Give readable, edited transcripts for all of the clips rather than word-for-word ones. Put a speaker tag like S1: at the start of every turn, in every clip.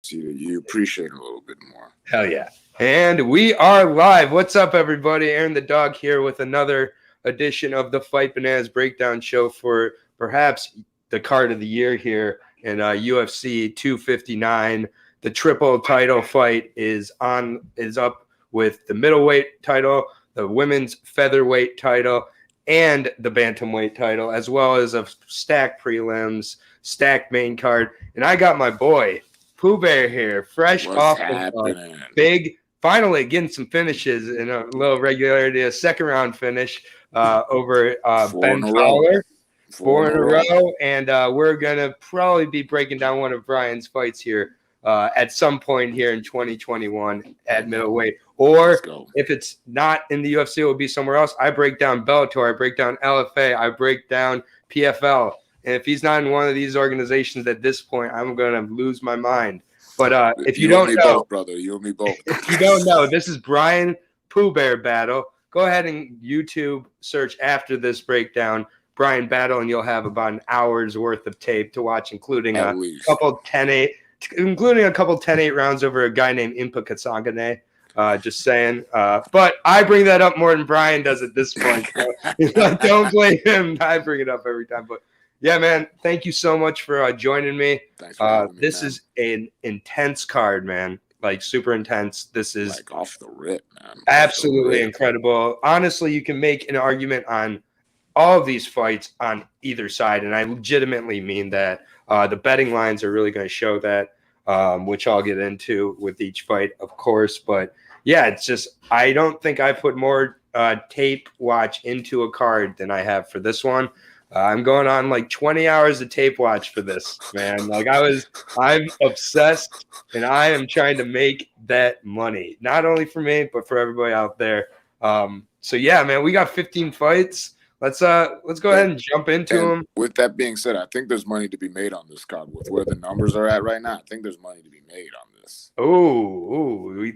S1: you appreciate it a little bit more.
S2: Hell yeah. And we are live. What's up, everybody? Aaron the Dog here with another edition of the Fight Bananas Breakdown Show for perhaps the card of the year here in UFC 259. The triple title fight is up with the middleweight title, the women's featherweight title, and the bantamweight title, as well as a stacked prelims, stacked main card. And I got my boy Pooh Bear here, fresh off of finally getting some finishes in a little regularity, a second round finish over Ben Fowler. Four in a row. And we're going to probably be breaking down one of Bryan's fights here at some point here in 2021 at middleweight. Or if it's not in the UFC, it will be somewhere else. I break down Bellator, I break down LFA, I break down PFL. And if he's not in one of these organizations at this point, I'm going to lose my mind. But if you don't know,
S1: both, brother, you and me both.
S2: If you don't know, this is Bryan Pooh Bear Battle. Go ahead and YouTube search after this breakdown, Bryan Battle, and you'll have about an hour's worth of tape to watch, including a couple 10-8 rounds over a guy named Impa Katsagane. Just saying. But I bring that up more than Bryan does at this point. So don't blame him. I bring it up every time. But yeah, man, thank you so much for joining me.
S1: Thanks for having me,
S2: this is an intense card, man. Like super intense. This is
S1: like off the rip, man.
S2: Absolutely incredible. Honestly, you can make an argument on all of these fights on either side, and I legitimately mean that. The betting lines are really going to show that, which I'll get into with each fight, of course. But yeah, it's just I don't think I put more tape watch into a card than I have for this one. I'm going on like 20 hours of tape watch for this, man. Like I'm obsessed, and I am trying to make that money, not only for me but for everybody out there. So yeah, man, we got 15 fights. Let's go ahead and jump into them.
S1: With that being said, I think there's money to be made on this card. With where the numbers are at right now, I think there's money to be made on this.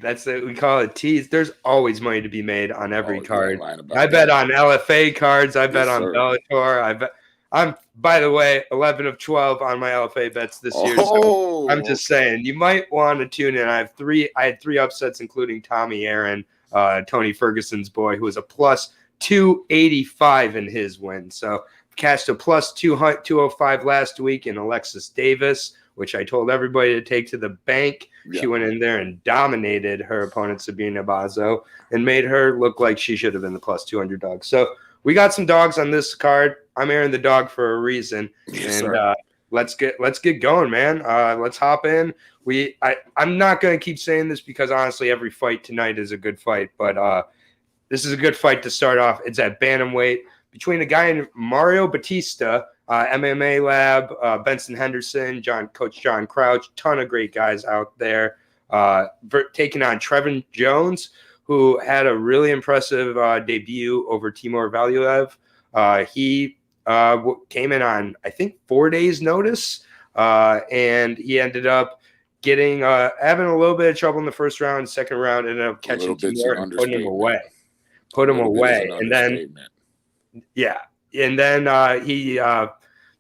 S2: That's it. We call it tease. There's always money to be made on every card. I bet on LFA cards. I bet on Bellator. I'm, by the way, 11 of 12 on my LFA bets this year. So I'm just saying, you might want to tune in. I had three upsets, including Tommy Aaron, Tony Ferguson's boy, who was a plus 285 in his win. So cashed a plus 205 last week in Alexis Davis, which I told everybody to take to the bank. Yeah. She went in there and dominated her opponent, Sabina Bazo, and made her look like she should have been the plus 200 dog. So we got some dogs on this card. I'm Aaron the Dog for a reason.
S1: Yes,
S2: and let's get going, man. Let's hop in. I'm not going to keep saying this because honestly every fight tonight is a good fight, but this is a good fight to start off. It's at bantamweight between a guy named Mario Batista, MMA Lab, Benson Henderson, Coach John Crouch, ton of great guys out there, taking on Trevin Jones, who had a really impressive debut over Timur Valiev. He came in on, I think, 4 days' notice, and he ended up having a little bit of trouble in the first round. Second round, ended up catching Timur and putting him away. And then he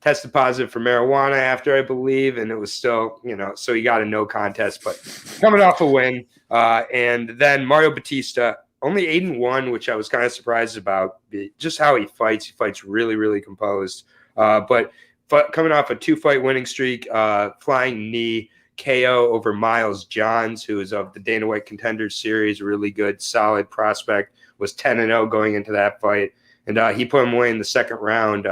S2: tested positive for marijuana after, I believe, and it was still, so he got a no contest, but coming off a win. And then Mario Batista, only 8-1, which I was kind of surprised about, just how he fights. He fights really, really composed. But coming off a 2-fight winning streak, flying knee KO over Miles Johns, who is of the Dana White Contenders Series, really good, solid prospect. Was 10-0 going into that fight, and he put him away in the second round.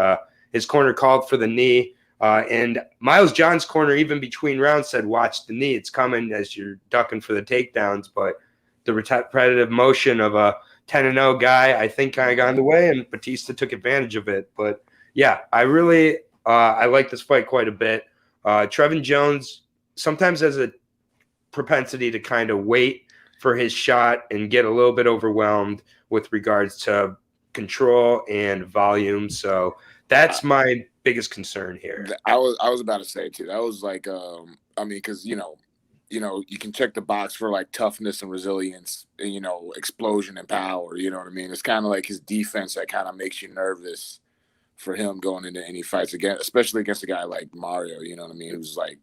S2: His corner called for the knee, and Miles Johns' corner, even between rounds, said, "Watch the knee; it's coming," as you're ducking for the takedowns. But the repetitive motion of a 10-0 guy, I think, kind of got in the way, and Batista took advantage of it. But yeah, I really I like this fight quite a bit. Trevin Jones sometimes has a propensity to kind of wait for his shot and get a little bit overwhelmed with regards to control and volume. So that's my biggest concern here.
S1: I was about to say too. That was like, because you can check the box for like toughness and resilience, and, explosion and power. You know what I mean? It's kind of like his defense that kind of makes you nervous for him going into any fights again, especially against a guy like Mario. You know what I mean? It was like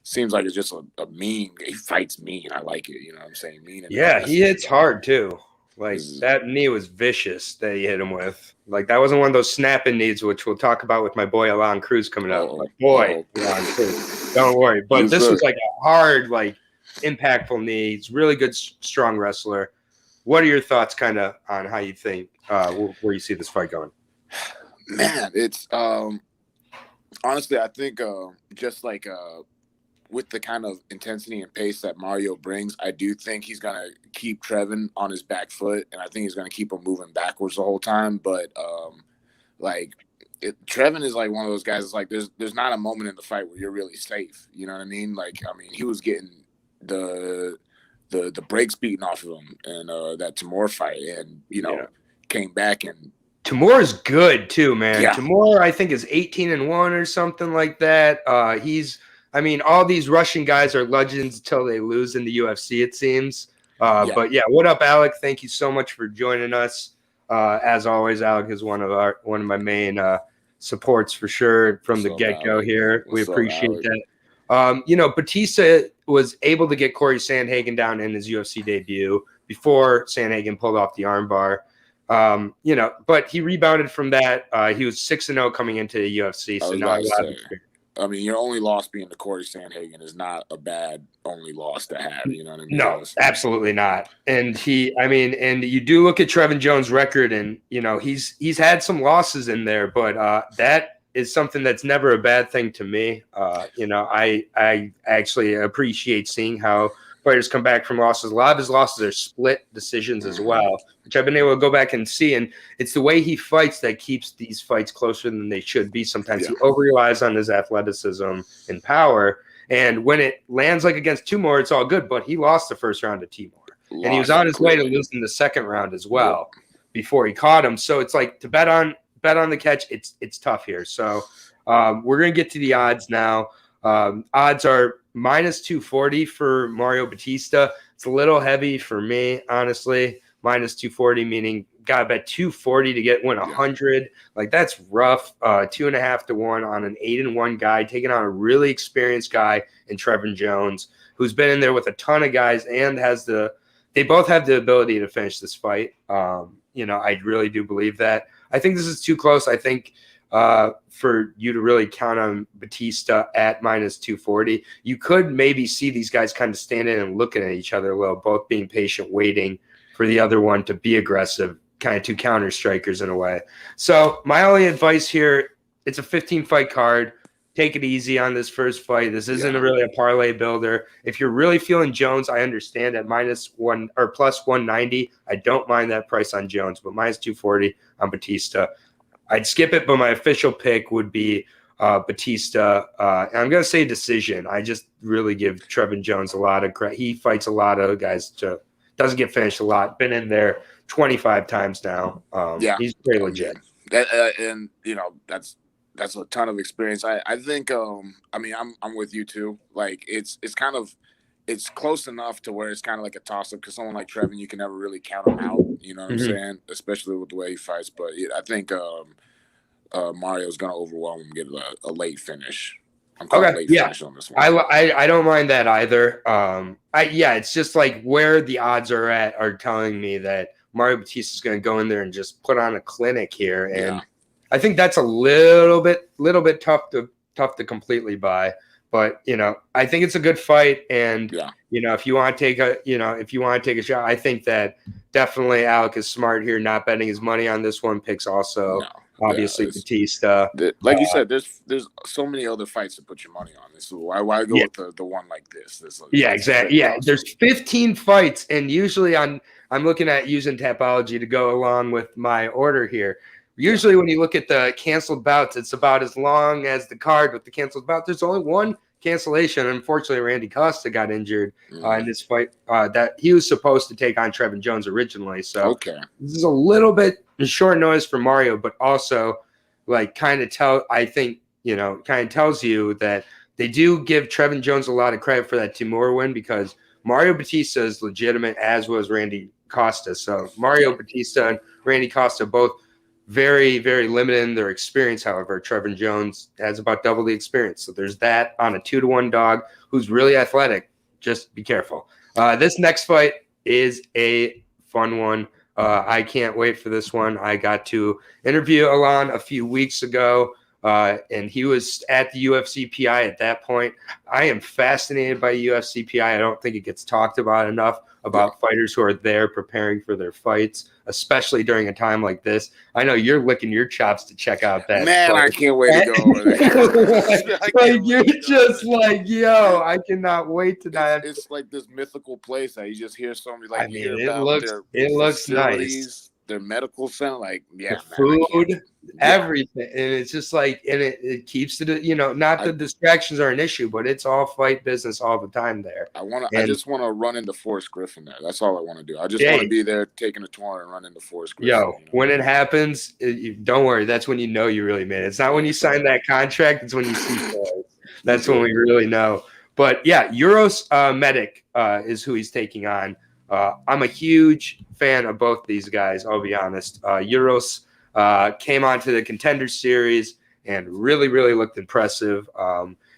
S1: seems like it's just a mean. He fights mean. I like it. You know what I'm saying? Mean. And
S2: Yeah, he hits hard too. Like
S1: This is-
S2: that knee was vicious that he hit him with. Like that wasn't one of those snapping knees, which we'll talk about with my boy Alon Cruz coming up. My boy, Alon Cruz. Don't worry. But this was like a hard, like impactful knee. He's really good, strong wrestler. What are your thoughts, kind of, on how you think where you see this fight going?
S1: Man, it's honestly, I think just like with the kind of intensity and pace that Mario brings, I do think he's gonna keep Trevin on his back foot, and I think he's gonna keep him moving backwards the whole time. But Trevin is like one of those guys. It's like there's not a moment in the fight where you're really safe. You know what I mean? Like, I mean, he was getting the brakes beaten off of him and that Timur fight, and came back and.
S2: Timur is good too, man.
S1: Yeah.
S2: Timur, I think, is 18-1 or something like that. I mean, all these Russian guys are legends until they lose in the UFC, it seems. But yeah, what up, Alec? Thank you so much for joining us. As always, Alec is one of my main supports for sure from the get-go here. We appreciate that. Batista was able to get Corey Sandhagen down in his UFC debut before Sandhagen pulled off the armbar. But he rebounded from that. He was 6-0 coming into the UFC. So now
S1: I mean, your only loss being to Corey Sandhagen is not a bad only loss to have. You know what I mean?
S2: No, absolutely not. And and you do look at Trevin Jones' record, and he's had some losses in there, but that is something that's never a bad thing to me. I actually appreciate seeing how fighters come back from losses. A lot of his losses are split decisions as well, which I've been able to go back and see. And it's the way he fights that keeps these fights closer than they should be. Sometimes he over-relies on his athleticism and power. And when it lands like against Timur, it's all good. But he lost the first round to Timur. And he was on his way to losing the second round as well before he caught him. So it's like to bet on the catch, it's tough here. So we're going to get to the odds now. Odds are minus 240 for Mario Batista. It's a little heavy for me, honestly. Minus 240, meaning got to bet 240 to win 100. Like, that's rough. 2.5 to 1 on an 8-1 guy, taking on a really experienced guy in Trevin Jones, who's been in there with a ton of guys and they both have the ability to finish this fight. I really do believe that. I think this is too close. I think for you to really count on Batista at minus 240, you could maybe see these guys kind of standing and looking at each other a little, both being patient, waiting for the other one to be aggressive, kind of two counter strikers in a way. So my only advice here, it's a 15-fight card. Take it easy on this first fight. This isn't really a parlay builder. If you're really feeling Jones, I understand at minus 1 or plus 190. I don't mind that price on Jones, but minus 240 on Batista. I'd skip it, but my official pick would be Batista. And I'm going to say decision. I just really give Trevin Jones a lot of credit. He fights a lot of guys, doesn't get finished a lot. Been in there 25 times now. He's pretty legit.
S1: That's a ton of experience. I think I'm with you too. Like it's close enough to where it's kind of like a toss-up, because someone like Trevin, you can never really count him out, you know what I'm saying, especially with the way he fights. But I think Mario's going to overwhelm him, get a late finish. I'm calling late finish on this one.
S2: I don't mind that either. It's just like where the odds are at are telling me that Mario Batista is going to go in there and just put on a clinic here. And I think that's a little bit tough to completely buy. But I think it's a good fight, and if you want to take a shot, I think that definitely Alec is smart here, not betting his money on this one. Picks also obviously Batista.
S1: Like you said, there's so many other fights to put your money on. This why go with the one like this?
S2: Exactly. Yeah, there's 15 fights, and usually I'm looking at using Tapology to go along with my order here. Usually when you look at the canceled bouts, it's about as long as the card with the canceled bout. There's only one cancellation. Unfortunately, Randy Costa got injured in this fight that he was supposed to take on Trevin Jones originally. So this is a little bit short notice for Mario, but also kind of tells you that they do give Trevin Jones a lot of credit for that Timur win, because Mario Batista is legitimate, as was Randy Costa. So Mario Batista and Randy Costa both very, very limited in their experience. However, Trevor Jones has about double the experience. So there's that on a 2-1 dog who's really athletic. Just be careful. This next fight is a fun one. I can't wait for this one. I got to interview Alon a few weeks ago, and he was at the UFC PI at that point. I am fascinated by UFC PI. I don't think it gets talked about enough about fighters who are there preparing for their fights, especially during a time like this. I know you're licking your chops to check out that.
S1: Man,
S2: fight.
S1: I can't wait to go over there.
S2: like you're just like, yo, I cannot wait to dive.
S1: It's like this mythical place that you just hear somebody like.
S2: I mean,
S1: hear
S2: it
S1: about
S2: looks nice.
S1: Their medical center, like
S2: the food, everything, and it's just like, and it keeps it. Not the distractions are an issue, but it's all fight business all the time there.
S1: I just want to run into Forrest Griffin there. That's all I want to do. I just want to be there, taking a tour and run into Forrest Griffin.
S2: When it happens, don't worry. That's when you know you really made it. It's not when you sign that contract. It's when you see Forrest. That's when we really know. But yeah, Euros Medic is who he's taking on. I'm a huge fan of both these guys, I'll be honest. Euros came onto the Contender Series and really, really looked impressive.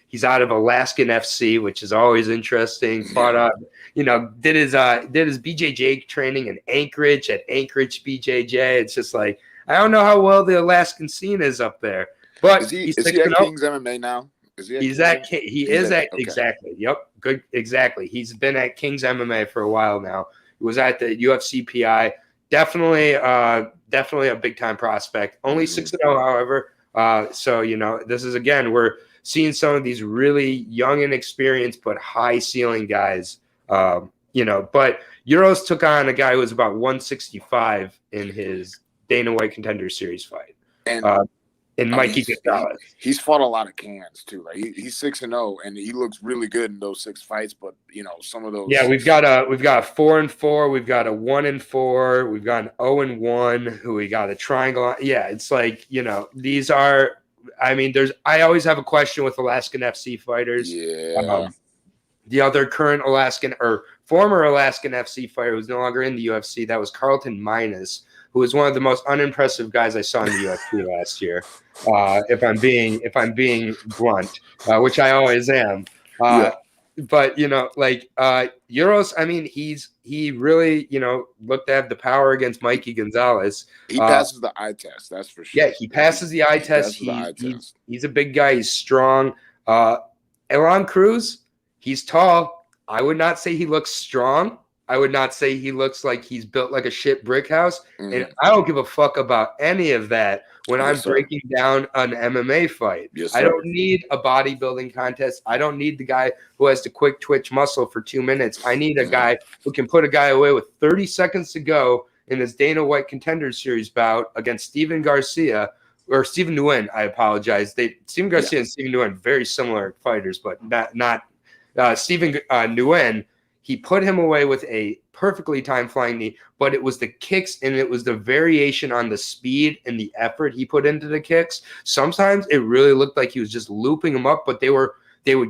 S2: He's out of Alaskan FC, which is always interesting. Fought did his BJJ training in Anchorage at Anchorage BJJ. It's just like, I don't know how well the Alaskan scene is up there. But
S1: is he at King's MMA now?
S2: Exactly. Yep. Good. Exactly. He's been at King's MMA for a while now. He was at the UFC PI. Definitely a big time prospect. Only 6-0, however. So this is, again, we're seeing some of these really young and experienced but high ceiling guys. But Euros took on a guy who was about 165 in his Dana White Contender Series fight. And Mikey Gonzalez.
S1: He's fought a lot of cans too. Like he's 6-0, and he looks really good in those 6 fights. But some of those.
S2: Yeah, we've got a 4-4. We've got a 1-4. We've got an 0-1. Who we got a triangle. Yeah, it's like these are. I mean, I always have a question with Alaskan FC fighters.
S1: Yeah.
S2: The other current Alaskan or former Alaskan FC fighter who's no longer in the UFC, that was Carlton Minus, who was one of the most unimpressive guys I saw in the UFC last year. If I'm being blunt, which I always am. But Euros, I mean, he really looked to have the power against Mikey Gonzalez.
S1: He passes the eye test, that's for sure.
S2: Yeah, he passes the eye test. He's a big guy. He's strong. Elon Cruz, he's tall. I would not say he looks strong. I would not say he looks like he's built like a shit brick house. And I don't give a fuck about any of that when I'm breaking down an MMA fight. I don't need a bodybuilding contest. I don't need the guy who has the quick twitch muscle for 2 minutes. I need a guy who can put a guy away with 30 seconds to go in this Dana White Contender Series bout against Steven Nguyen. I apologize. Steven Garcia and Steven Nguyen, very similar fighters, but not Steven Nguyen. He put him away with a perfectly timed flying knee, but it was the kicks and it was the variation on the speed and the effort he put into the kicks. Sometimes it really looked like he was just looping them up, but they would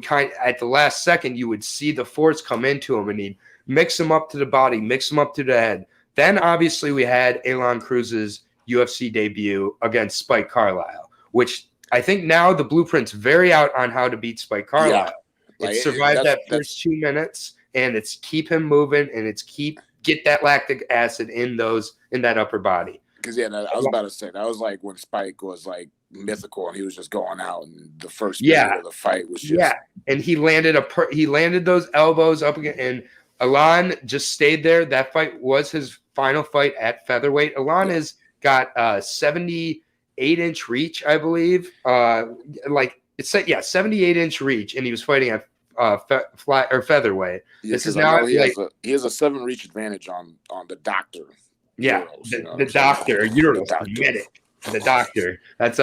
S2: kind of, at the last second, you would see the force come into him and he'd mix them up to the body, mix them up to the head. Then obviously we had Elon Cruz's UFC debut against Spike Carlyle, which I think now the blueprint's very out on how to beat Spike Carlyle. Yeah. It survived that first 2 minutes. And it's keep him moving, and it's get that lactic acid in that upper body.
S1: Because I was about to say that was like when Spike was like mythical, and he was just going out, and the first minute of the fight was just
S2: and he landed those elbows up again, and Alon just stayed there. That fight was his final fight at featherweight. Alon has got 78-inch reach, I believe. 78-inch reach, and he was fighting at fly or featherweight. This is now
S1: he has a 7 reach advantage on the doctor.
S2: Yeah, Euros, the doctor, Euros, the medic, the doctor. That's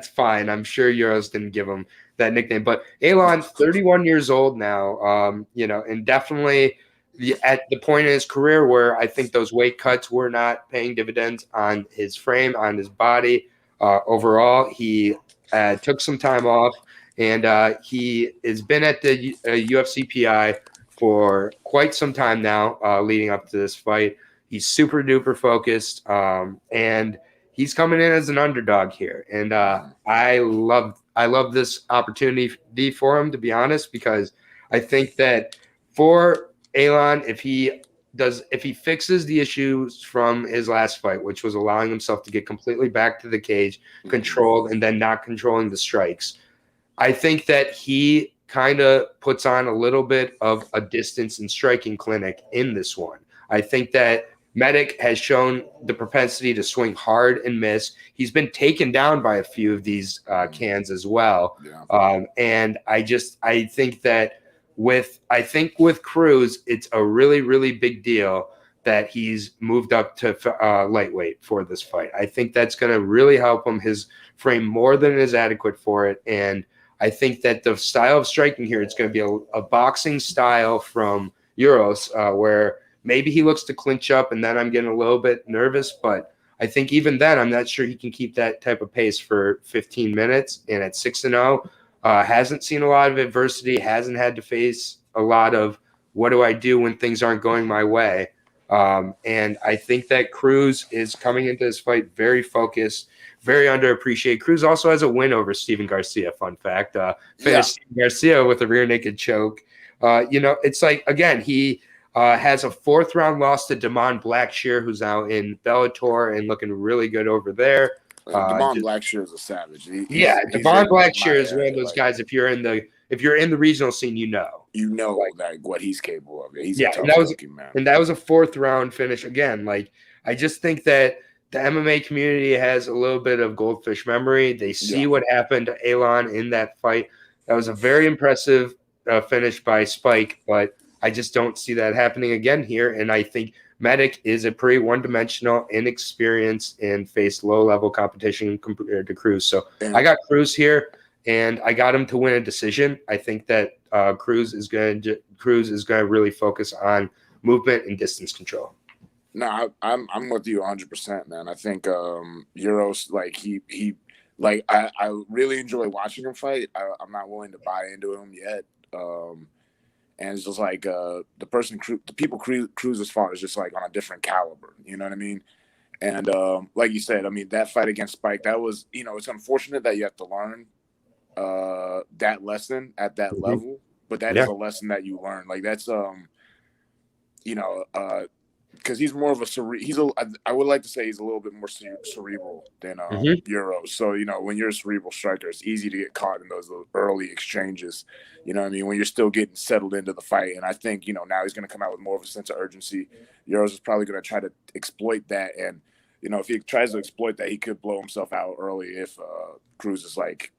S2: fine. I'm sure Euros didn't give him that nickname, but Elon's 31 years old now. And definitely at the point in his career where I think those weight cuts were not paying dividends on his frame, on his body. Overall, he took some time off. And he has been at the UFC PI for quite some time now, leading up to this fight. He's super duper focused, and he's coming in as an underdog here, and I love this opportunity for him, to be honest, because I think that for Elon, if he fixes the issues from his last fight, which was allowing himself to get completely back to the cage, controlled, and then not controlling the strikes, I think that he kind of puts on a little bit of a distance and striking clinic in this one. I think that Medic has shown the propensity to swing hard and miss. He's been taken down by a few of these cans as well.
S1: Yeah.
S2: And I think that with Cruz, it's a really, really big deal that he's moved up to lightweight for this fight. I think that's going to really help him. His frame more than is adequate for it. And I think that the style of striking here, it's going to be a boxing style from Euros, where maybe he looks to clinch up, and then I'm getting a little bit nervous. But I think even then, I'm not sure he can keep that type of pace for 15 minutes. And at 6-0, hasn't seen a lot of adversity, hasn't had to face a lot of what do I do when things aren't going my way. And I think that Cruz is coming into this fight very focused, very underappreciated. Cruz also has a win over Steven Garcia, fun fact. Finished Steven Garcia with a rear naked choke. It's like, again, he has a 4th-round loss to Damon Blackshear, who's now in Bellator and looking really good over there.
S1: Damon Blackshear is a savage.
S2: Damon Blackshear is one of those guys. If you're in the regional scene, you know
S1: what he's capable of. He's a tough looking man.
S2: And that was a 4th-round finish again. Like, I just think that the MMA community has a little bit of goldfish memory. They see what happened to Elon in that fight. That was a very impressive finish by Spike, but I just don't see that happening again here. And I think Medic is a pretty one-dimensional, inexperienced, and faced low-level competition compared to Cruz. So I got Cruz here, and I got him to win a decision. I think that Cruz is going to really focus on movement and distance control.
S1: No, I'm with you 100%, man. I think Euros, like I really enjoy watching him fight. I'm not willing to buy into him yet. And it's just like the people Cruz as far as just like on a different caliber. You know what I mean? And like you said, I mean, that fight against Spike, that was, it's unfortunate that you have to learn that lesson at that level, but that is a lesson that you learn. Like that's because he's more of I would like to say he's a little bit more cerebral than Euros. So, when you're a cerebral striker, it's easy to get caught in those early exchanges. You know what I mean? When you're still getting settled into the fight. And I think, now he's going to come out with more of a sense of urgency. Euros is probably going to try to exploit that. And, if he tries to exploit that, he could blow himself out early if Cruz is like,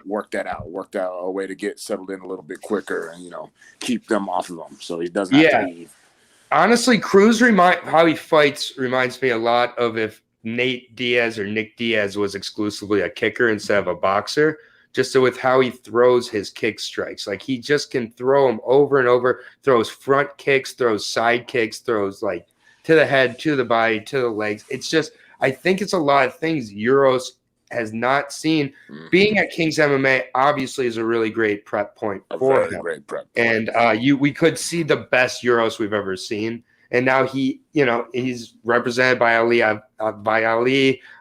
S1: worked out a way to get settled in a little bit quicker and, keep them off of him. So he doesn't have to leave.
S2: Honestly, Cruz how he fights reminds me a lot of if Nate Diaz or Nick Diaz was exclusively a kicker instead of a boxer, just with how he throws his kick strikes. Like he just can throw them over and over, throws front kicks, throws side kicks, throws like to the head, to the body, to the legs. It's just, I think it's a lot of things Euros has not seen. Being at King's MMA obviously is a really great prep point for him. Great prep point. And we could see the best Euros we've ever seen. And now he's represented by Ali.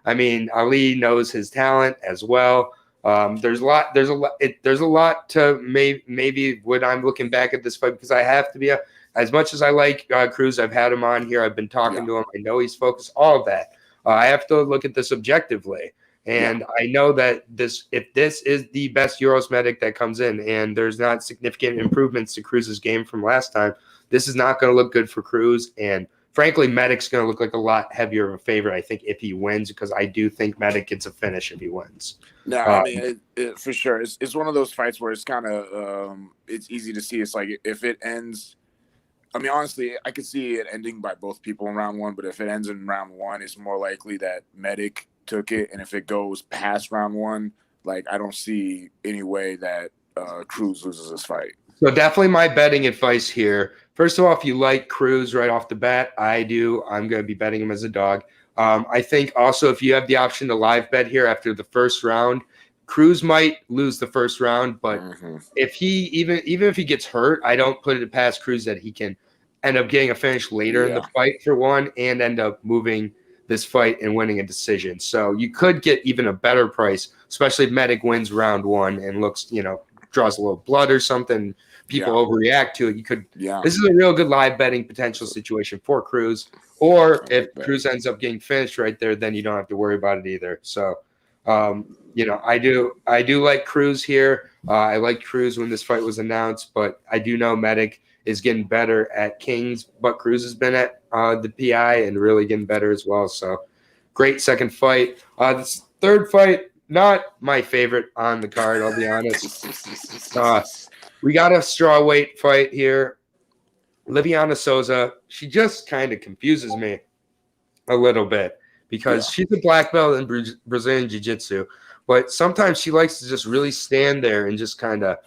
S2: I mean, Ali knows his talent as well. There's a lot to maybe when I'm looking back at this fight, because I have to be as much as I like Cruz, I've had him on here. I've been talking to him. I know he's focused. All of that. I have to look at this objectively. And I know that if this is the best Euros Medic that comes in and there's not significant improvements to Cruz's game from last time, this is not going to look good for Cruz. And frankly, Medic's going to look like a lot heavier of a favorite, I think, if he wins, because I do think Medic gets a finish if he wins.
S1: No, I mean, for sure. It's one of those fights where it's kind of it's easy to see. It's like if it ends, I mean, honestly, I could see it ending by both people in round one, but if it ends in round one, it's more likely that Medic took it, and if it goes past round one, like I don't see any way that Cruz loses this fight.
S2: So definitely my betting advice here. First of all, if you like Cruz right off the bat, I do. I'm going to be betting him as a dog. I think also if you have the option to live bet here after the first round, Cruz might lose the first round, but if he even if he gets hurt, I don't put it past Cruz that he can end up getting a finish later in the fight for one and end up moving this fight and winning a decision. So you could get even a better price, especially if Medic wins round 1 and looks, draws a little blood or something. People overreact to it. You could. Yeah. This is a real good live betting potential situation for Cruz. Or if Cruz ends up getting finished right there, then you don't have to worry about it either. So, I do like Cruz here. I liked Cruz when this fight was announced, but I do know Medic is getting better at Kings, but Cruz has been at the PI and really getting better as well. So, great second fight. This third fight, not my favorite on the card, I'll be honest. We got a strawweight fight here. Liviana Souza, she just kind of confuses me a little bit because she's a black belt in Brazilian Jiu-Jitsu, but sometimes she likes to just really stand there and just kind of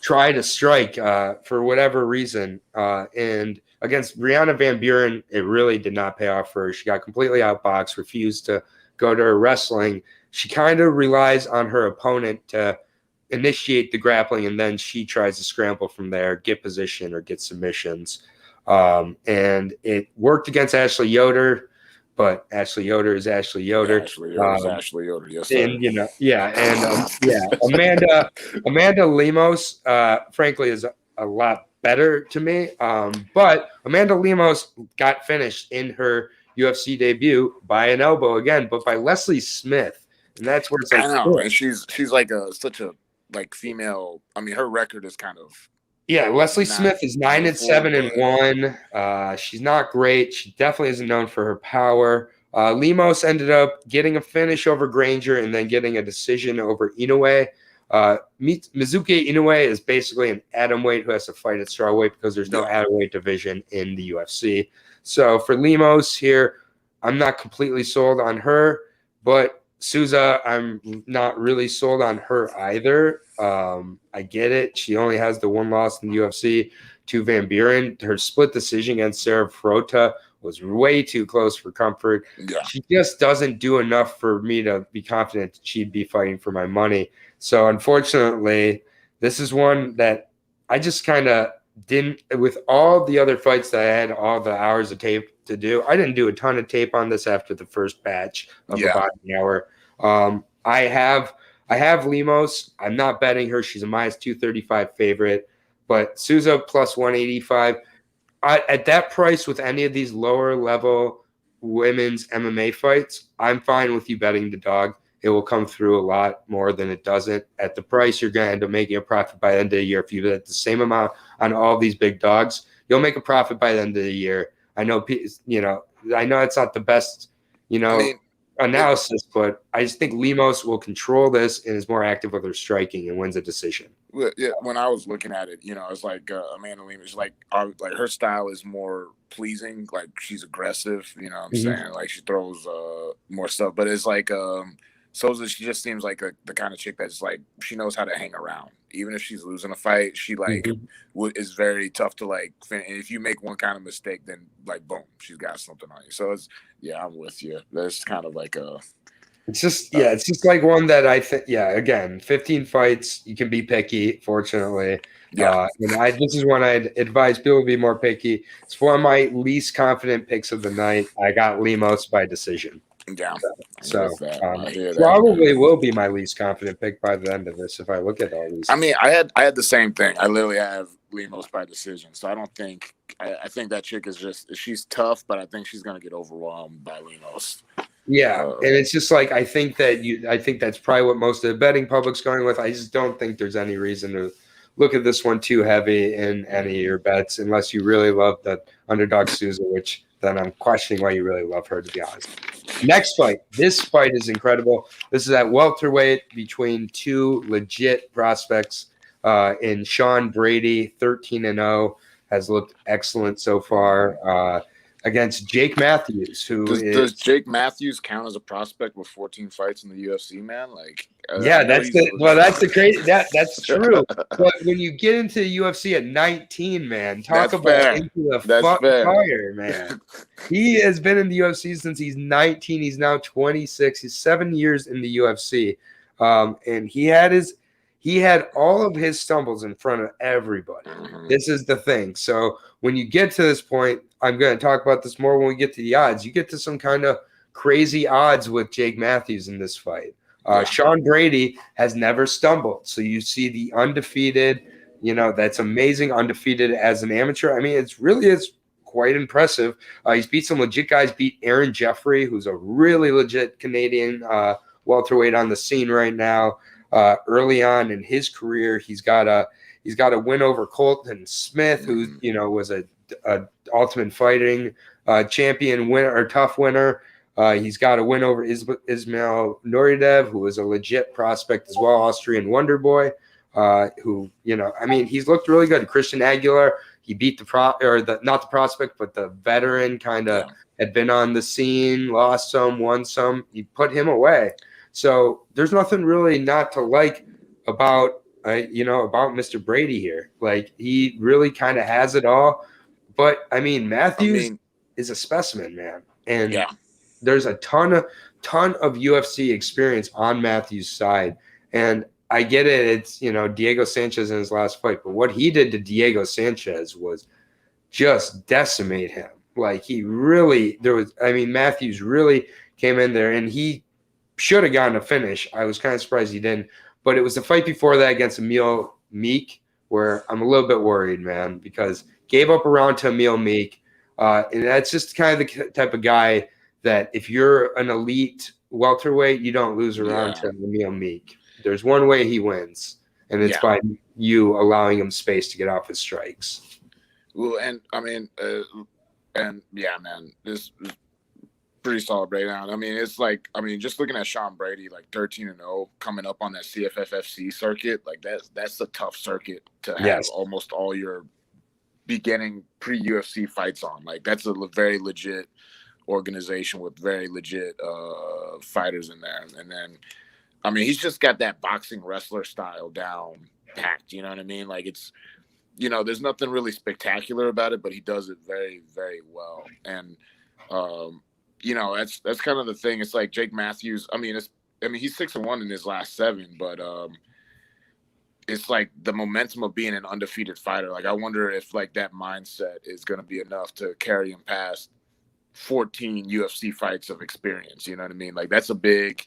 S2: try to strike for whatever reason. And against Brianna Van Buren, it really did not pay off for her. She got completely outboxed, refused to go to her wrestling. She kind of relies on her opponent to initiate the grappling, and then she tries to scramble from there, get position or get submissions. And it worked against Ashley Yoder, but Ashley Yoder is Ashley Yoder.
S1: Ashley Yoder is Ashley Yoder, yes, sir.
S2: And Amanda Lemos, frankly, is a lot better to me. But Amanda Lemos got finished in her UFC debut by an elbow again, but by Leslie Smith. And that's where it's like,
S1: I know, and she's like such a female. I mean, her record is kind of
S2: Leslie Smith is 9-7-1. She's not great. She definitely isn't known for her power. Lemos ended up getting a finish over Granger and then getting a decision over Inoue. Mizuki Inoue is basically an atomweight who has to fight at strawweight because there's no atomweight division in the UFC. So for Lemos here, I'm not completely sold on her, but Souza, I'm not really sold on her either. I get it. She only has the one loss in the UFC to Van Buren. Her split decision against Sarah Frota was way too close for comfort. Yeah. She just doesn't do enough for me to be confident that she'd be fighting for my money. So unfortunately, this is one that I just kind of didn't, with all the other fights that I had all the hours of tape to do, I didn't do a ton of tape on this after the first batch of about an hour. I have Lemos. I'm not betting her. She's a -235 favorite, but Souza plus 185. At that price with any of these lower level women's MMA fights, I'm fine with you betting the dog. It will come through a lot more than it doesn't. At the price, you're going to end up making a profit by the end of the year. If you bet the same amount on all these big dogs, you'll make a profit by the end of the year. I know, it's not the best, analysis, but I just think Lemos will control this and is more active with her striking and wins a decision.
S1: Yeah, when I was looking at it, it's like Amanda Lemos, like her style is more pleasing. Like she's aggressive, you know what I'm saying? Like she throws more stuff, but it's like Souza, she just seems like the kind of chick that's like she knows how to hang around. Even if she's losing a fight, she is very tough to like. And if you make one kind of mistake, then like boom, she's got something on you. So I'm with you. There's kind of like a.
S2: It's just like one that I think. Yeah, again, 15 fights. You can be picky. Fortunately, this is one I'd advise people to be more picky. It's one of my least confident picks of the night. I got Lemos by decision.
S1: Yeah.
S2: So probably will be my least confident pick by the end of this if I look at all these.
S1: I mean, I had the same thing. I literally have Lemos by decision. So I don't think I think that chick she's tough, but I think she's gonna get overwhelmed by Lemos.
S2: Yeah, and it's just like I think that's probably what most of the betting public's going with. I just don't think there's any reason to look at this one too heavy in any of your bets unless you really love the underdog Souza, which then I'm questioning why you really love her, to be honest. Next fight. This fight is incredible. This is at welterweight between two legit prospects in Sean Brady, 13-0, has looked excellent so far, against Jake Matthews,
S1: does Jake Matthews count as a prospect with 14 fights in the UFC, man? Like,
S2: that's true. But when you get into the UFC at 19, man, talk about into the fire, man. He has been in the UFC since he's 19. He's now 26. He's 7 years in the UFC, and he had all of his stumbles in front of everybody. This is the thing. So when you get to this point, I'm going to talk about this more when we get to the odds. You get to some kind of crazy odds with Jake Matthews in this fight.
S1: Yeah.
S2: Sean Brady has never stumbled. So you see the undefeated, that's amazing, undefeated as an amateur. I mean, it really is quite impressive. He's beat some legit guys, beat Aaron Jeffrey, who's a really legit Canadian welterweight on the scene right now. Early on in his career, he's got a win over Colton Smith, who was a Ultimate Fighting champion winner or tough winner. He's got a win over Ismail Nuriev, who is a legit prospect as well, Austrian Wonder Boy. Who he's looked really good. Christian Aguilar, he beat not the prospect, but the veteran, kind of had been on the scene, lost some, won some. He put him away. So there's nothing really not to like about Mr. Brady here. Like, he really kind of has it all. But I mean, Matthews is a specimen, man, and there's a ton of UFC experience on Matthews' side, and I get it. It's Diego Sanchez in his last fight, but what he did to Diego Sanchez was just decimate him. Like, Matthews really came in there, and he should have gotten a finish. I was kind of surprised he didn't, but it was the fight before that against Emil Meek where I'm a little bit worried, man, because gave up a round to Emil Meek, and that's just kind of the type of guy that if you're an elite welterweight, you don't lose a round to Emil Meek. There's one way he wins, and it's by you allowing him space to get off his strikes.
S1: Well, and man, this is pretty solid breakdown. I mean, it's like, just looking at Sean Brady, like 13-0, coming up on that CFFFC circuit, like that's a tough circuit to have almost all your beginning pre-UFC fights on. Like, that's a very legit organization with very legit fighters in there, and then. He's just got that boxing wrestler style down packed. You know what I mean? Like, it's, there's nothing really spectacular about it, but he does it very, very well. And, that's kind of the thing. It's like Jake Matthews. He's 6-1 in his last 7, but it's like the momentum of being an undefeated fighter. Like, I wonder if like that mindset is going to be enough to carry him past 14 UFC fights of experience. You know what I mean? Like, that's a big.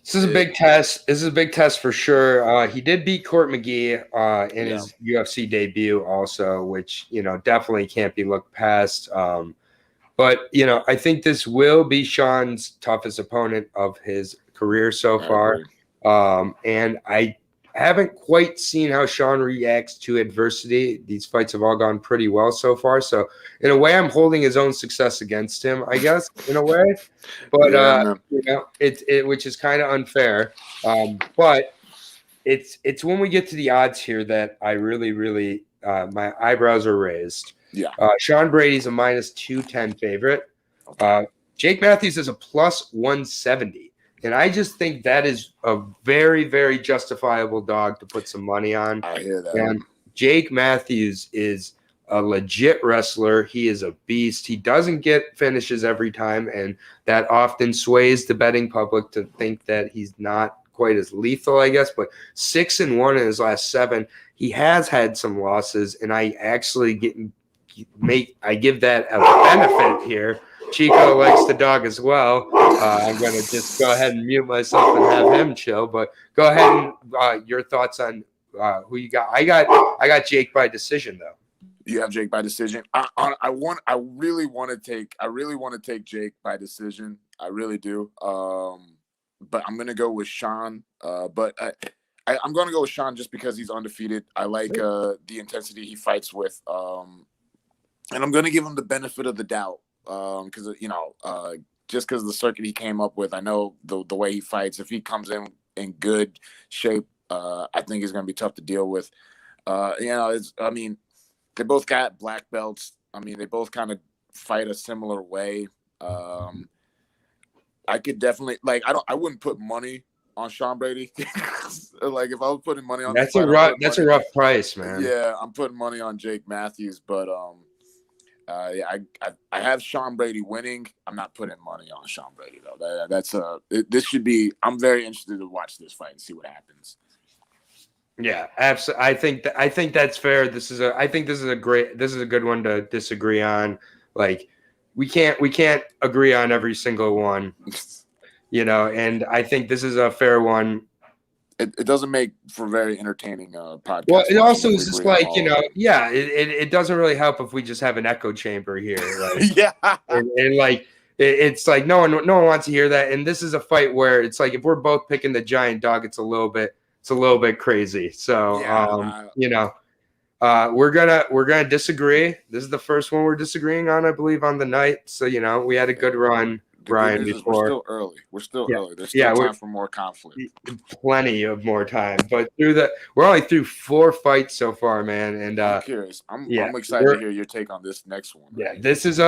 S2: This is a big test. This is a big test for sure. He did beat Court McGee in his UFC debut also, which, definitely can't be looked past. But, I think this will be Sean's toughest opponent of his career so far. And I haven't quite seen how Sean reacts to adversity. These fights have all gone pretty well so far. So in a way, I'm holding his own success against him, I guess, in a way. But which is kind of unfair. But it's when we get to the odds here that I really, really my eyebrows are raised.
S1: Yeah.
S2: Sean Brady's a -210 favorite. Jake Matthews is a +170. And I just think that is a very, very justifiable dog to put some money on.
S1: I hear that.
S2: And Jake Matthews is a legit wrestler. He is a beast. He doesn't get finishes every time, and that often sways the betting public to think that he's not quite as lethal, I guess. But 6-1 in his last 7. He has had some losses, and I actually give that a benefit here. Chico likes the dog as well. I'm going to just go ahead and mute myself and have him chill. But go ahead and your thoughts on who you got. I got Jake by decision though.
S1: You have Jake by decision. I really want to take Jake by decision. I really do. But I'm going to go with Sean. But I'm going to go with Sean just because he's undefeated. I like the intensity he fights with. And I'm going to give him the benefit of the doubt. Because just because of the circuit he came up with, I know the way he fights. If he comes in good shape, I think he's going to be tough to deal with. They both got black belts. They both kind of fight a similar way. I could definitely I wouldn't put money on Sean Brady. Like, if I was putting money on,
S2: that's a rough price, man.
S1: Yeah, I'm putting money on Jake Matthews, but I have Sean Brady winning. I'm not putting money on Sean Brady though. This should be. I'm very interested to watch this fight and see what happens.
S2: Yeah, absolutely. I think that's fair. I think this is a good one to disagree on. Like, we can't agree on every single one, and I think this is a fair one.
S1: It doesn't make for very entertaining podcast.
S2: Well, it also is just like, it doesn't really help if we just have an echo chamber here. Like,
S1: yeah.
S2: And like, it's like no one wants to hear that. And this is a fight where it's like if we're both picking the giant dog, it's a little bit crazy. So, we're gonna disagree. This is the first one we're disagreeing on, I believe, on the night. So, we had a good run, Brian. Before
S1: we're still early. There's still time for more conflict.
S2: Plenty of more time, but we're only through 4 fights so far, man. And
S1: I'm curious. I'm excited to hear your take on this next one.
S2: Right? Yeah, this is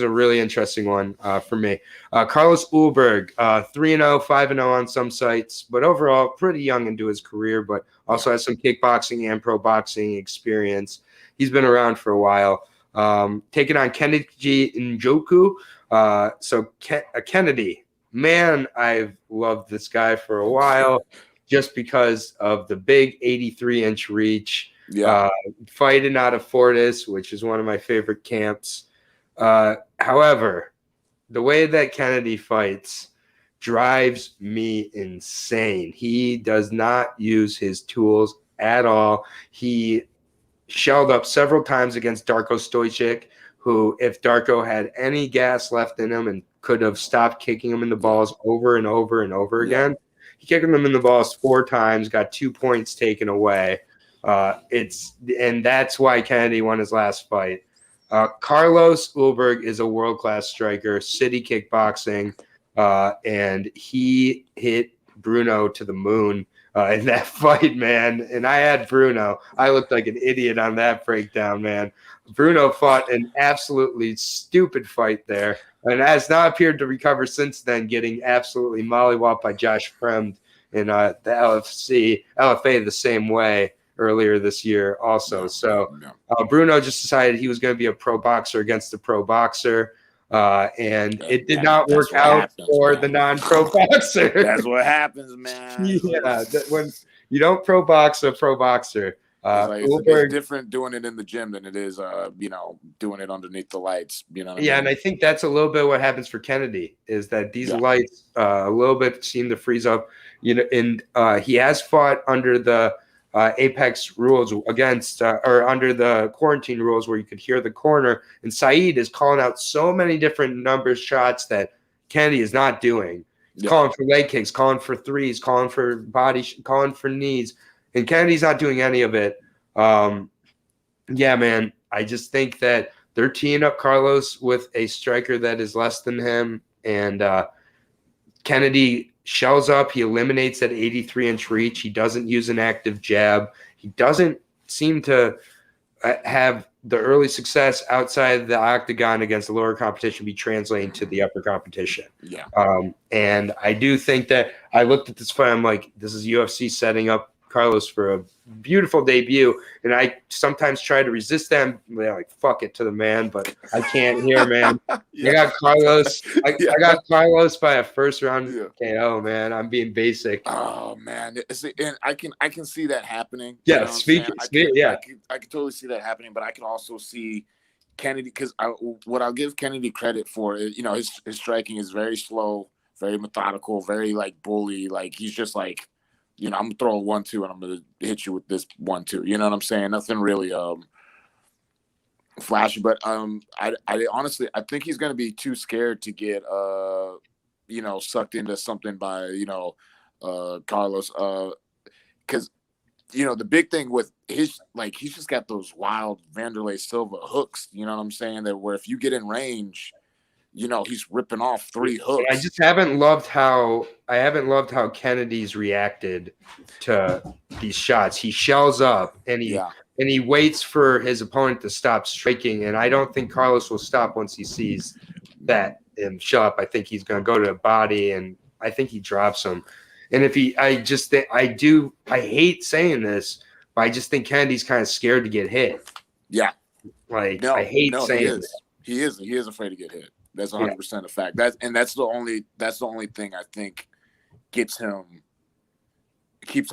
S2: a really interesting one for me. Carlos Ulberg, 3-0, 5-0 on some sites, but overall pretty young into his career, but also has some kickboxing and pro boxing experience. He's been around for a while. Taking on Kennedy Njoku. Kennedy, man, I've loved this guy for a while just because of the big 83-inch reach. Yeah. Fighting out of Fortis, which is one of my favorite camps. However, the way that Kennedy fights drives me insane. He does not use his tools at all. He shelled up several times against Darko Stoichik, who, if Darko had any gas left in him and could have stopped kicking him in the balls over and over and over again, he kicked him in the balls 4 times, got 2 points taken away. And that's why Kennedy won his last fight. Carlos Ulberg is a world-class striker, city kickboxing, and he hit Bruno to the moon in that fight, man. And I had Bruno. I looked like an idiot on that breakdown, man. Bruno fought an absolutely stupid fight there and has not appeared to recover since then, getting absolutely mollywopped by Josh Fremd in the LFA the same way earlier this year also. So Bruno just decided he was going to be a pro boxer against a pro boxer. And it did not work out for the non-pro boxer.
S1: That's what happens, man.
S2: Yeah, when you don't pro box a pro boxer.
S1: It's different doing it in the gym than it is, doing it underneath the lights. You know what I mean?
S2: And I think that's a little bit what happens for Kennedy is that these lights a little bit seem to freeze up. And he has fought under the Apex rules against or under the quarantine rules where you could hear the corner, and Saeed is calling out so many different numbers shots that Kennedy is not doing. Calling for leg kicks, calling for threes, calling for body, calling for knees, and Kennedy's not doing any of it. Man, I just think that they're teeing up Carlos with a striker that is less than him, and Kennedy shells up. He eliminates that 83-inch reach. He doesn't use an active jab. He doesn't seem to have the early success outside the octagon against the lower competition be translating to the upper competition. Yeah. And I do think that I looked at this fight. I'm like, this is UFC setting up Carlos for a beautiful debut, and I sometimes try to resist them. They're like, fuck it to the man, but I can't hear, man. I got Carlos. I got Carlos by a first round KO, man. I'm being basic.
S1: Oh man, and I can see that happening.
S2: Yeah,
S1: I can totally see that happening, but I can also see Kennedy because what I'll give Kennedy credit for is, his striking is very slow, very methodical, very like bully. Like he's just like, I'm gonna throw a 1-2 and I'm gonna hit you with this 1-2. You know what I'm saying? Nothing really flashy, but I honestly I think he's gonna be too scared to get sucked into something by Carlos because the big thing with his he's just got those wild Vanderlei Silva hooks. You know what I'm saying? That where if you get in range, he's ripping off 3 hooks.
S2: I just haven't loved how Kennedy's reacted to these shots. He shells up and he waits for his opponent to stop striking. And I don't think Carlos will stop once he sees that and shell up. I think he's going to go to the body, and I think he drops him. And I hate saying this, but I just think Kennedy's kind of scared to get hit.
S1: Yeah.
S2: I hate saying this.
S1: He is afraid to get hit. That's 100% a fact. That's the only thing I think keeps him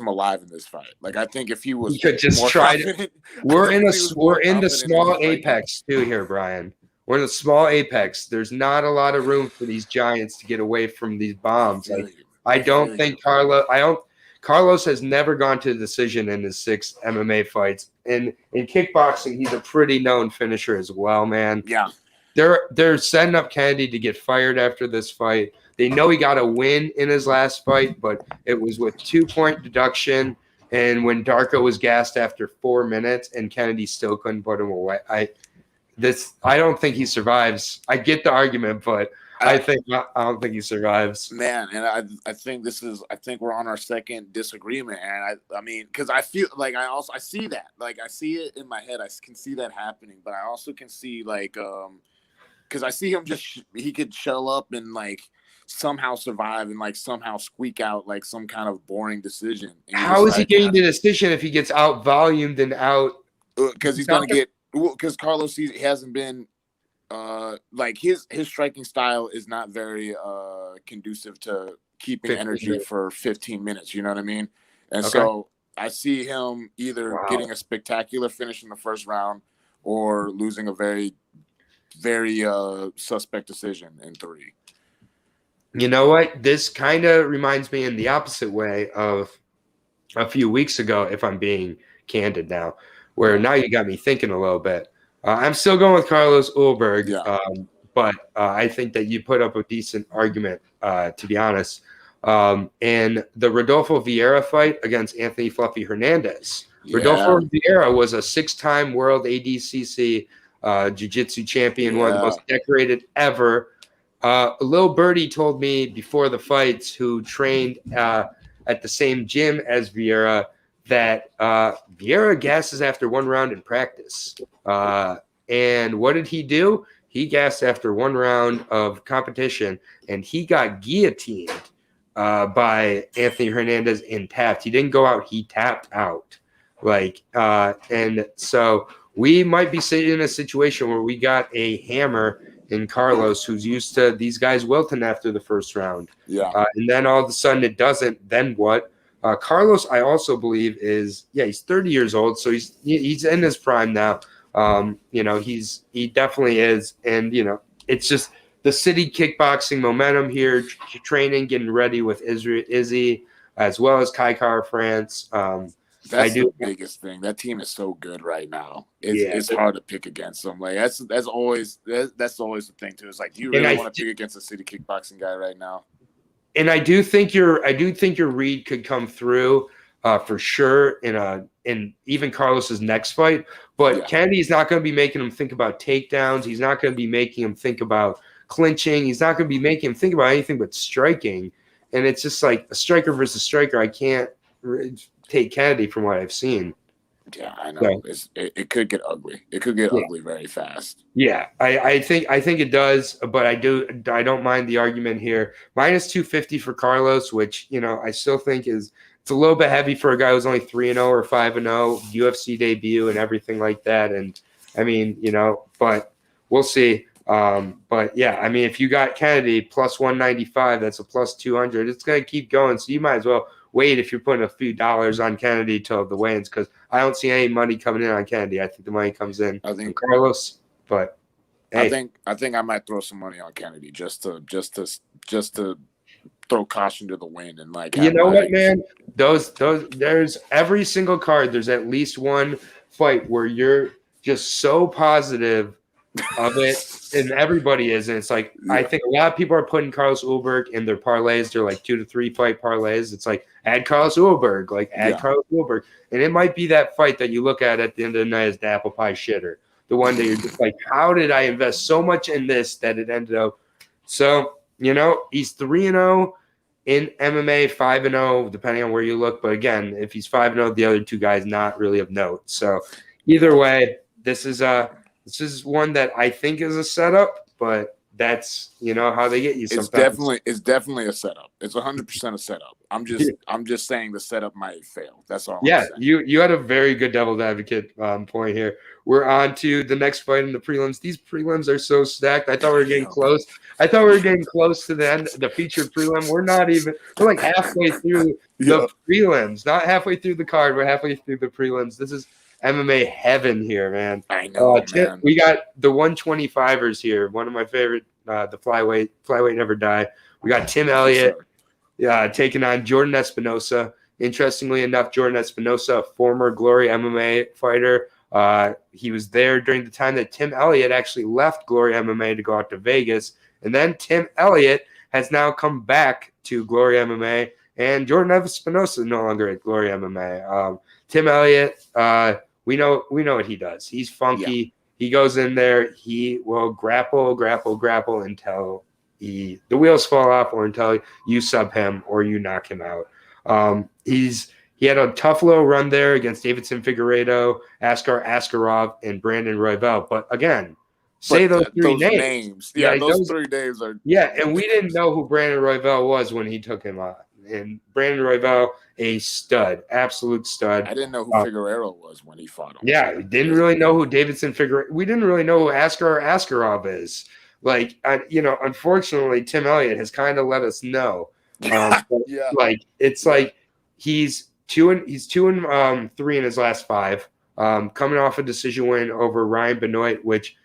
S1: alive in this fight. I think if he was,
S2: he could just try to. We're in the small Apex too here, Brian. We're in a small apex. There's not a lot of room for these giants to get away from these bombs. Like, I don't think Carlos has never gone to a decision in his 6 MMA fights. And in kickboxing, he's a pretty known finisher as well, man.
S1: Yeah.
S2: They're setting up Kennedy to get fired after this fight. They know he got a win in his last fight, but it was with 2-point deduction. And when Darko was gassed after 4 minutes and Kennedy still couldn't put him away, I don't think he survives. I get the argument, but I don't think he survives.
S1: Man, and I think we're on our second disagreement, and I mean, because I feel like I see that, like I see it in my head, I can see that happening, but I also can see like because I see him he could shell up and like somehow survive and like somehow squeak out like some kind of boring decision.
S2: How is he getting the decision if he gets out volumed and out?
S1: Because he's gonna get because Carlos he hasn't been like his striking style is not very conducive to keeping energy for 15 minutes. You know what I mean? And so I see him either getting a spectacular finish in the first round or losing a very, very suspect decision in 3.
S2: You know what? This kind of reminds me in the opposite way of a few weeks ago, if I'm being candid now, where now you got me thinking a little bit. I'm still going with Carlos Ulberg, but I think that you put up a decent argument, to be honest. And the Rodolfo Vieira fight against Anthony Fluffy Hernandez. Yeah. Rodolfo Vieira was a 6-time world ADCC jiu-jitsu champion, one of the most decorated ever. A little birdie told me before the fights, who trained at the same gym as Vieira, that Vieira gasses after 1 round in practice. And what did he do? He gassed after 1 round of competition, and he got guillotined by Anthony Hernandez and tapped. He didn't go out. He tapped out. And so we might be sitting in a situation where we got a hammer in Carlos, who's used to these guys wilting after the first round. Yeah. And then all of a sudden it doesn't. Then what? Carlos, I also believe he's 30 years old, so he's in his prime now. He definitely is, and it's just the city kickboxing momentum here, training, getting ready with Izzy, as well as Kai Kara France.
S1: That's the biggest thing. That team is so good right now. It's hard to pick against them. Like that's always the thing too. It's like, do you really want to pick against a city kickboxing guy right now?
S2: And I do think your read could come through for sure in even Carlos's next fight. But Kennedy's not going to be making him think about takedowns. He's not going to be making him think about clinching. He's not going to be making him think about anything but striking. And it's just like a striker versus striker. I can't take Kennedy from what I've seen.
S1: Yeah, I know. So, it could get ugly. It could get ugly very fast.
S2: Yeah, I think it does, but I don't mind the argument here. Minus 250 for Carlos, which I still think it's a little bit heavy for a guy who's only 3-0 or 5-0, UFC debut and everything like that. And I mean, but we'll see. But yeah, I mean, if you got Kennedy plus 195, that's a plus 200. It's gonna keep going, so you might as well wait if you're putting a few dollars on Kennedy till the weigh-ins, because I don't see any money coming in on Kennedy. I think the money comes in on Carlos. But hey.
S1: I think I might throw some money on Kennedy just to throw caution to the wind and like.
S2: You know what, man? Those there's every single card. There's at least one fight where you're just so positive of it, and everybody is, and it's like I think a lot of people are putting Carlos Ulberg in their parlays. They're like 2 to 3 fight parlays. It's like add Carlos Ulberg, Carlos Ulberg, and it might be that fight that you look at the end of the night as the apple pie shitter, the one that you're just like, how did I invest so much in this that it ended up? So he's 3-0 in MMA, 5-0 depending on where you look. But again, if he's 5-0, the other 2 guys not really of note. So either way, this is one that I think is a setup, but that's how they get you sometimes.
S1: It's definitely a setup. It's 100% a setup. I'm just saying the setup might fail. That's all.
S2: Yeah, you had a very good devil's advocate point here. We're on to the next fight in the prelims. These prelims are so stacked. I thought we were getting close. to the end, the featured prelim. We're like halfway through the prelims, not halfway through the card. We're halfway through the prelims. This is MMA heaven here, man.
S1: I know, man.
S2: We got the 125ers here. One of my favorite, the flyweight never die. We got Tim Elliott taking on Jordan Espinosa. Interestingly enough, Jordan Espinosa, a former Glory MMA fighter. He was there during the time that Tim Elliott actually left Glory MMA to go out to Vegas. And then Tim Elliott has now come back to Glory MMA. And Jordan Espinosa is no longer at Glory MMA. Tim Elliott, we know what he does. He's funky. Yeah. He goes in there. He will grapple until the wheels fall off, or until you sub him or you knock him out. He had a tough little run there against Davidson Figueiredo, Askar Askarov, and Brandon Royval. But again, those names.
S1: Yeah, those 3 names are.
S2: Yeah, and we didn't know who Brandon Royval was when he took him on. And Brandon Royval, a stud, absolute stud.
S1: I didn't know who Figueiredo was when he fought him.
S2: Yeah, we didn't really know who Davidson Figueiredo. We didn't really know who Askar Askarov is. Unfortunately, Tim Elliott has kind of let us know.
S1: Yeah.
S2: He's 2-3 in his last 5. Coming off a decision win over Ryan Benoit, which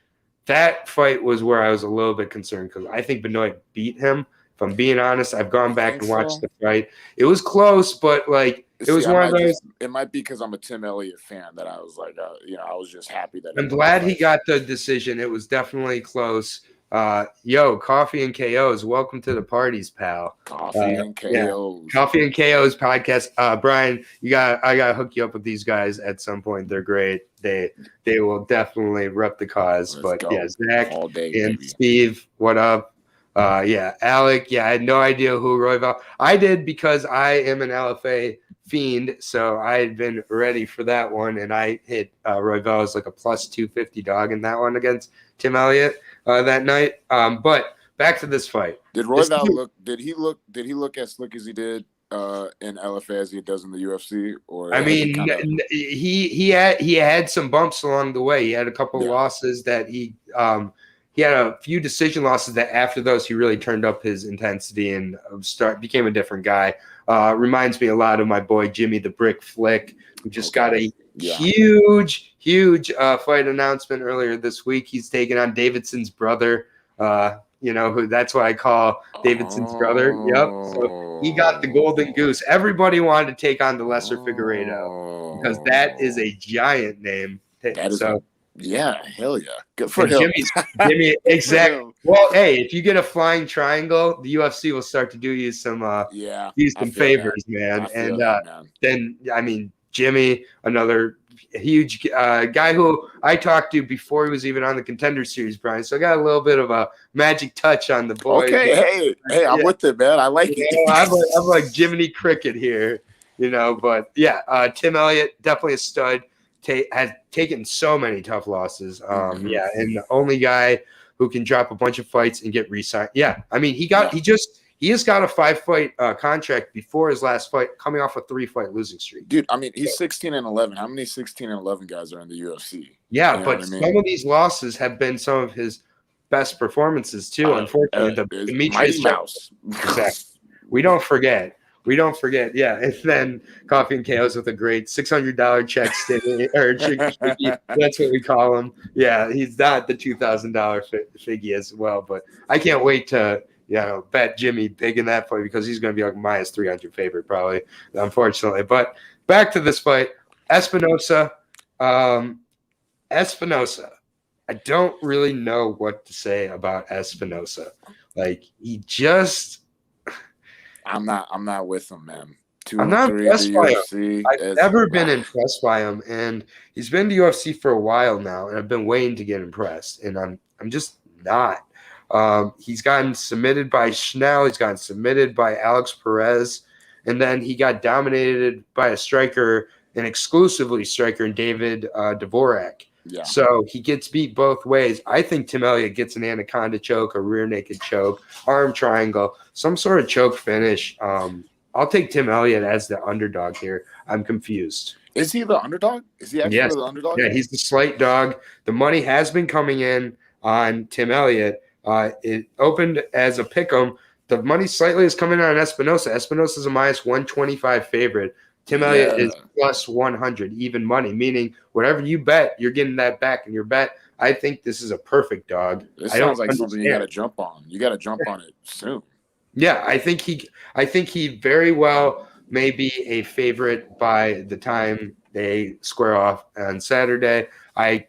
S2: that fight was where I was a little bit concerned, because I think Benoit beat him. If I'm being honest, I've gone back and watched the fight. It was close, but it was one of those.
S1: It might be because I'm a Tim Elliott fan that I was like, I was just happy that.
S2: I'm glad he got the decision. It was definitely close. Coffee and KOs, welcome to the parties, pal.
S1: Coffee and KOs.
S2: Coffee and KOs podcast. Brian, I gotta hook you up with these guys at some point. They're great. They will definitely rep the cause. Let's go. Zach and baby. Steve, what up? Alec. I had no idea who Royval. I did, because I am an LFA fiend, so I had been ready for that one, and I hit Royval as like a plus 250 dog in that one against Tim Elliott that night. But back to this fight.
S1: Did Royval look? Did he look as slick as he did in LFA as he does in the UFC? Or
S2: he had some bumps along the way. He had a couple losses that he had a few decision losses that after those he really turned up his intensity and became a different guy. Reminds me a lot of my boy Jimmy the Brick Flick, who just got a huge fight announcement earlier this week. He's taking on Davidson's brother. Who that's what I call Davidson's brother. Yep. So he got the golden goose. Everybody wanted to take on the lesser Figueiredo, because that is a giant name.
S1: Hell yeah. Good for him.
S2: Jimmy, exactly. Well, hey, if you get a flying triangle, the UFC will start to do you some favors, man. And then Jimmy, another huge guy who I talked to before he was even on the Contender Series, Brian. So I got a little bit of a magic touch on the boy.
S1: Okay, hey, I'm with it, man. I like it.
S2: I'm like Jiminy Cricket here, But Tim Elliott, definitely a stud. Has taken so many tough losses. And the only guy who can drop a bunch of fights and get re-signed. He has got a 5-fight contract before his last fight, coming off a 3-fight losing streak.
S1: Dude, he's 16-11. How many 16-11 guys are in the UFC?
S2: Yeah, but some of these losses have been some of his best performances too. Unfortunately, the Demetrius Mouse. Exactly. We don't forget. Yeah. And then Coffee and KOs with a great $600 check sticky, or chicky, that's what we call him. Yeah, he's not the $2,000 figgy as well, but I can't wait to bet Jimmy big in that fight, because he's going to be like minus 300 favorite probably, unfortunately. But back to this fight, Espinosa. I don't really know what to say about Espinosa.
S1: I'm not with him, man.
S2: I'm not impressed by him. I've never been impressed by him, and he's been to UFC for a while now, and I've been waiting to get impressed, and I'm just not. He's gotten submitted by Schnell. He's gotten submitted by Alex Perez, and then he got dominated by a striker, an exclusively striker, in David Dvorak. Yeah. So he gets beat both ways. I think Tim Elliott gets an anaconda choke, a rear naked choke, arm triangle, some sort of choke finish. I'll take Tim Elliott as the underdog here. I'm confused.
S1: Is he the underdog? Is he actually the underdog?
S2: Yeah, he's the slight dog. The money has been coming in on Tim Elliott. It opened as a pick'em. The money slightly is coming in on Espinosa. Espinosa's a minus 125 favorite. Tim Elliott is plus 100, even money, meaning whatever you bet, you're getting that back in your bet. I think this is a perfect dog.
S1: This sounds like something you got to jump on. You got to jump on it soon.
S2: Yeah, I think he very well may be a favorite by the time they square off on Saturday. I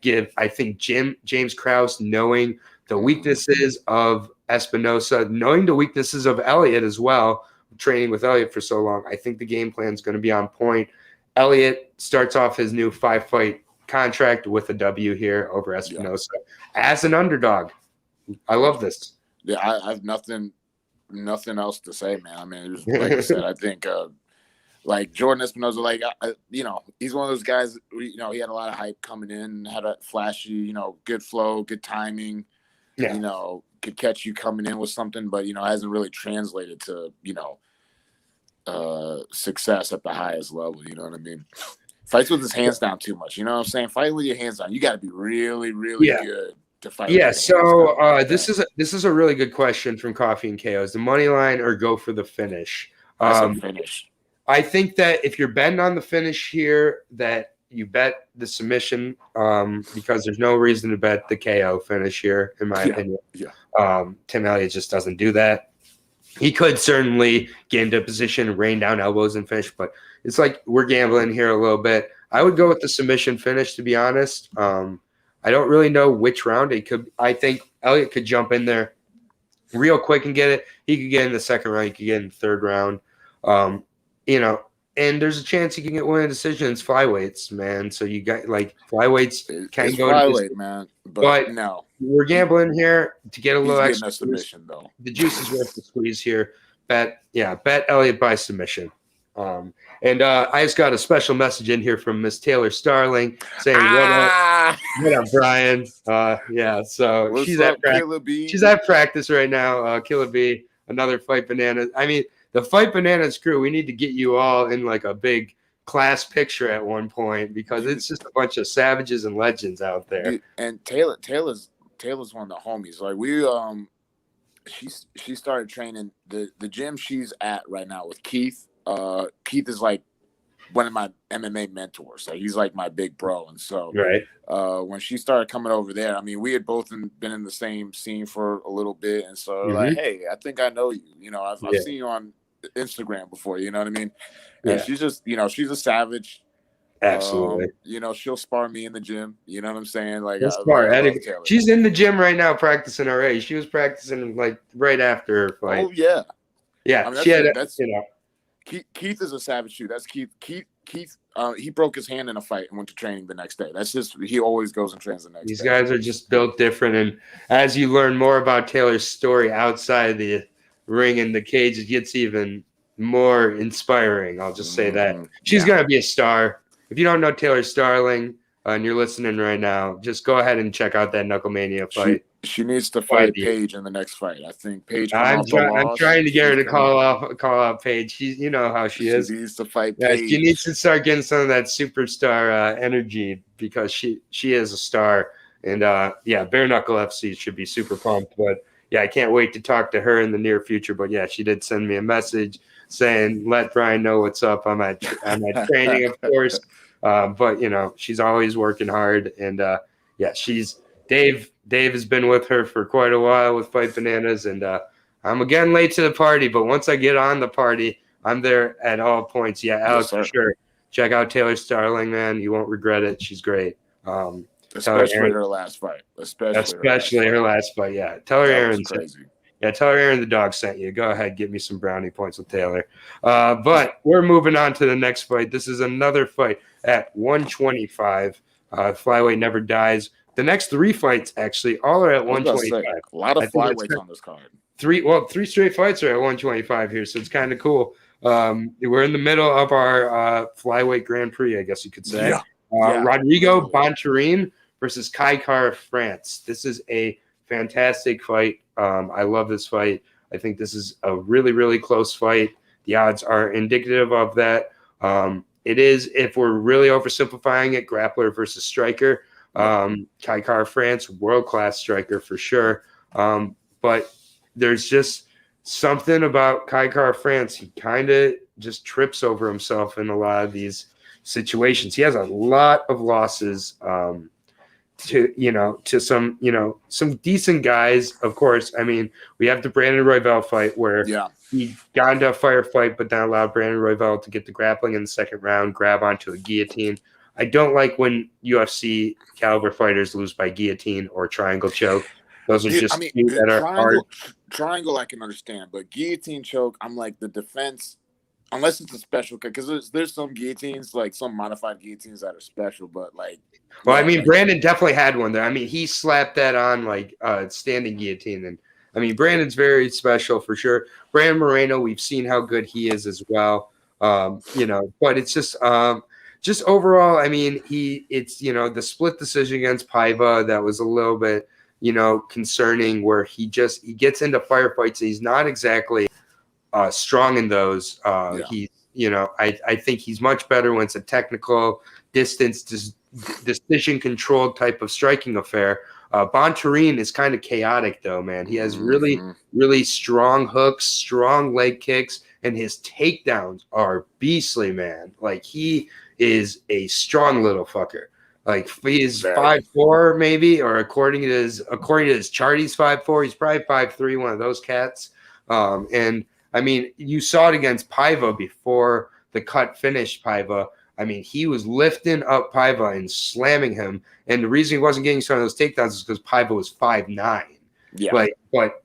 S2: think James Krause, knowing the weaknesses of Espinosa, knowing the weaknesses of Elliott as well, training with Elliott for so long, I think the game plan is going to be on point. Elliott starts off his new 5-fight contract with a W here over Espinosa as an underdog. I love this.
S1: Yeah, I have nothing else to say, man. I mean, just, like I said, I think like Jordan Espinosa, like he's one of those guys. He had a lot of hype coming in, had a flashy, good flow, good timing. Yeah. Could catch you coming in with something, but hasn't really translated to success at the highest level. You know what I mean? Fights with his hands down too much. You know what I'm saying? Fight with your hands down. You got to be really, really good to fight. Yeah.
S2: So this is a really good question from Coffee and KO. Is the money line or go for the finish?
S1: Finish.
S2: I think that if you're betting on the finish here, that you bet the submission because there's no reason to bet the KO finish here, in my opinion. Yeah. Tim Elliott just doesn't do that. He could certainly get into a position, rain down elbows and finish, but it's like we're gambling here a little bit. I would go with the submission finish, to be honest. I don't really know which round it could. I think Elliott could jump in there real quick and get it. He could get in the second round. He could get in the third round. And there's a chance he can get winning decisions flyweights, man. So you got flyweights can go
S1: flyweight, man. But no,
S2: we're gambling here to get a little extra
S1: submission though.
S2: The juice is worth the squeeze here. Bet Elliott by submission. And I just got a special message in here from Miss Taylor Starling saying, what up, Brian? So
S1: what's
S2: she's
S1: up,
S2: at practice. She's at practice right now. Killer B, another Fight Bananas. I mean, the Fight Bananas crew, we need to get you all in like a big class picture at one point because it's just a bunch of savages and legends out there.
S1: Dude, and Taylor's one of the homies. Like we she started training the gym she's at right now with Keith. Keith is like one of my MMA mentors. Like he's like my big bro. And so when she started coming over there, I mean, we had both been in the same scene for a little bit. And so like, hey, I think I know you. I've seen you on Instagram before, you know what I mean? And she's just, she's a savage.
S2: Absolutely.
S1: She'll spar me in the gym. You know what I'm saying? Like
S2: she's in the gym right now practicing already. She was practicing like right after her fight.
S1: Oh yeah.
S2: Yeah. I mean,
S1: Keith is a savage too. That's Keith. Keith, he broke his hand in a fight and went to training the next day. That's just, he always goes and trains the next day.
S2: These guys are just built different. And as you learn more about Taylor's story outside the ring and the cage, it gets even more inspiring. I'll just say that. She's going to be a star. If you don't know Taylor Starling and you're listening right now, just go ahead and check out that Knucklemania fight.
S1: She needs to fight Paige in the next fight. I think Paige.
S2: I'm trying to get her to call out Paige. She's, you know how she is.
S1: She needs to fight Paige.
S2: She needs to start getting some of that superstar energy because she is a star. And Bare Knuckle FC should be super pumped. But I can't wait to talk to her in the near future. But she did send me a message saying, "Let Brian know what's up on my training, of course." But she's always working hard, and she's Dave has been with her for quite a while with Fight Bananas, and I'm again late to the party, but once I get on the party, I'm there at all points. Yeah, Alex, for sure. Check out Taylor Starling, man. You won't regret it. She's great.
S1: Especially her last fight.
S2: Especially her last fight, yeah. Tell her Aaron crazy. Yeah, tell her Aaron the dog sent you. Go ahead, give me some brownie points with Taylor. But we're moving on to the next fight. This is another fight at 125. Flyweight never dies. The next three fights, actually, all are at 125.
S1: A lot of flyweights on this card.
S2: Three straight fights are at 125 here, so it's kind of cool. We're in the middle of our flyweight Grand Prix, I guess you could say. Rodrigo Bontorin versus Kai Kara-France. This is a fantastic fight. I love this fight. I think this is a really, really close fight. The odds are indicative of that. It is, if we're really oversimplifying it, grappler versus striker. Kai Kara-France, world-class striker for sure. But there's just something about Kai Kara-France. He kind of just trips over himself in a lot of these situations. He has a lot of losses to some decent guys. Of course, I mean, we have the Brandon Royval fight where he got into a firefight, but then allowed Brandon Royval to get the grappling in the second round, grab onto a guillotine. I don't like when UFC caliber fighters lose by guillotine or triangle choke. Those are just that are hard.
S1: Triangle I can understand, but guillotine choke, I'm like the defense, unless it's a special, because there's some guillotines, like some modified guillotines that are special, but like.
S2: Well, I mean, Brandon definitely had one there. I mean, he slapped that on like standing guillotine, and I mean, Brandon's very special for sure. Brandon Moreno, we've seen how good he is as well. But it's just overall, I mean, it's the split decision against Paiva that was a little bit concerning, where he gets into firefights and he's not exactly strong in those. I think he's much better when it's a technical distance decision controlled type of striking affair. Bontarine is kind of chaotic though, man. He has really, really strong hooks, strong leg kicks, and his takedowns are beastly, man. Like, he is a strong little fucker. Like, he is 5'4", maybe, or according to his chart, he's 5'4". He's probably 5'3", one of those cats. And I mean, you saw it against Paiva before the cut finished Paiva. I mein, he was lifting up Paiva and slamming him. And the reason he wasn't getting some of those takedowns is because Paiva was 5'9". Yeah. But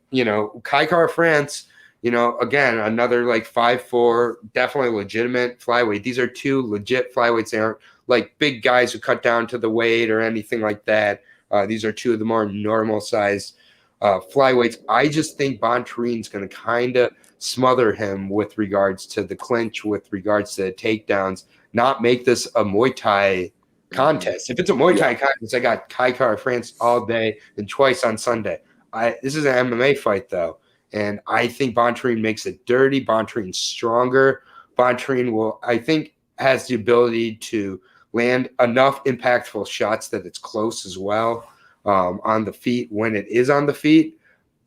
S2: Kai Kara-France, again, another like 5'4", definitely legitimate flyweight. These are two legit flyweights. They aren't like big guys who cut down to the weight or anything like that. These are two of the more normal size flyweights. I just think Bontarine's going to kind of smother him with regards to the clinch, with regards to the takedowns, not make this a Muay Thai contest. If it's a Muay Thai contest, I got Kai Kara-France all day and twice on Sunday. This is an MMA fight, though, and I think Bontarine makes it dirty. Bontarine's stronger. Bontarine I think, has the ability to land enough impactful shots that it's close as well on the feet when it is on the feet.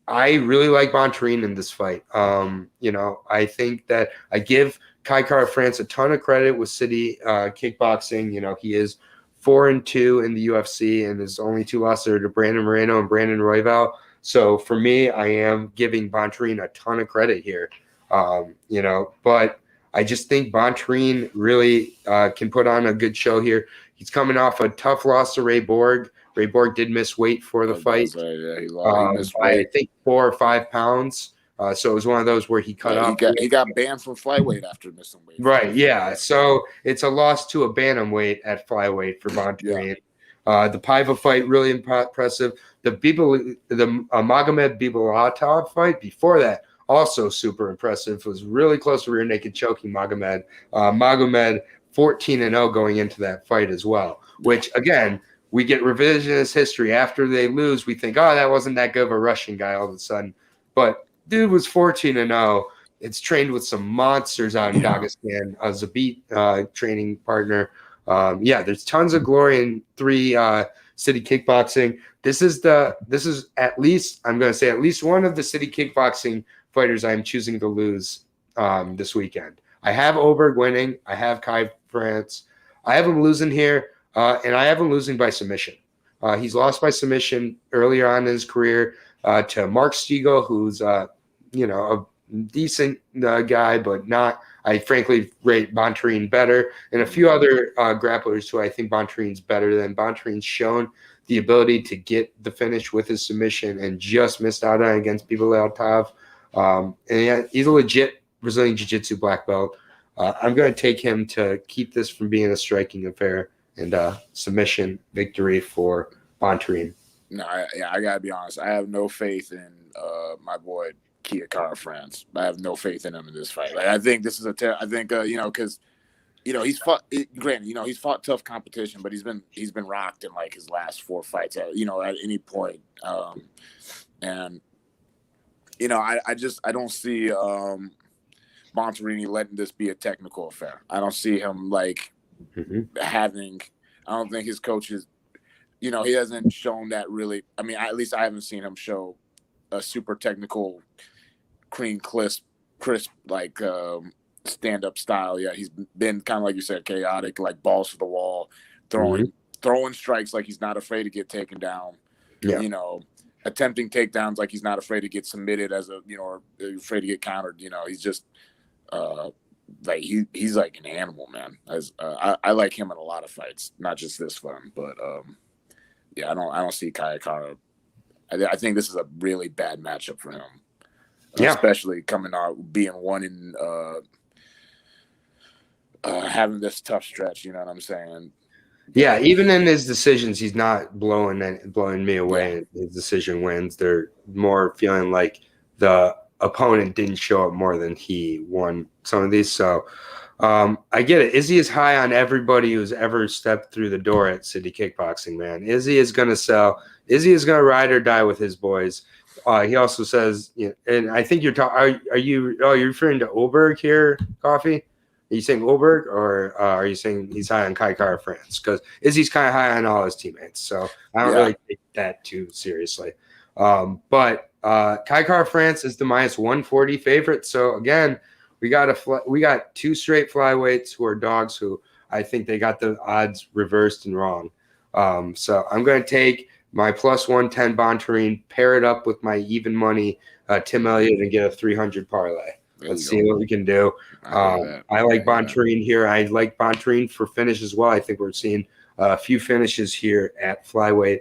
S2: I really like Bontarine in this fight. I think that I give Kai Kara-France a ton of credit with City Kickboxing. He is 4-2 in the UFC, and his only two losses are to Brandon Moreno and Brandon Royval. So for me, I am giving Bontarine a ton of credit here. But I just think Bontarine really can put on a good show here. He's coming off a tough loss to Ray Borg. Ray Borg did miss weight for the fight.
S1: He missed weight.
S2: I think 4 or 5 pounds. So it was one of those where he cut off.
S1: He got banned from flyweight after missing weight.
S2: Right, yeah. So it's a loss to a bantamweight at flyweight for Bontarine. The Paiva fight, really impressive. The Magomed Bibulatov fight before that, also super impressive. It was really close to rear naked choking Magomed. Magomed 14-0 going into that fight as well, which, again, we get revisionist history. After they lose, we think, that wasn't that good of a Russian guy all of a sudden. But dude was 14-0. It's trained with some monsters out in Dagestan. Zabit training partner. There's tons of glory in 3 City Kickboxing. This is at least, I'm going to say, at least one of the City Kickboxing fighters I'm choosing to lose this weekend. I have Oberg winning. I have Kai-France. I have him losing here. And I have him losing by submission. He's lost by submission earlier on in his career to Mark Stiegel, who's a decent guy, but not. I frankly rate Bontarine better, and a few other grapplers who I think Bontarine's better than. Bontarine's shown the ability to get the finish with his submission and just missed out on against Bibulatov. And he's a legit Brazilian Jiu-Jitsu black belt. I'm going to take him to keep this from being a striking affair. And submission victory for Bontarine.
S1: No, I gotta be honest. I have no faith in my boy Kai Kara-France. I have no faith in him in this fight. Like, I think this is because he's fought. Granted, he's fought tough competition, but he's been rocked in like his last 4 fights. At any point, and I don't see Bontarine letting this be a technical affair. I don't see him like. I don't think his coaches, he hasn't shown that really. I mean, at least I haven't seen him show a super technical, clean, crisp like stand-up style. Yeah, he's been kind of like you said, chaotic, like balls to the wall, throwing strikes like he's not afraid to get taken down.
S2: Yeah.
S1: You know, attempting takedowns like he's not afraid to get submitted or afraid to get countered. You know, he's just like he's like an animal, man. I like him in a lot of fights, not just this one, but yeah, I don't see Kayakara. I think this is a really bad matchup for him. Especially coming out being one in having this tough stretch. You know what I'm saying?
S2: Yeah, even in his decisions, he's not blowing me away. Yeah. His decision wins. They're more feeling like the opponent didn't show up more than he won some of these. So I get it. Izzy is high on everybody who's ever stepped through the door at City Kickboxing, man. Izzy is going to sell. Izzy is going to ride or die with his boys. He also says, and I think you're talking. You're referring to Oberg here, Coffee? Are you saying Oberg, or are you saying he's high on Kai Kara France? Because Izzy's kind of high on all his teammates, so I don't really take that too seriously. But Kai Kara France is the -140 favorite. So again, we got two straight flyweights who are dogs who I think they got the odds reversed and wrong. So I'm going to take my +110 Bontarine, pair it up with my even money Tim Elliott, and get a 300 parlay. Let's see what we can do. I like Bontarine here. I like Bontarine for finish as well. I think we're seeing a few finishes here at flyweight.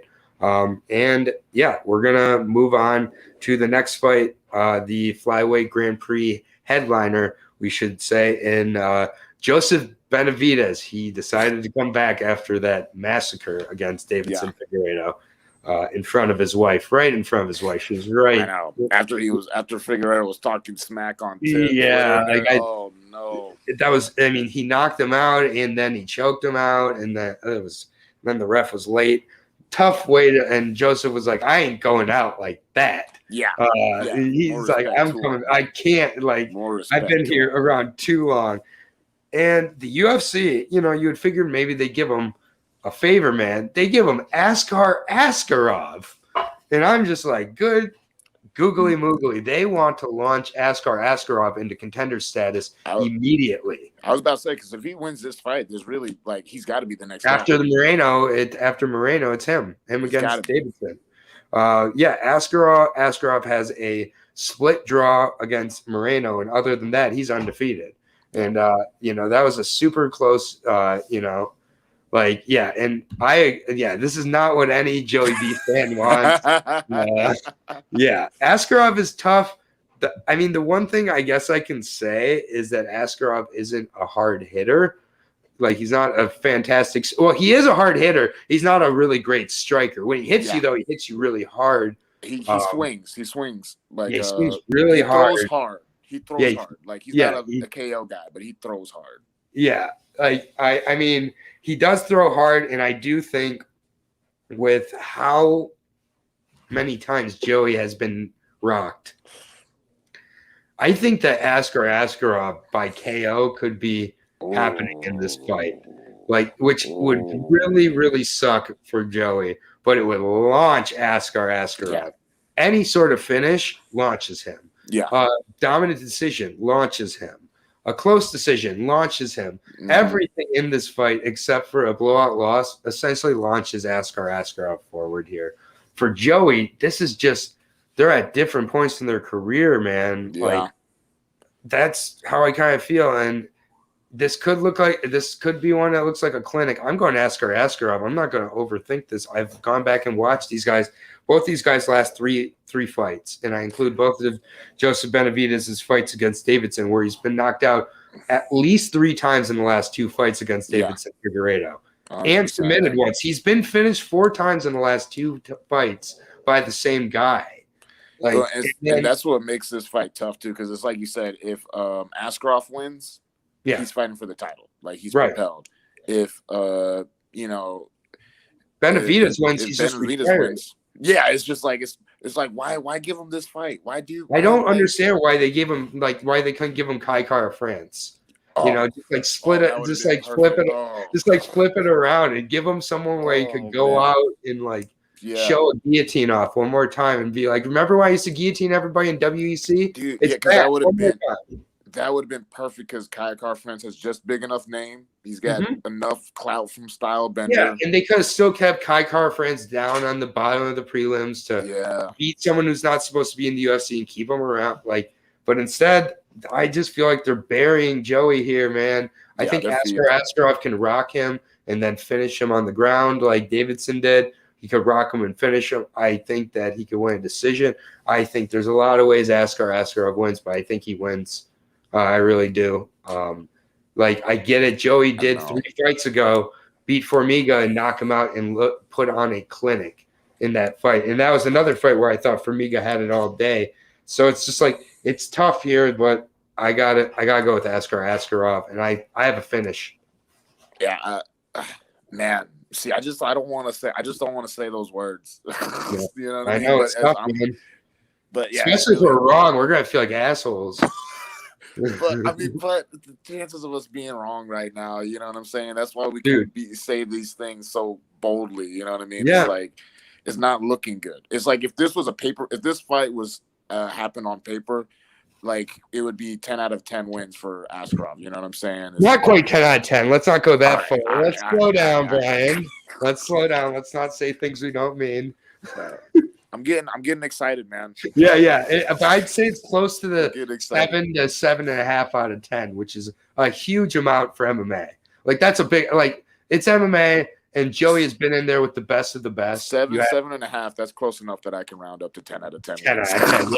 S2: And yeah, we're going to move on to the next fight, the flyweight Grand Prix headliner, we should say, in Joseph Benavidez. He decided to come back after that massacre against Davidson Figueiredo. In front of his wife, right in front of his wife. She was right.
S1: I know. After Figueiredo was talking smack on Twitter.
S2: Yeah.
S1: Oh no.
S2: That was. I mean, he knocked him out, and then he choked him out, and then the ref was late. Tough way to. And Joseph was like, "I ain't going out like that."
S1: Yeah.
S2: He's like, "I'm coming. I can't. Like, I've been here around too long." And the UFC, you would figure maybe they give him a favor, man. They give him Askar Askarov. And I'm just like, good googly moogly. They want to launch Askar Askarov into contender status immediately.
S1: I was about to say, because if he wins this fight, there's really, like, he's got to be the next
S2: after guy. After Moreno, it's him against Davidson. Askarov has a split draw against Moreno, and other than that, he's undefeated. And that was a super close this is not what any Joey B fan wants. Askarov is tough. The one thing I guess I can say is that Askarov isn't a hard hitter. Like, he's not a fantastic – well, he is a hard hitter. He's not a really great striker. When he hits you, though, he hits you really hard.
S1: He swings. He swings. Like,
S2: he swings really hard.
S1: He throws hard. He throws hard. Like, he's not a KO guy, but he throws hard.
S2: Yeah. Like, I mean – he does throw hard, and I do think with how many times Joey has been rocked, I think that Askarov by KO could be happening in this fight, which would really, really suck for Joey, but it would launch Askarov. Yeah. Any sort of finish launches him.
S1: Yeah.
S2: Dominant decision launches him. A close decision launches him. Mm-hmm. Everything in this fight, except for a blowout loss, essentially launches Askarov forward here. For Joey, this is just – they're at different points in their career, man. Yeah. Like, that's how I kind of feel. And this could be one that looks like a clinic. I'm going to Askarov. I'm not going to overthink this. I've gone back and watched these guys. Both these guys' last three fights, and I include both of Joseph Benavidez' fights against Davidson, where he's been knocked out at least 3 times in the last 2 fights against Davidson Figueiredo, and submitted once. He's been finished 4 times in the last 2 fights by the same guy. Like,
S1: and that's what makes this fight tough too, because it's like you said, if Askarov wins, he's fighting for the title. Like, he's propelled. If
S2: Benavidez wins, he's just retired.
S1: Yeah, it's just like it's like why give him this fight? I
S2: don't understand why they gave him why they couldn't give him Kai Kara France. Flip it around and give him someone where he could go out and show a guillotine off one more time and be like, remember why I used to guillotine everybody in WEC?
S1: Dude, because that would have been that would have been perfect because Kai France has just big enough name. He's got enough clout from Style Bender.
S2: Yeah, and they could have still kept Kai France down on the bottom of the prelims to beat someone who's not supposed to be in the UFC and keep him around. But instead, I just feel like they're burying Joey here, man. I think Askarov can rock him and then finish him on the ground like Davidson did. He could rock him and finish him. I think that he could win a decision. I think there's a lot of ways Askarov wins, but I think he wins. I really do. I get it. Joey did 3 fights ago, beat Formiga and knock him out and put on a clinic in that fight. And that was another fight where I thought Formiga had it all day. So it's just like it's tough here, but I gotta go with Askarov, and I have a finish.
S1: Yeah, man. See, I just don't want to say those words.
S2: Yeah.
S1: You know what I mean?
S2: know it's tough, man.
S1: But yeah,
S2: especially if we're wrong, we're gonna feel like assholes.
S1: but the chances of us being wrong right now, you know what I'm saying? That's why we can say these things so boldly. You know what I mean?
S2: Yeah.
S1: It's like it's not looking good. It's like if this fight was happened on paper, like it would be 10 out of 10 wins for Askarov. You know what I'm saying?
S2: Not quite 10 out of 10. Let's not go that far. Let's slow down, Brian. Let's slow down. Let's not say things we don't mean.
S1: I'm getting excited, man.
S2: Yeah. But I'd say it's close to the 7 to 7.5 out of 10, which is a huge amount for MMA. Like that's a big it's MMA. And Joey has been in there with the best of the best.
S1: 7.5. That's close enough that I can round up to 10 out of 10.
S2: 10 out of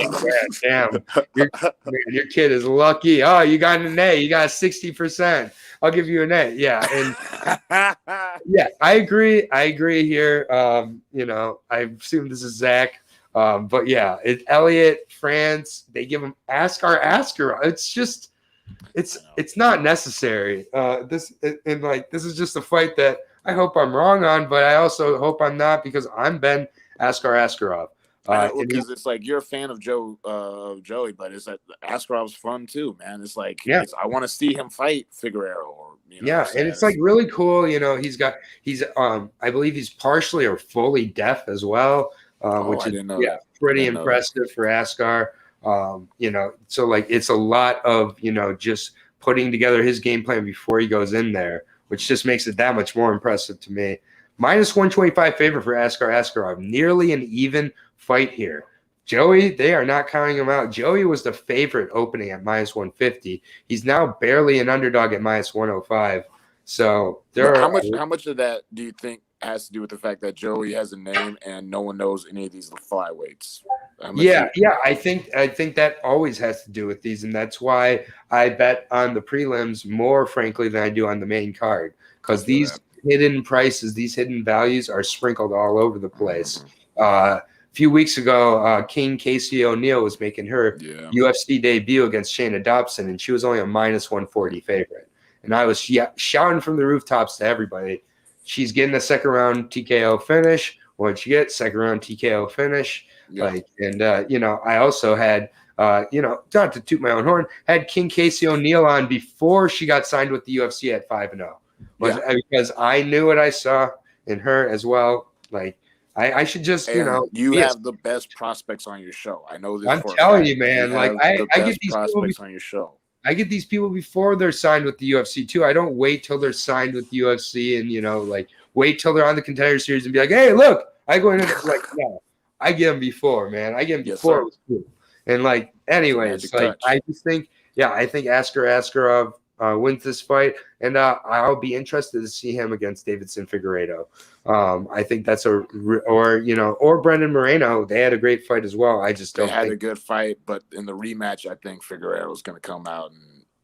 S2: 10. Damn. Your kid is lucky. Oh, you got an A. You got 60%. I'll give you an A. Yeah. And yeah, I agree. here. I assume this is Zach. But yeah, it's Elliot, France. They give him Asker. It's just it's not necessary. This is just a fight that I hope I'm wrong on, but I also hope I'm not because I'm Ben Askarov.
S1: Because it's like you're a fan of Joey, but it's like Askarov's fun too, man. It's like I want to see him fight Figueiredo.
S2: And it's like really cool. He's I believe he's partially or fully deaf as well, which is pretty impressive for Askar. So like it's a lot of just putting together his game plan before he goes in there, which just makes it that much more impressive to me. Minus 125 favorite for Askarov. Nearly an even fight here. Joey, they are not counting him out. Joey was the favorite opening at minus 150. He's now barely an underdog at minus 105. So
S1: how much of that do you think has to do with the fact that Joey has a name and no one knows any of these flyweights? I think that always has to do with these, and that's why I bet on the prelims more, frankly, than I do on the main card, because these hidden prices, these hidden values are sprinkled all over the place. A few weeks ago, King Casey O'Neill was making her UFC debut against Shayna Dobson, and she was only a minus 140 favorite. And I was shouting from the rooftops to everybody, she's getting a second round TKO finish. What'd she get? Second round TKO finish. I also had, not to toot my own horn, had King Casey O'Neill on before she got signed with the UFC at 5-0. Because I knew what I saw in her as well. Like, I should just, you have the best prospects on your show. I know this.
S2: I'm telling you, man. Like, I get these
S1: prospects on your show.
S2: I get these people before they're signed with the UFC too. I don't wait till they're signed with the UFC and wait till they're on the Contender Series and be like, hey, look, I go in and no. I get them before, man. I get them before it was cool. And anyways, I just think, I think Askarov wins this fight, and I'll be interested to see him against Davidson Figueiredo. I think that's or Brendan Moreno. They had a great fight as well. I just don't.
S1: They had a good fight, but in the rematch, I think Figueiredo is going to come out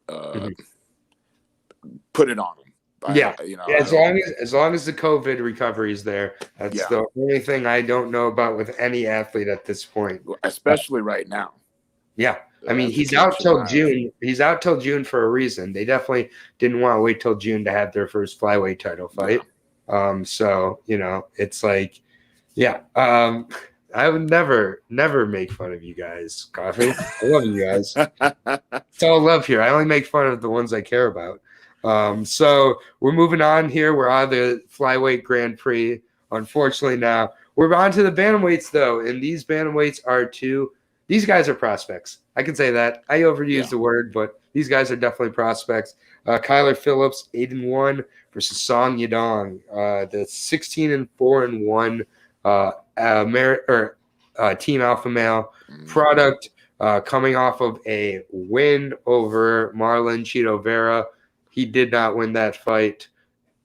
S1: and put it on him. As long as the COVID recovery is there, that's the only thing I don't know about with any athlete at this point, especially right now.
S2: Yeah, I mean he's out till June. He's out till June for a reason. They definitely didn't want to wait till June to have their first flyweight title fight. So it's like, I would never make fun of you guys, Coffee. I love you guys. It's all love here. I only make fun of the ones I care about. So we're moving on here. We're on the flyweight Grand Prix. Unfortunately, now we're on to the bantamweights though, and these bantamweights are these guys are prospects. I can say that. I overused the word, but these guys are definitely prospects. Kyler Phillips, 8-1 versus Song Yadong, the 16-4-1 Team Alpha Male product, coming off of a win over Marlon Chito Vera. He did not win that fight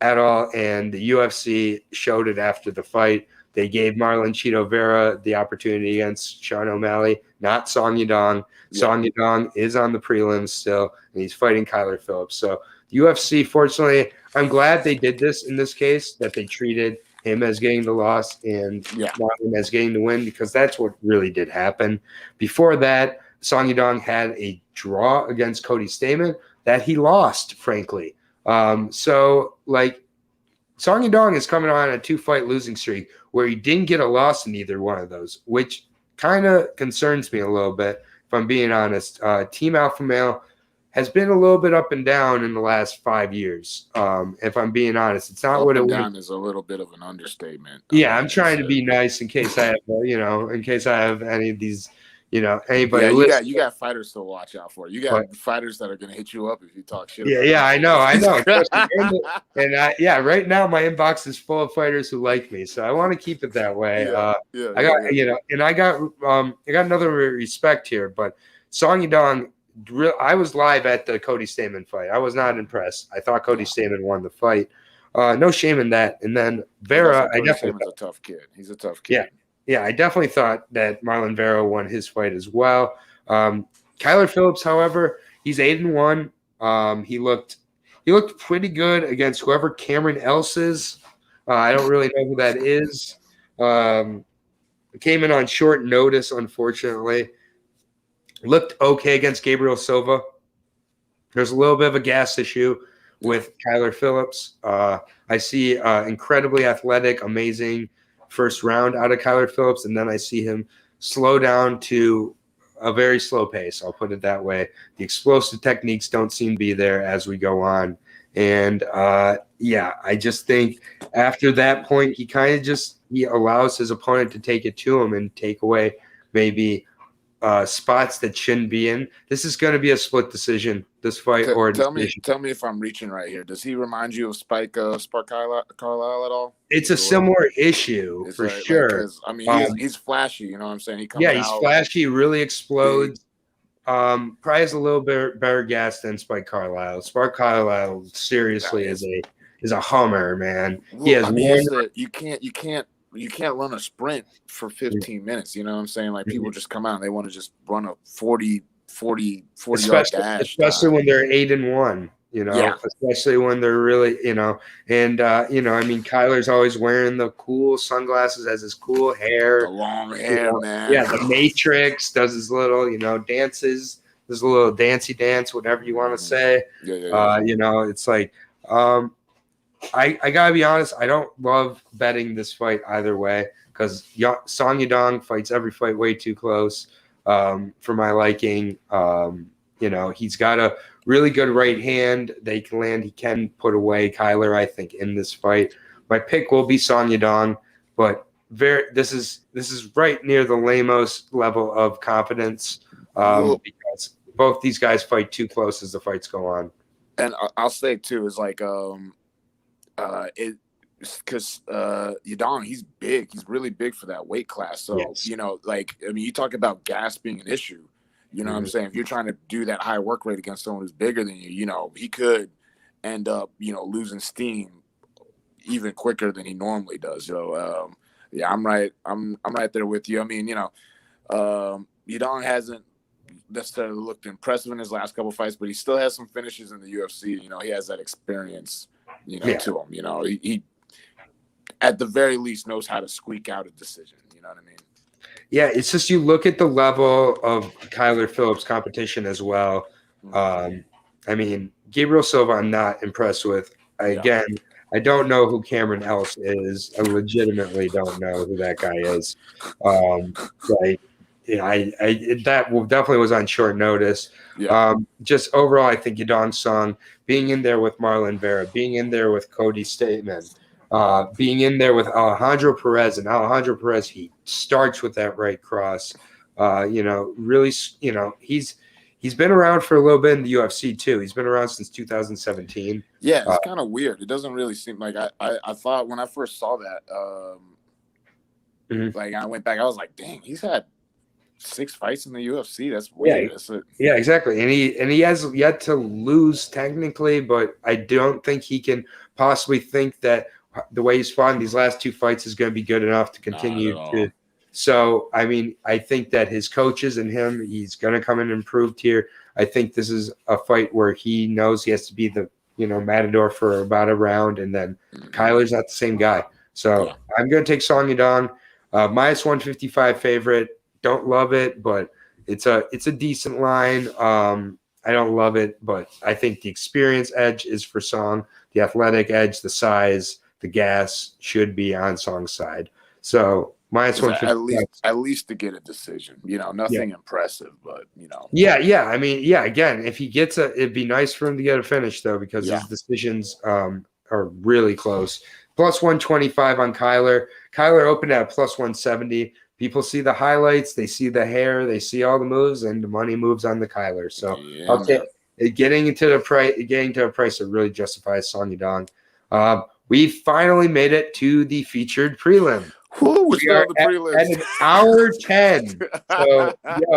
S2: at all, and the UFC showed it after the fight. They gave Marlon Chito Vera the opportunity against Sean O'Malley, not Song Yadong. Yeah. Song Yadong is on the prelims still, and he's fighting Kyler Phillips. So the UFC, fortunately, I'm glad they did this in this case, that they treated him as getting the loss and Marlon as getting the win, because that's what really did happen. Before that, Song Yadong had a draw against Cody Stamann that he lost, frankly. So, like, Song Yadong is coming on a 2-fight losing streak where he didn't get a loss in either one of those, which kind of concerns me a little bit, if I'm being honest. Team Alpha Male has been a little bit up and down in the last 5 years. If I'm being honest, it's not what it was.
S1: Up and down is a little bit of an understatement.
S2: Yeah, I'm trying to be nice in case I have, in case I have any of these, anybody.
S1: Yeah, you got fighters to watch out for. You got fighters that are going to hit you up if you talk shit.
S2: Yeah, I know. And right now my inbox is full of fighters who like me, so I want to keep it that way. I got another respect here, but Song Yadong. I was live at the Cody Stamann fight. I was not impressed. I thought Cody Stamann won the fight. No shame in that. And then Vera, I definitely
S1: Staman's a tough kid. He's a tough kid.
S2: Yeah, I definitely thought that Marlon Vera won his fight as well. Kyler Phillips, however, he's 8-1. He looked pretty good against whoever Cameron Else is. I don't really know who that is. Came in on short notice, unfortunately. Looked okay against Gabriel Silva. There's a little bit of a gas issue with Kyler Phillips. I see incredibly athletic, amazing first round out of Kyler Phillips, and then I see him slow down to a very slow pace. I'll put it that way. The explosive techniques don't seem to be there as we go on. And, I just think after that point, he allows his opponent to take it to him and take away maybe spots that shouldn't be in. This is going to be a split decision, this fight.
S1: Tell me if I'm reaching right here. Does he remind you of Spike Carlisle at all?
S2: It's a similar issue for sure.
S1: He's flashy. You know what I'm saying?
S2: He's flashy, really explodes. Probably has a little bit better gas than Spike Carlisle. Spike Carlisle seriously is a hummer, man.
S1: You can't run a sprint for 15 minutes. You know what I'm saying? Like, people just come out and they want to just run a 40 yard dash.
S2: Especially when they're 8-1, especially when they're really, Kyler's always wearing the cool sunglasses, has his cool hair.
S1: The long hair, man.
S2: Yeah, the Matrix does his little, dances, his little dancey dance, whatever you want to say. It's like, I gotta be honest, I don't love betting this fight either way, because Song Yadong fights every fight way too close for my liking. He's got a really good right hand that he can land. He can put away Kyler, I think, in this fight. My pick will be Song Yadong, but this is right near the Lemos level of confidence, because both these guys fight too close as the fights go on.
S1: And I'll say too is like because Yadong, he's big. He's really big for that weight class. So, you talk about gas being an issue. You know what I'm saying? If you're trying to do that high work rate against someone who's bigger than you, he could end up, losing steam even quicker than he normally does. So, I'm right. I'm right there with you. Yadong hasn't necessarily looked impressive in his last couple fights, but he still has some finishes in the UFC. He has that experience. To him, he at the very least knows how to squeak out a decision. You know what I mean?
S2: Yeah, it's just you look at the level of Kyler Phillips' competition as well. Gabriel Silva, I'm not impressed with. Again, I don't know who Cameron Else is. I legitimately don't know who that guy is. That definitely was on short notice. Just overall, I think Yadong Song being in there with Marlon Vera, being in there with Cody Stamann, being in there with Alejandro Perez, and Alejandro Perez, he starts with that right cross. Really, he's He's been around for a little bit in the UFC too. He's been around since 2017.
S1: Yeah, it's kind of weird. It doesn't really seem like I thought when I first saw that, like I went back, I was like, dang, he's had 6 fights in the UFC. That's weird.
S2: Yeah, exactly. And he has yet to lose technically, but I don't think he can possibly think that the way he's fought in these last 2 fights is going to be good enough to continue to. So, I mean, I think that his coaches and him, he's going to come in improved here. I think this is a fight where he knows he has to be the, matador for about a round, and then Kyler's not the same guy. So I'm going to take Song Yadong, minus 155 favorite. Don't love it, but it's a decent line. I don't love it, but I think the experience edge is for Song. The athletic edge, the size, the gas should be on Song's side. So minus 155.
S1: At least to get a decision. Nothing impressive, but
S2: Yeah. I mean, again, if he gets it'd be nice for him to get a finish though, because his decisions are really close. Plus 125 on Kyler. Kyler opened at plus 170. People see the highlights, they see the hair, they see all the moves, and the money moves on the Kyler. So I'll take getting to a price that really justifies Song Yadong. We finally made it to the featured prelim. We are at an hour 10. So,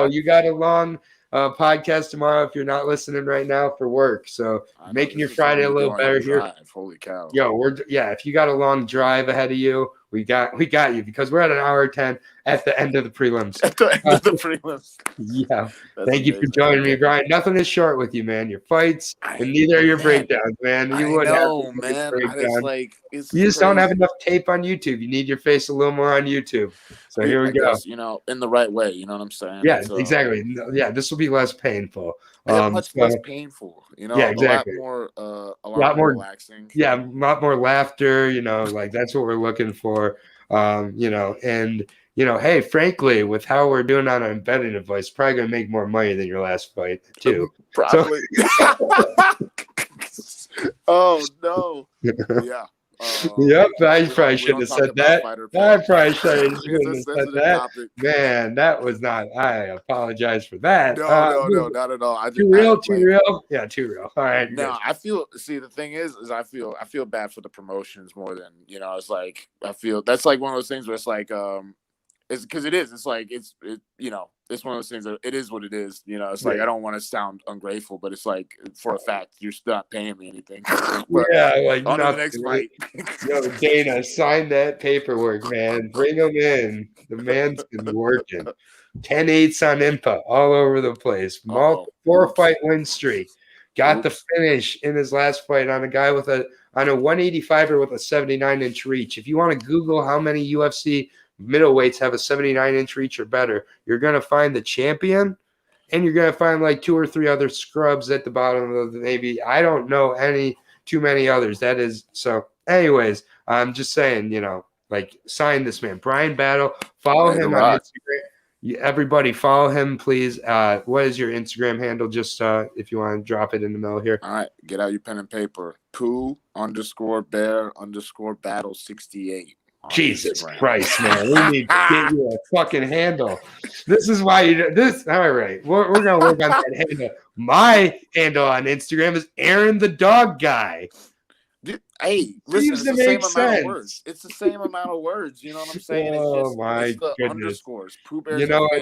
S2: you got a long podcast tomorrow if you're not listening right now for work. So making your Friday a little better here.
S1: Holy cow.
S2: If you got a long drive ahead of you, we got you, because we're at an hour 10 at the end of the prelims.
S1: At the end of the prelims.
S2: Thank you for joining me, Brian. Nothing is short with you, man. Your fights and neither are your breakdowns, man. You just don't have enough tape on YouTube. You need your face a little more on YouTube. So here we go.
S1: In the right way. You know what I'm saying?
S2: Yeah, exactly. Yeah, this will be less painful.
S1: Much less painful.
S2: Exactly.
S1: A lot more relaxing.
S2: Yeah, a lot more laughter. Like that's what we're looking for. Hey, frankly, with how we're doing on our betting advice, probably gonna make more money than your last fight too.
S1: Probably. Oh no. Yeah.
S2: I probably shouldn't have said that. I probably shouldn't have said that. Man, that was not. I apologize for that.
S1: No, not at all.
S2: Too real. Yeah, too real. All right.
S1: No, I feel. See, the thing is I feel bad for the promotions more than It's like I feel that's like one of those things where it's like it's because it is. It's like it's one of those things that it is what it is. It's like I don't want to sound ungrateful, but it's like for a fact you're still not paying me anything. But on to the next fight.
S2: Dana, sign that paperwork, man. Bring him in. The man's been working. 10-8s on IMPA all over the place. 4-fight win streak. Got the finish in his last fight on a guy on a 185er with a 79-inch reach. If you want to Google how many UFC middleweights have a 79-inch reach or better, you're going to find the champion, and you're going to find like 2 or 3 other scrubs at the bottom of the Navy. I don't know too many others. That is so. Anyways, I'm just saying, sign this man, Bryan Battle. Follow him on Instagram. Everybody follow him, please. What is your Instagram handle? Just if you want to drop it in the middle here.
S3: All right, get out your pen and paper. Pooh_Bear_ Battle 68.
S2: Jesus Christ, man. We need to get you a fucking handle. This is why you do this. All right. We're going to work on that handle. My handle on Instagram is Aaron the Dog Guy.
S1: Hey, listen, it's the same amount of words. It's the same amount of words. You know what I'm saying?
S2: It's the
S1: goodness. Underscores. Pooh Bear.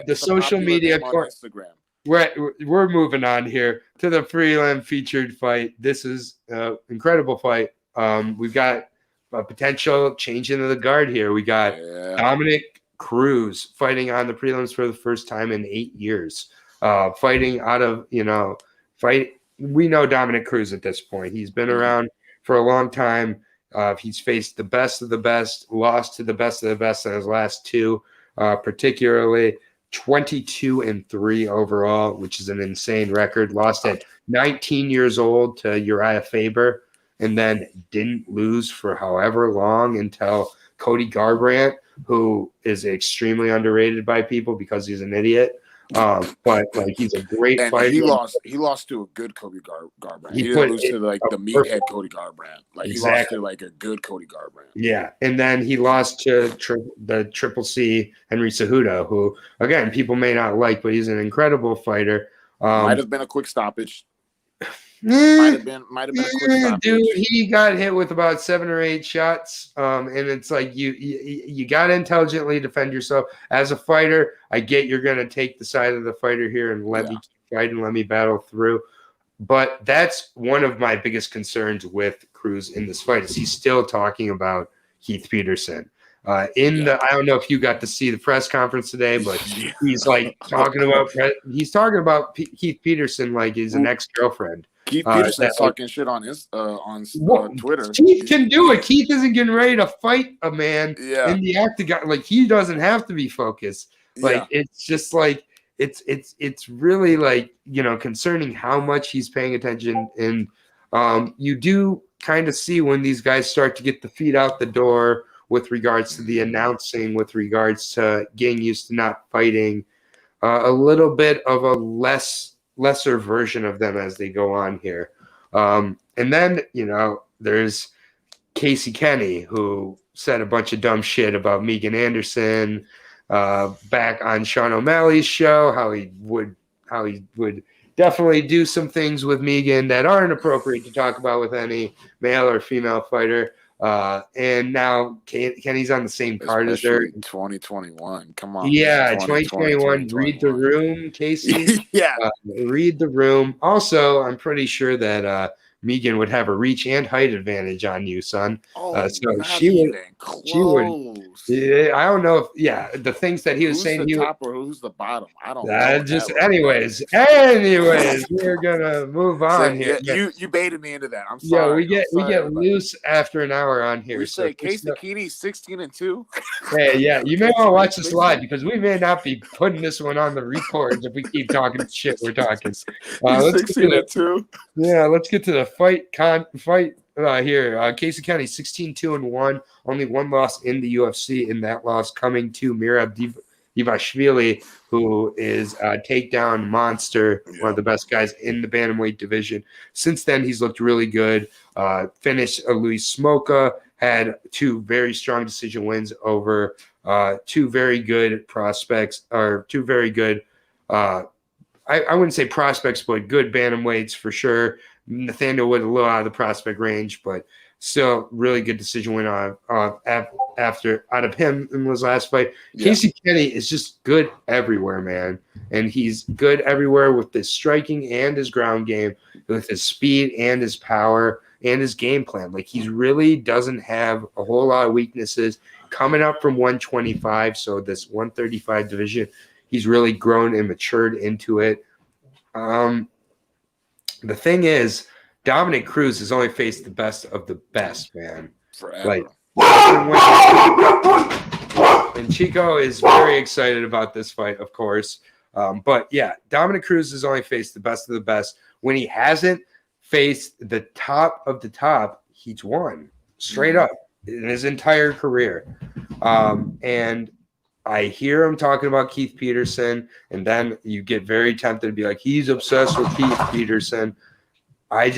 S2: The social media
S1: on Instagram.
S2: We're moving on here to the prelim featured fight. This is an incredible fight. We've got a potential change into the guard here. We got Dominic Cruz fighting on the prelims for the first time in 8 years. Fighting out of, we know Dominic Cruz at this point. He's been around for a long time. He's faced the best of the best, lost to the best of the best in his last 2, particularly 22-3 overall, which is an insane record. Lost at 19 years old to Uriah Faber, and then didn't lose for however long until Cody Garbrandt, who is extremely underrated by people because he's an idiot. But he's a great fighter.
S1: He lost to a good Cody Garbrandt. He didn't lose to the meathead Cody Garbrandt. He lost to a good Cody Garbrandt.
S2: Yeah, and then he lost to the Triple C Henry Cejudo, who again people may not like, but he's an incredible fighter.
S1: Might have been a quick stoppage. Might have been a quick stoppage.
S2: Dude, he got hit with about 7 or 8 shots. And it's like you got to intelligently defend yourself. As a fighter, I get you're going to take the side of the fighter here and let me fight and let me battle through. But that's one of my biggest concerns with Cruz in this fight is he's still talking about Keith Peterson. I don't know if you got to see the press conference today, but he's like talking about Keith Peterson like he's an ex-girlfriend.
S1: Keith Peterson's talking shit on his Twitter.
S2: Keith can do it. Keith isn't getting ready to fight a man in the octagon. Like he doesn't have to be focused. Like it's just like it's really like concerning how much he's paying attention, and you do kind of see when these guys start to get the feet out the door with regards to the announcing, with regards to getting used to not fighting, a little bit of a lesser version of them as they go on here. And then, there's Casey Kenny, who said a bunch of dumb shit about Megan Anderson back on Sean O'Malley's show, how he would definitely do some things with Megan that aren't appropriate to talk about with any male or female fighter. And now Kenny's on the same card as her.
S1: 2021. Come on.
S2: Yeah, 2021. Read the room, Casey. Read the room. Also, I'm pretty sure that Megan would have a reach and height advantage on you, son.
S1: Oh,
S2: so she would. Yeah, I don't know if the things that he was saying.
S1: Who's the top or who's the bottom? I don't know.
S2: Anyways, we're gonna move on here.
S1: You baited me into that. I'm sorry.
S2: Yeah, we get loose after an hour on here.
S1: We say Casey Keeney's 16-2.
S2: Hey, you may want to watch this live because we may not be putting this one on the records if we keep talking shit we're talking. Let's
S1: 16-2.
S2: Let's get to the fight here. Casey Kenny 16-2-1, only one loss in the UFC. In that loss coming to Merab Dvalishvili, who is a takedown monster, one of the best guys in the bantamweight division. Since then, he's looked really good. Finished Luis Smoka, had 2 very strong decision wins over 2 very good prospects, or 2 very good, I wouldn't say prospects, but good bantamweights for sure. Nathaniel Wood a little out of the prospect range, but still really good decision win out of him in his last fight. Casey Kenny is just good everywhere, man. And he's good everywhere with his striking and his ground game, with his speed and his power and his game plan. Like he really doesn't have a whole lot of weaknesses coming up from 125. So this 135 division, he's really grown and matured into it. The thing is, Dominic Cruz has only faced the best of the best, man.
S1: Forever.
S2: And Chico is very excited about this fight, of course. But Dominic Cruz has only faced the best of the best. When he hasn't faced the top of the top, he's won straight up in his entire career. And I hear him talking about Keith Peterson, and then you get very tempted to be like, he's obsessed with Keith Peterson. I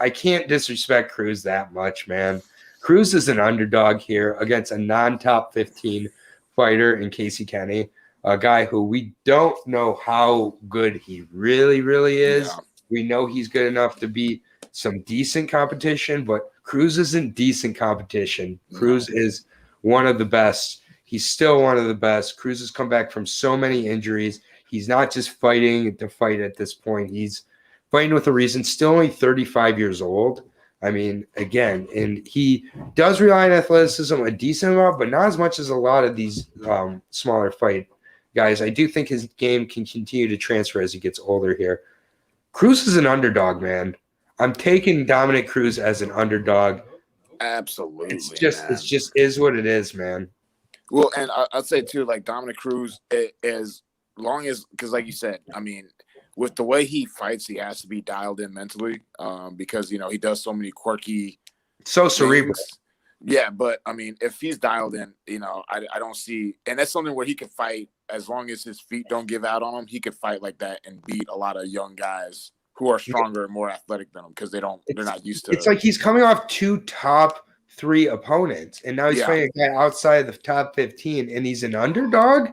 S2: can't disrespect Cruz that much, man. Cruz is an underdog here against a non-top 15 fighter in Casey Kenny, a guy who we don't know how good he really, really is. Yeah. We know he's good enough to beat some decent competition, but Cruz isn't decent competition. Cruz is one of the best. He's still one of the best. Cruz has come back from so many injuries. He's not just fighting to fight at this point. He's fighting with a reason. Still only 35 years old. I mean, again, and he does rely on athleticism a decent amount, but not as much as a lot of these smaller fight guys. I do think his game can continue to transfer as he gets older here. Cruz is an underdog, man. I'm taking Dominic Cruz as an underdog.
S1: Absolutely.
S2: It just is what it is, man.
S1: Well, and I'd say too, like Dominic Cruz, as long as, because like you said, I mean, with the way he fights, he has to be dialed in mentally, because he does so many quirky,
S2: so cerebral.
S1: Yeah, but I mean, if he's dialed in, I don't see, and that's something where he could fight as long as his feet don't give out on him. He could fight like that and beat a lot of young guys who are stronger and more athletic than him because they're not used to.
S2: It's like he's coming off 2 top 3 opponents, and now he's fighting a guy outside the top 15, and he's an underdog.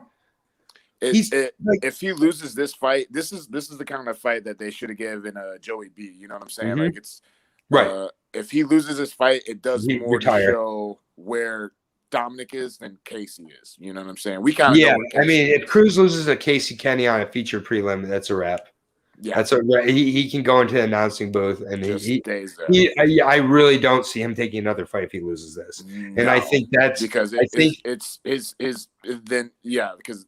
S2: He's like,
S1: if he loses this fight, this is the kind of fight that they should have given Joey B. You know what I'm saying?
S2: Mhm.
S1: Like it's
S2: right.
S1: if he loses this fight, it does
S2: He
S1: more to
S2: retire.
S1: show where Dominic is than Casey is. You know what I'm saying? We kind of
S2: Yeah,
S1: know where
S2: I mean,
S1: Casey
S2: if
S1: is.
S2: Cruz loses to Casey Kenny on a feature prelim, that's a wrap.
S1: Yeah,
S2: He can go into the announcing booth, and
S1: just stays there.
S2: I really don't see him taking another fight if he loses this.
S1: No,
S2: And I think that's
S1: because because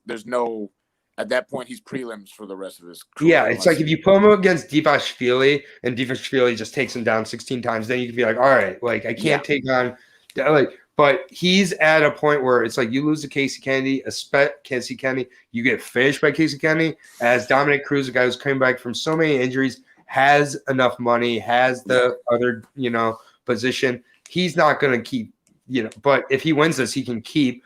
S1: there's no at that point he's prelims for the rest of his career.
S2: yeah, it's like if you put him against Divashvili and Divashvili just takes him down 16 times, then you can be like, all right, like I can't take on like. But he's at a point where it's like you lose to Casey Kennedy, you get finished by Casey Kennedy. As Dominic Cruz, a guy who's coming back from so many injuries, has enough money, has the other, position. He's not going to keep, but if he wins this, he can keep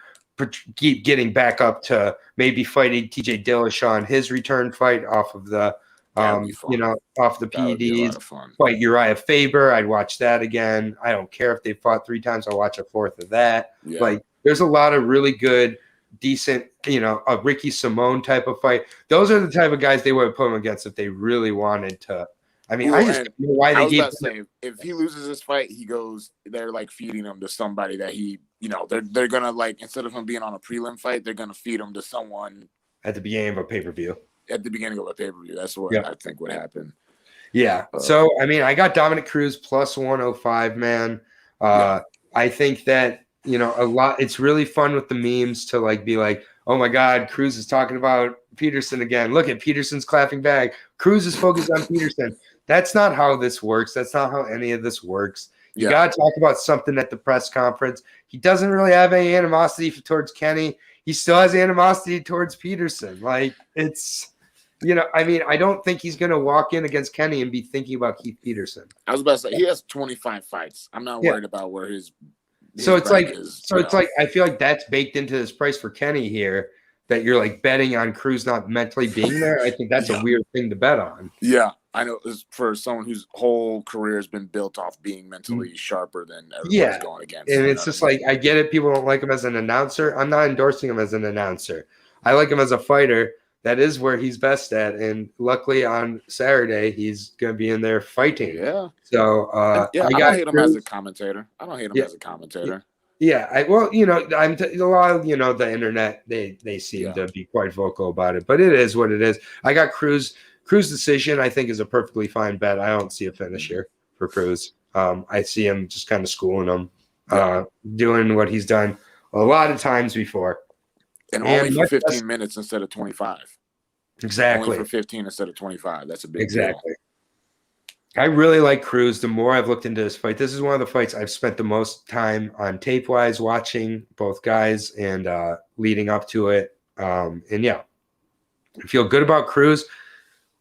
S2: getting back up to maybe fighting TJ Dillashaw in his return fight off of the off the PEDs, fight Uriah Faber. I'd watch that again. I don't care if they fought 3 times. I'll watch a fourth of that.
S1: Yeah.
S2: Like, there's a lot of really good, decent, a Ricky Simone type of fight. Those are the type of guys they would put him against if they really wanted to. I mean, I just don't know why they gave him.
S1: If he loses this fight, he goes. They're like feeding him to somebody that he, they're gonna like instead of him being on a prelim fight, they're gonna feed him to someone
S2: at the beginning of a pay-per-view.
S1: At the beginning of a pay-per-view. That's what I think would happen.
S2: Yeah. So, I mean, I got Dominic Cruz plus 105, man. I think that, a lot, it's really fun with the memes to like be like, oh my God, Cruz is talking about Peterson again. Look at Peterson's clapping back. Cruz is focused on Peterson. That's not how this works. That's not how any of this works. You got to talk about something at the press conference. He doesn't really have any animosity towards Kenny. He still has animosity towards Peterson. Like, it's, I mean, I don't think he's going to walk in against Kenny and be thinking about Keith Peterson.
S1: I was about to say, he has 25 fights. I'm not worried about where his
S2: so it's like,
S1: is,
S2: it's like, I feel like that's baked into this price for Kenny here, that you're like betting on Cruz not mentally being there. I think that's a weird thing to bet on.
S1: Yeah, I know. For someone whose whole career has been built off being mentally sharper than everybody's going against.
S2: And it's just like, I get it. People don't like him as an announcer. I'm not endorsing him as an announcer. I like him as a fighter. That is where he's best at. And luckily on Saturday, he's going to be in there fighting.
S1: Yeah.
S2: So
S1: I don't hate him as a commentator. As a commentator.
S2: Yeah. I'm a lot of, the internet, they seem to be quite vocal about it, but it is what it is. I got Cruz decision, I think, is a perfectly fine bet. I don't see a finish here for Cruz. I see him just kind of schooling him, doing what he's done a lot of times before.
S1: And only for 15 minutes instead of 25.
S2: Exactly.
S1: Only for 15 instead of 25. That's a big deal.
S2: I really like Cruz. The more I've looked into this fight, this is one of the fights I've spent the most time on tape-wise watching both guys and leading up to it. I feel good about Cruz.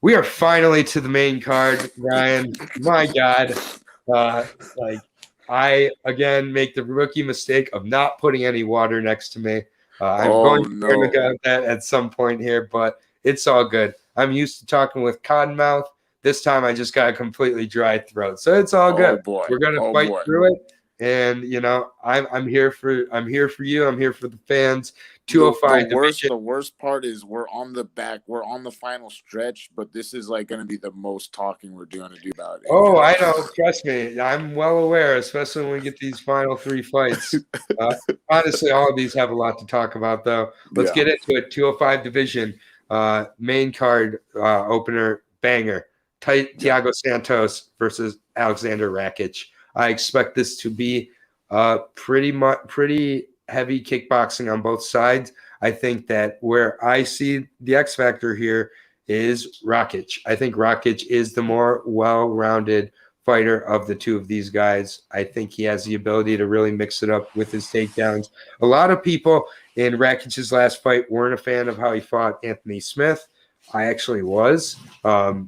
S2: We are finally to the main card, Ryan. My God. I, again, make the rookie mistake of not putting any water next to me. I'm going to go that at some point here, but it's all good. I'm used to talking with cottonmouth. This time I just got a completely dry throat, so it's all good. We're gonna fight through it, and I'm here for you. I'm here for the fans. 205.
S1: The worst part is we're on the final stretch, but this is like going to be the most talking we're going to do about it.
S2: Oh, I know. Trust me, I'm well aware, especially when we get these final 3 fights. Honestly, all of these have a lot to talk about, though. Let's get into it. 205 division, main card opener banger. Thiago Santos versus Alexander Rakic. I expect this to be pretty heavy kickboxing on both sides. I think that where I see the X factor here is Rakic. I think Rakic is the more well-rounded fighter of the two of these guys. I think he has the ability to really mix it up with his takedowns. A lot of people in Rakic's last fight weren't a fan of how he fought Anthony Smith. I actually was.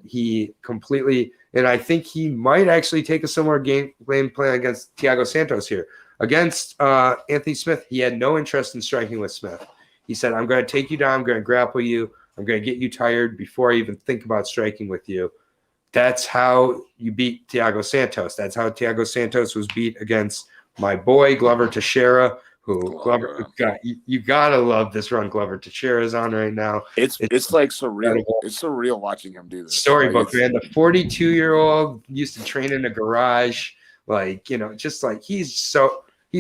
S2: He completely, and I think he might actually take a similar game plan against Thiago Santos here. Against Anthony Smith, he had no interest in striking with Smith. He said, I'm going to take you down. I'm going to grapple you. I'm going to get you tired before I even think about striking with you. That's how you beat Thiago Santos. That's how Thiago Santos was beat against my boy, Glover Teixeira, who Glover got. You gotta love this run Glover Teixeira is on right now.
S1: It's like surreal.
S2: incredible.
S1: It's surreal watching him do this.
S2: Storybook, man. The 42-year-old used to train in a garage, like, you know, just like he's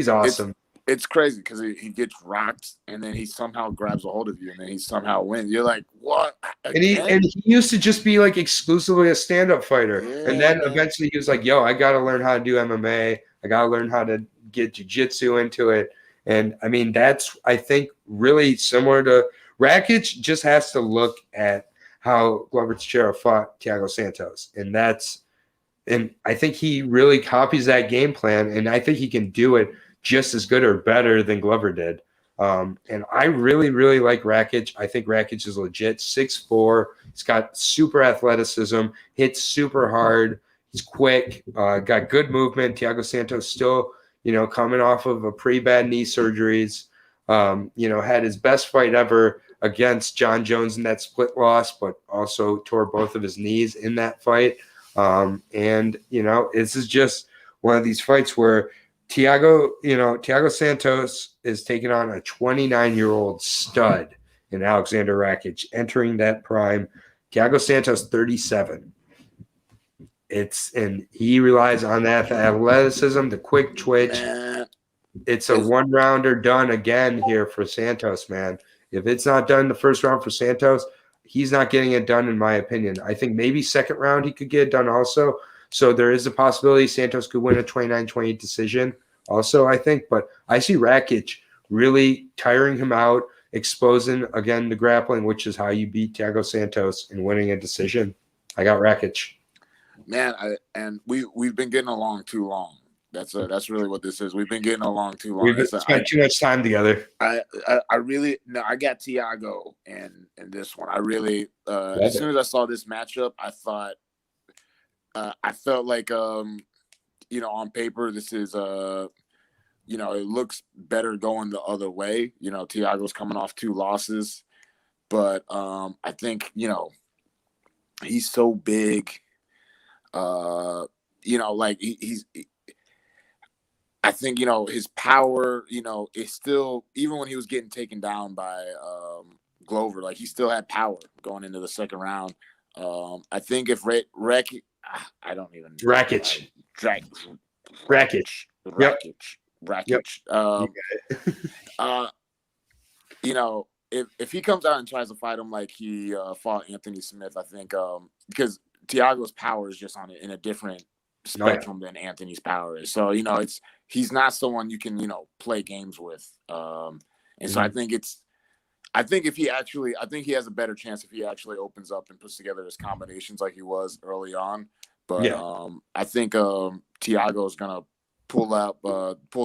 S2: awesome.
S1: It's crazy because he gets rocked and then he somehow grabs a hold of you and then he somehow wins. You're like, what?
S2: And he used to just be like exclusively a stand-up fighter.
S1: Yeah.
S2: And then eventually he was like, yo, I got to learn how to do MMA. I got to learn how to get jiu-jitsu into it. And I mean, that's, I think, really similar to Rakic. Just has to look at how Glover Teixeira fought Thiago Santos. And I think he really copies that game plan. And I think he can do it just as good or better than Glover did. And I really, really like Rakic. I think Rakic is legit. 6'4". He's got super athleticism, hits super hard. He's quick, got good movement. Thiago Santos still, you know, coming off of a pretty bad knee surgeries. You know, had his best fight ever against John Jones in that split loss, but also tore both of his knees in that fight. And, you know, this is just one of these fights where Thiago Santos is taking on a 29-year-old stud in Alexander Rakic, entering that prime. Thiago Santos, 37. And he relies on that athleticism, the quick twitch. It's a one-rounder done again here for Santos, man. If it's not done the first round for Santos, he's not getting it done, in my opinion. I think maybe second round he could get it done also. So there is a possibility Santos could win a 29-28 decision also, I think. But I see Rakic really tiring him out, exposing, again, the grappling, which is how you beat Thiago Santos, and winning a decision. I got Rakic.
S1: Man, we've been getting along too long. That's really what this is. We've been getting along too long.
S2: We've spent too much time together.
S1: I got Thiago in this one. I really as soon as I saw this matchup, I thought I felt like you know, on paper this is you know, it looks better going the other way. You know, Thiago's coming off 2 losses, but I think, you know, he's so big. You know, like I think, you know, his power, you know, is still, even when he was getting taken down by Glover, like he still had power going into the second round. I think if Rakic, I don't even
S2: Rakic.
S1: You know, if he comes out and tries to fight him like he fought Anthony Smith, I think because Thiago's power is just in a different spectrum than Anthony's power is. So, you know, he's not someone you can, you know, play games with. And so I think he has a better chance if he actually opens up and puts together his combinations like he was early on. But I think Thiago is gonna pull the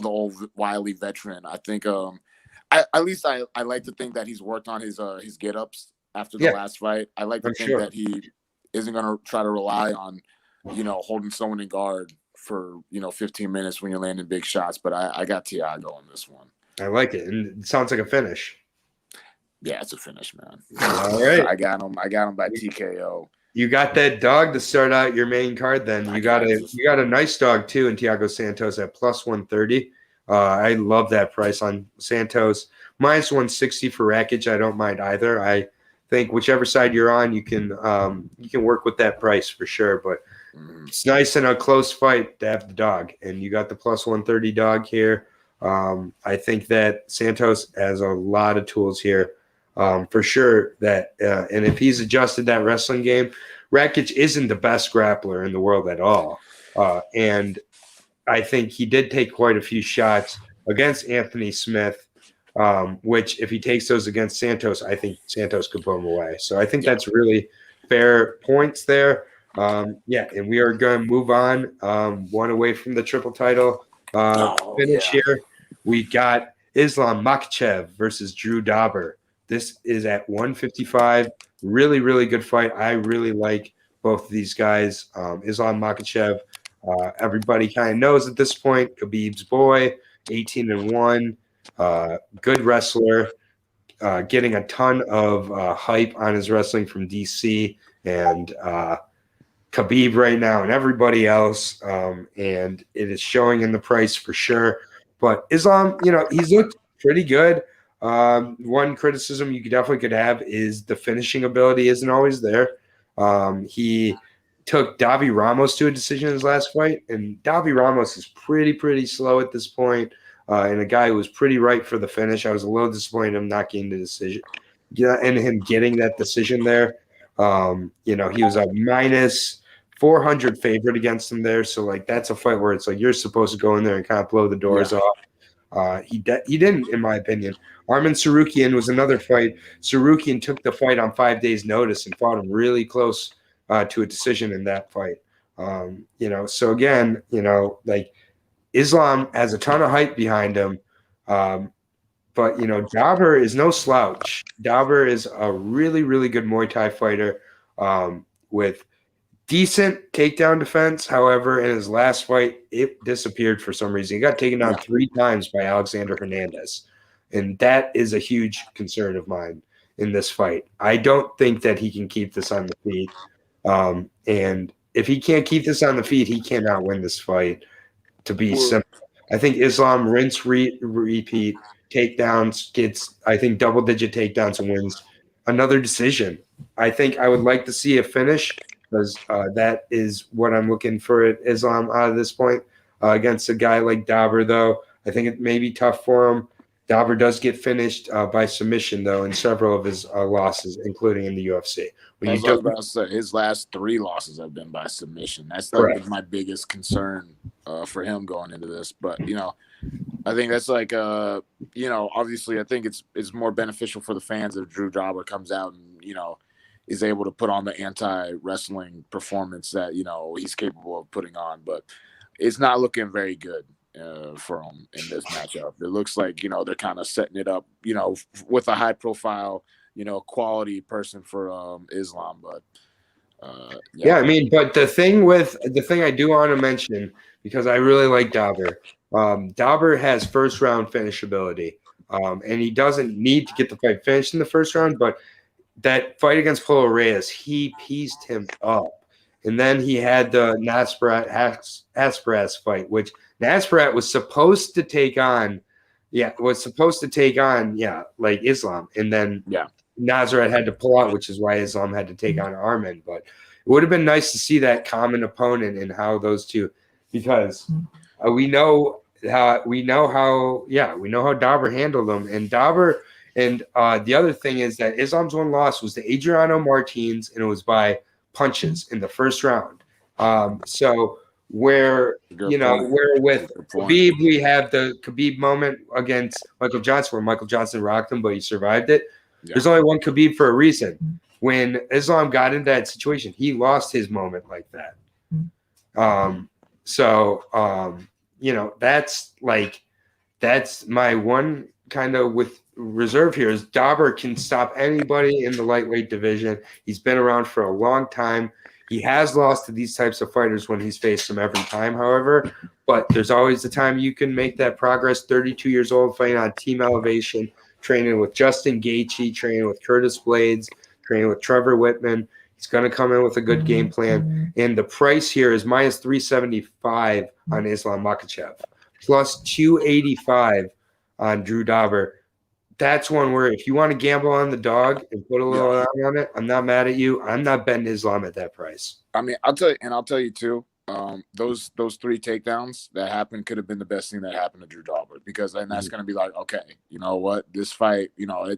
S1: old wily veteran. I think at least I like to think that he's worked on his get ups after the last fight. I like to think that he isn't gonna try to rely on, you know, holding someone in guard for, you know, 15 minutes when you're landing big shots. But I got Thiago on this one.
S2: I like it, and it sounds like a finish.
S1: Yeah, it's a finish, man.
S2: All right,
S1: I got him by TKO.
S2: You got that dog to start out your main card. Then you got a nice dog too in Thiago Santos at plus 130. I love that price on Santos. Minus 160 for Rakic. I don't mind either. I think whichever side you're on, you can work with that price for sure. But it's nice in a close fight to have the dog, and you got the plus 130 dog here. I think that Santos has a lot of tools here. For sure that, and if he's adjusted that wrestling game, Rakic isn't the best grappler in the world at all. And I think he did take quite a few shots against Anthony Smith, which if he takes those against Santos, I think Santos could put him away. So I think that's really fair points there. And we are going to move on one away from the triple title finish here. We got Islam Makhachev versus Drew Dober. This is at 155. Really, really good fight. I really like both of these guys. Islam Makhachev, everybody kind of knows at this point. Khabib's boy, 18-1. Good wrestler. Getting a ton of hype on his wrestling from DC and Khabib right now and everybody else. And it is showing in the price for sure. But Islam, you know, he's looked pretty good. One criticism you definitely could have is the finishing ability isn't always there. He took Davi Ramos to a decision in his last fight, and Davi Ramos is pretty slow at this point, and a guy who was pretty right for the finish. I was a little disappointed in him not getting the decision, and him getting that decision there. You know, he was a minus 400 favorite against him there, so like that's a fight where it's like you're supposed to go in there and kind of blow the doors off. He didn't, in my opinion. Arman Sarukian was another fight. Sarukian took the fight on 5 days' notice and fought him really close to a decision in that fight. You know, so again, you know, like Islam has a ton of hype behind him, but you know, Dabber is no slouch. Dabber is a really good Muay Thai fighter with decent takedown defense. However, in his last fight, it disappeared for some reason. He got taken down 3 times by Alexander Hernandez. And that is a huge concern of mine in this fight. I don't think that he can keep this on the feet. And if he can't keep this on the feet, he cannot win this fight, to be simple. I think Islam rinse, repeat, takedowns, gets, I think, double-digit takedowns and wins another decision. I think I would like to see a finish because that is what I'm looking for at Islam out of this point. Against a guy like Dabber, though, I think it may be tough for him. Dabber does get finished by submission, though, in several of his losses, including in the UFC.
S1: I was about to say, his last 3 losses have been by submission. That's like my biggest concern for him going into this. But, you know, I think that's like, you know, obviously I think it's more beneficial for the fans if Drew Dabber comes out and, you know, is able to put on the anti-wrestling performance that, you know, he's capable of putting on. But it's not looking very good for him in this matchup. It looks like, you know, they're kind of setting it up, you know, with a high profile, you know, quality person for Islam. But
S2: yeah, I mean, but the thing I do want to mention, because I really like Dabber, Dabber has first round finishability, and he doesn't need to get the fight finished in the first round, but that fight against Polo Reyes, he pieced him up. And then he had the Nasperat fight, which Nasperat was supposed to take on, like Islam. And then Nasrat had to pull out, which is why Islam had to take on Arman. But it would have been nice to see that common opponent and how those two, because we know how Dabber handled them. And Dabber, and the other thing is that Islam's one loss was to Adriano Martins, and it was by punches in the first round. So where with Khabib, we have the Khabib moment against Michael Johnson where Michael Johnson rocked him, but he survived it. Yeah. There's only one Khabib for a reason. When Islam got into that situation, he lost his moment like that. You know, that's my one kind of with reserve here is Dabber can stop anybody in the lightweight division. He's been around for a long time. He has lost to these types of fighters when he's faced them every time, however, but there's always the time you can make that progress. 32 years old, fighting on Team Elevation, training with Justin Gaethje, training with Curtis Blades, training with Trevor Whitman. He's going to come in with a good game plan. And the price here is minus 375 on Islam Makhachev, plus 285 on Drew Dabber. That's one where if you want to gamble on the dog and put a little on it, I'm not mad at you. I'm not betting Islam at that price.
S1: I mean, I'll tell you too. Those 3 takedowns that happened could have been the best thing that happened to Drew Dabber, because then that's going to be like, okay, you know what, this fight, you know,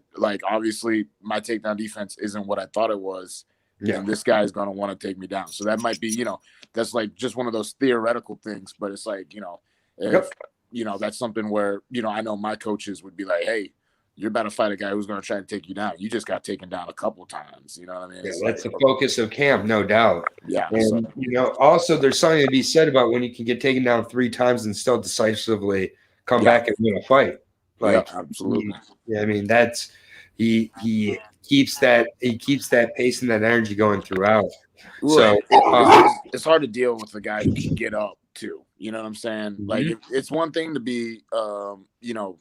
S1: obviously my takedown defense isn't what I thought it was. Yeah, and this guy is going to want to take me down. So that might be, you know, that's like just one of those theoretical things. But it's like, you know, if, you know, that's something where, you know, I know my coaches would be like, hey, you're about to fight a guy who's going to try to take you down. You just got taken down a couple times. You know what I mean?
S2: Yeah, that's the focus of camp, no doubt.
S1: Yeah.
S2: And, you know, also there's something to be said about when you can get taken down 3 times and still decisively come back and win a fight. Like,
S1: absolutely.
S2: I mean, that's he keeps that pace and that energy going throughout.
S1: Right. So it's hard to deal with a guy who can get up too. You know what I'm saying? Like it's one thing to be, you know,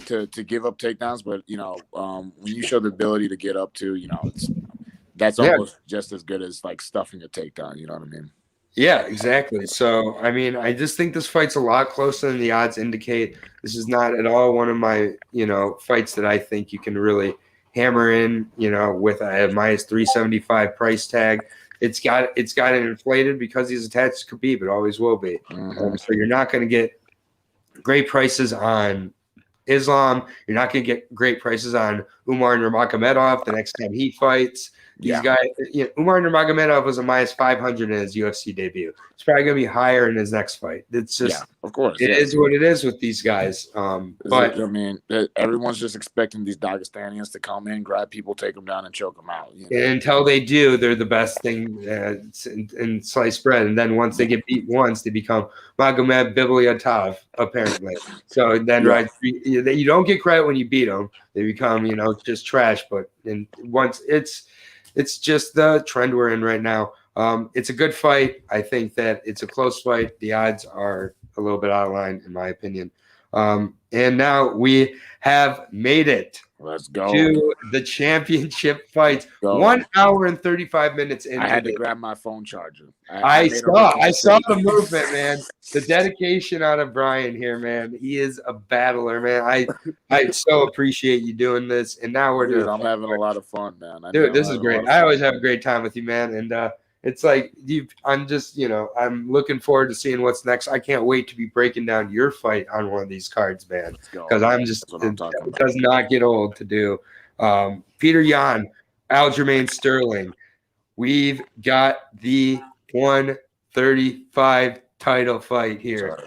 S1: to give up takedowns, but you know, when you show the ability to get up too, you know, that's almost just as good as like stuffing a takedown. You know what I mean?
S2: Yeah, exactly. So, I mean, I just think this fight's a lot closer than the odds indicate. This is not at all one of my, fights that I think you can really hammer in, with a minus 375 price tag. It's got it inflated because he's attached to Khabib. It always will be. So you're not going to get great prices on Islam. You're not going to get great prices on Umar Nurmagomedov the next time he fights. These guys, Umar Nurmagomedov was a minus 500 in his UFC debut. It's probably going to be higher in his next fight. It's just,
S1: of course,
S2: it is what it is with these guys. But
S1: I mean, everyone's just expecting these Dagestanians to come in, grab people, take them down, and choke them out.
S2: And until they do, they're the best thing in sliced bread. And then once they get beat once, they become Magomed Bibliotov, apparently. So then, you don't get credit when you beat them. They become, just trash. But once it's just the trend we're in right now. It's a good fight. I think that it's a close fight. The odds are a little bit out of line, in my opinion. And now we have made it.
S1: Let's go
S2: to the championship fights. 1 hour and 35 minutes in.
S1: I had to grab my phone charger.
S2: I saw the movement, man. The dedication out of Bryan here, man. He is a battler, man. I so appreciate you doing this. And now
S1: I'm having a lot of fun, man.
S2: Dude, this is great. I always have a great time with you, man. And it's like I'm just, I'm looking forward to seeing what's next. I can't wait to be breaking down your fight on one of these cards, man. Because it does not get old to do. Peter Yan, Aljamain Sterling. We've got the 135 title fight here.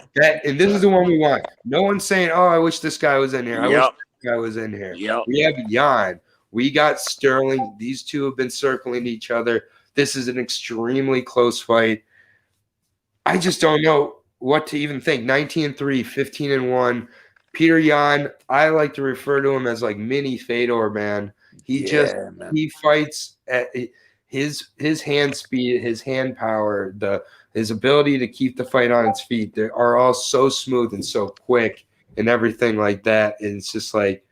S2: And this is the one we want. No one's saying, "Oh, I wish this guy was in here. I wish this guy was in here." We have Yan. We got Sterling. These two have been circling each other. This is an extremely close fight. I just don't know what to even think. 19-3, 15-1. Peter Yan, I like to refer to him as like mini Fedor, man. He fights at his hand speed, his hand power, his ability to keep the fight on its feet. They are all so smooth and so quick and everything like that. And it's just like,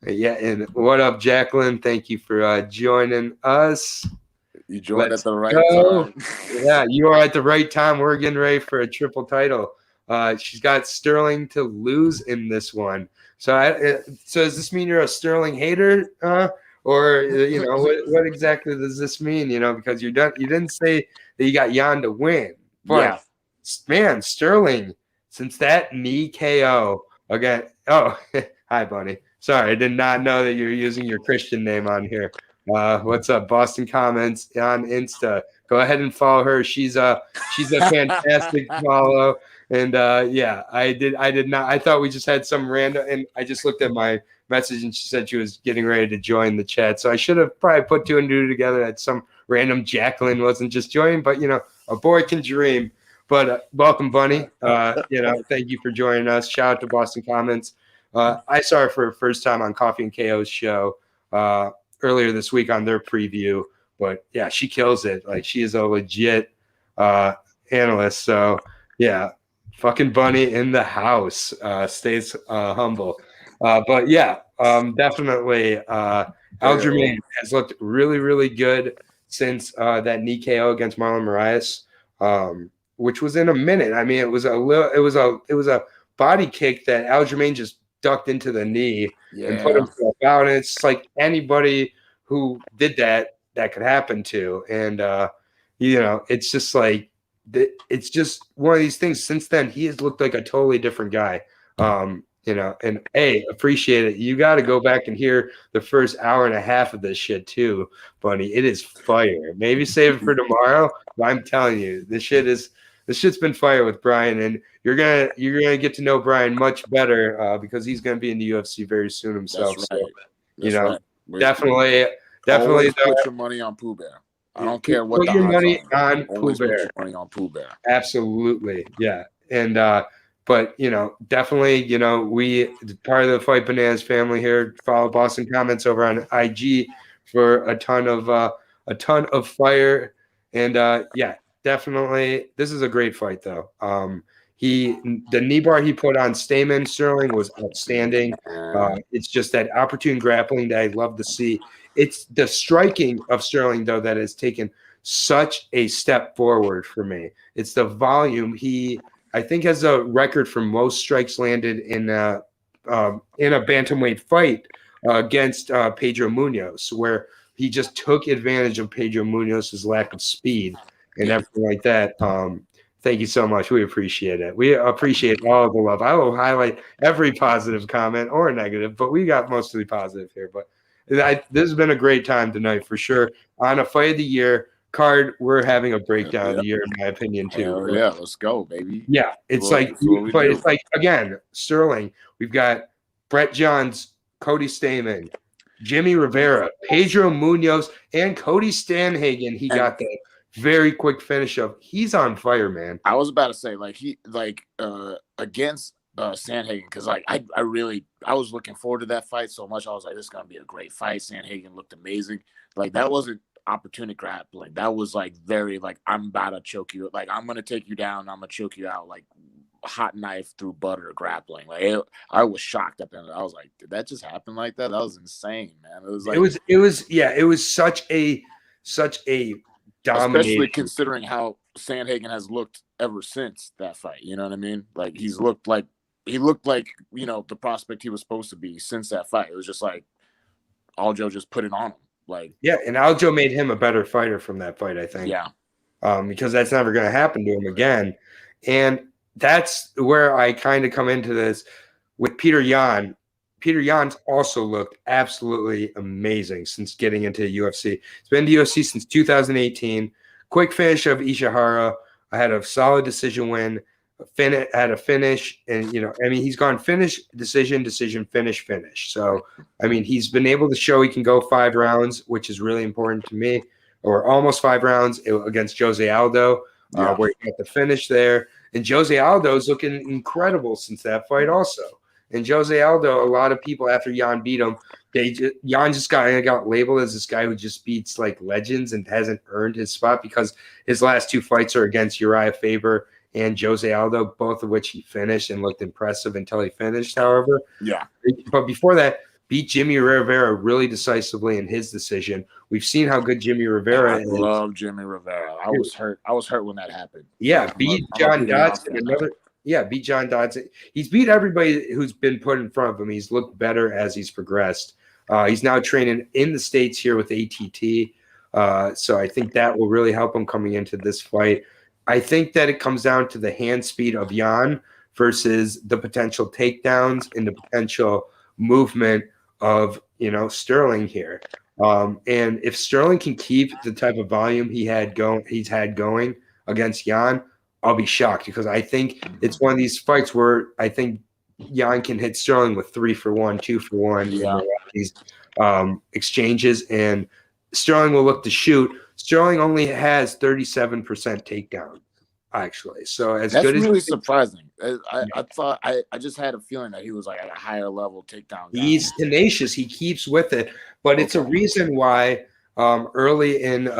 S2: and what up, Jacqueline? Thank you for joining us.
S1: You joined at the right time.
S2: Yeah, you are at the right time. We're getting ready for a triple title. She's got Sterling to lose in this one. So, does this mean you're a Sterling hater, or what exactly does this mean? Because you didn't say that you got Yan to win, but man, Sterling, since that knee KO again. Oh, hi, Bunny. Sorry, I did not know that you're using your Christian name on here. What's up, Boston Comments on Insta? Go ahead and follow her. She's a fantastic follow. And I did not. I thought we just had some random. And I just looked at my message and she said she was getting ready to join the chat. So I should have probably put two and two together that some random Jacqueline wasn't just joining. But a boy can dream. But welcome, Bunny. Thank you for joining us. Shout out to Boston Comments. I saw her for the first time on Coffee and KO's show earlier this week on their preview, but yeah, she kills it. Like, she is a legit analyst. So yeah, fucking Bunny in the house, stays humble. But yeah, definitely Aljamain has looked really, really good since that knee KO against Marlon Moraes, which was in a minute. I mean, it was a body kick that Aljamain just ducked into the knee and put himself out. And it's like anybody who did that could happen to. And, it's just like, it's just one of these things. Since then, he has looked like a totally different guy. And appreciate it. You got to go back and hear the first hour and a half of this shit too, Bunny. It is fire. Maybe save it for tomorrow. But I'm telling you, this shit's been fire with Bryan, and you're gonna get to know Bryan much better because he's gonna be in the UFC very soon himself.
S1: That's right.
S2: So, definitely
S1: put your money on Pooh Bear. I don't care what
S2: put
S1: the
S2: your
S1: odds
S2: money
S1: are.
S2: on Pooh Bear.
S1: Put your money on Pooh Bear.
S2: Absolutely, yeah. And but definitely, we part of the Fight Bananas family here. Follow Boston Comments over on IG for a ton of fire. And definitely, this is a great fight though. The knee bar he put on Sterling was outstanding. It's just that opportune grappling that I love to see. It's the striking of Sterling though that has taken such a step forward for me. It's the volume. He, I think, has a record for most strikes landed in a bantamweight fight against Pedro Munoz, where he just took advantage of Pedro Munoz's lack of speed and everything like that. Thank you so much. We appreciate it. We appreciate all the love. I will highlight every positive comment or negative, but we got mostly positive here. But this has been a great time tonight for sure. On a fight of the year card, we're having a breakdown of the year, in my opinion, too.
S1: Hell yeah, let's go, baby.
S2: Yeah, it's it's like, again, Sterling. We've got Brett Johns, Cody Stamann, Jimmy Rivera, Pedro Munoz, and Cody Stanhagen. He got that very quick finish of. He's on fire, man.
S1: I was about to say, against Sandhagen, because like I was looking forward to that fight so much. I was like, this is gonna be a great fight. Sandhagen looked amazing. Like, that wasn't opportunity grappling. That was like very like, I'm about to choke you. Like, I'm gonna take you down. I'm gonna choke you out. Like, hot knife through butter grappling. Like, I was shocked at that. I was like, did that just happen like that? That was insane, man. It was like
S2: it was such a domination,
S1: especially considering how Sandhagen has looked ever since that fight. You know what I mean? Like, he looked like the prospect he was supposed to be since that fight. It was just like Aljo just put it on him. Like,
S2: yeah, and Aljo made him a better fighter from that fight, I think.
S1: Yeah.
S2: Because that's never going to happen to him again. And that's where I kind of come into this with Peter Yan. Peter Yan's also looked absolutely amazing since getting into the UFC. He's been in the UFC since 2018. Quick finish of Ishihara. I had a solid decision win. Had a finish, and he's gone finish, decision, finish. So, he's been able to show he can go 5 rounds, which is really important to me, or almost 5 rounds against Jose Aldo, where he got the finish there. And Jose Aldo is looking incredible since that fight also. And Jose Aldo, a lot of people after Yan beat him, Yan just got labeled as this guy who just beats like legends and hasn't earned his spot, because his last 2 fights are against Uriah Faber and Jose Aldo, both of which he finished and looked impressive until he finished, however.
S1: Yeah.
S2: But before that, beat Jimmy Rivera really decisively in his decision. We've seen how good Jimmy Rivera is.
S1: I love Jimmy Rivera. I was hurt when that happened.
S2: Yeah, beat John Dodson. Beat John Dodson. He's beat everybody who's been put in front of him. He's looked better as he's progressed. He's now training in the States here with ATT. So I think that will really help him coming into this fight. I think that it comes down to the hand speed of Yan versus the potential takedowns and the potential movement of Sterling here. And if Sterling can keep the type of volume he's had going against Yan, I'll be shocked, because I think it's one of these fights where I think Yan can hit Sterling with 3-for-1, 2-for-1 in these exchanges, and Sterling will look to shoot. Sterling only has 37% takedown, actually. So that's
S1: really surprising. I thought I just had a feeling that he was like at a higher level takedown guy.
S2: He's tenacious. He keeps with it, but it's a reason why early in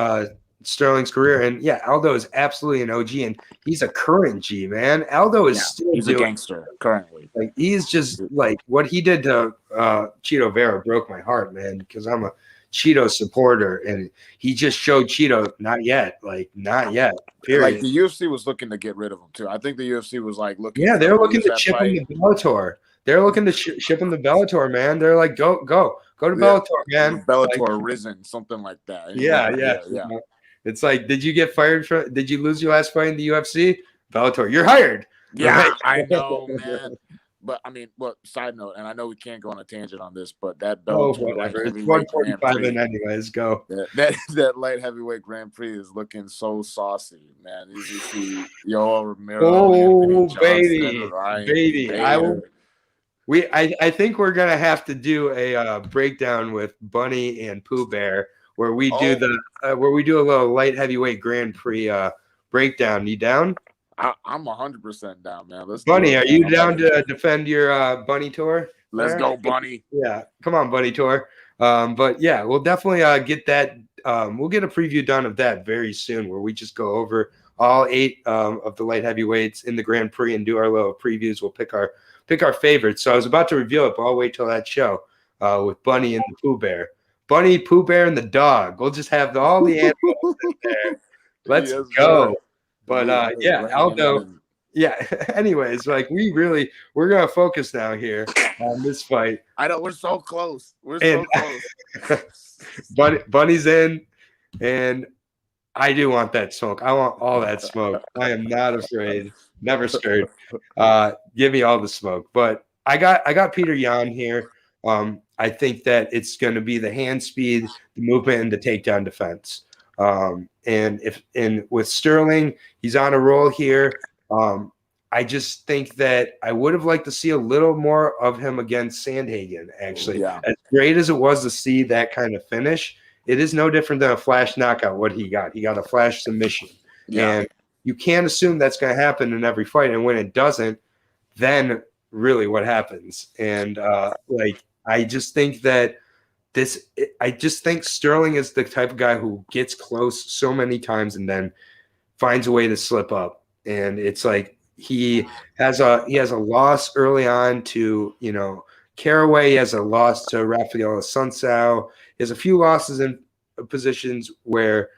S2: Sterling's career, and Aldo is absolutely an OG, and he's a current G, man. Aldo is
S1: he's a gangster currently.
S2: Like, he's just like what he did to Cheeto Vera broke my heart, man, because I'm a Cheeto supporter, and he just showed Cheeto not yet. Period.
S1: Like, the UFC was looking to get rid of him too. I think the UFC was like looking.
S2: Yeah, they're looking to ship him to Bellator. They're looking to ship him to Bellator, man. They're like, go to Bellator, man.
S1: Bellator Risen, something like that.
S2: Yeah. It's like, did you get fired from? Did you lose your last fight in the UFC? Bellator, you're hired.
S1: Yeah,
S2: right?
S1: I know, man. But side note, and I know we can't go on a tangent on this, but that
S2: Bellator, whatever. It's 145 in anyways. Go.
S1: That light heavyweight Grand Prix is looking so saucy, man. You see Yoel Romero,
S2: baby. I think we're gonna have to do a breakdown with Bunny and Pooh Bear, where we do a little light heavyweight Grand Prix breakdown. You down?
S1: I'm 100% down, man.
S2: Bunny, are you down to defend your Bunny tour?
S1: Let's go, Bunny.
S2: Yeah, come on, Bunny tour. But yeah, we'll definitely get that. We'll get a preview done of that very soon, where we just go over all 8 of the light heavyweights in the Grand Prix and do our little previews. We'll pick our favorites. So I was about to reveal it, but I'll wait till that show with Bunny and the Pooh Bear. Bunny, Pooh Bear, and the dog. We'll just have all the animals in there. Let's
S1: Yes,
S2: go.
S1: sir.
S2: But yeah, Aldo. Yeah. Anyways, like we're gonna focus now here on this fight.
S1: I know we're so close. We're so close.
S2: Bunny's in, and I do want that smoke. I want all that smoke. I am not afraid. Never scared. Give me all the smoke. But I got Peter Yan here. I think that it's going to be the hand speed, the movement, and the takedown defense. And with Sterling, he's on a roll here. I just think that I would have liked to see a little more of him against Sandhagen, actually.
S1: Yeah.
S2: As great as it was to see that kind of finish, it is no different than a flash knockout, what he got. He got a flash submission.
S1: Yeah.
S2: And you can't assume that's going to happen in every fight. And when it doesn't, then really what happens? And I just think that Sterling is the type of guy who gets close so many times and then finds a way to slip up. And it's like he has a loss early on to, Caraway. He has a loss to Rafael Assunção. He has a few losses in positions where,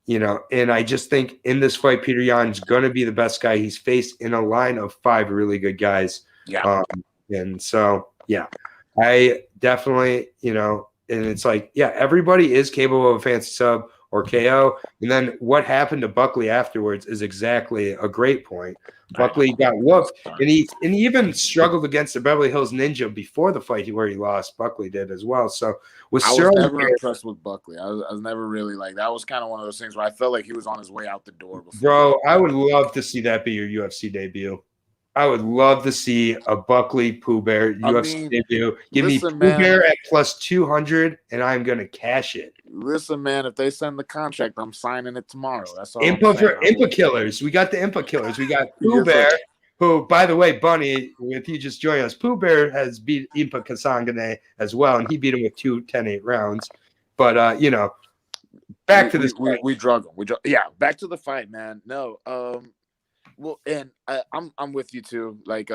S2: and I just think in this fight, Peter Yan is going to be the best guy he's faced in a line of 5 really good guys.
S1: Yeah.
S2: And so, yeah, I definitely, and it's like, yeah, everybody is capable of a fancy sub or KO. And then what happened to Buckley afterwards is exactly a great point. Buckley got whooped, and he even struggled against the Beverly Hills Ninja before the fight where he lost. Buckley did as well. So with
S1: I
S2: Sterling,
S1: was never impressed with Buckley. I was never really like that. Was kind of one of those things where I felt like he was on his way out the door before.
S2: Bro, I would love to see that be your UFC debut. I would love to see a Buckley Pooh Bear UFC debut. Give me Pooh Bear at plus 200, and I'm gonna cash it.
S1: Listen, man, if they send the contract, I'm signing it tomorrow. That's all.
S2: Impa Killers. We got the Impa Killers. We got Pooh Bear, who, by the way, Bunny, with you just joining us, Pooh Bear has beat Impa Kasangane as well, and he beat him with 2 10-8 rounds. But back to this.
S1: We drug him. Yeah, back to the fight, man. No, well, and I'm with you too. Like,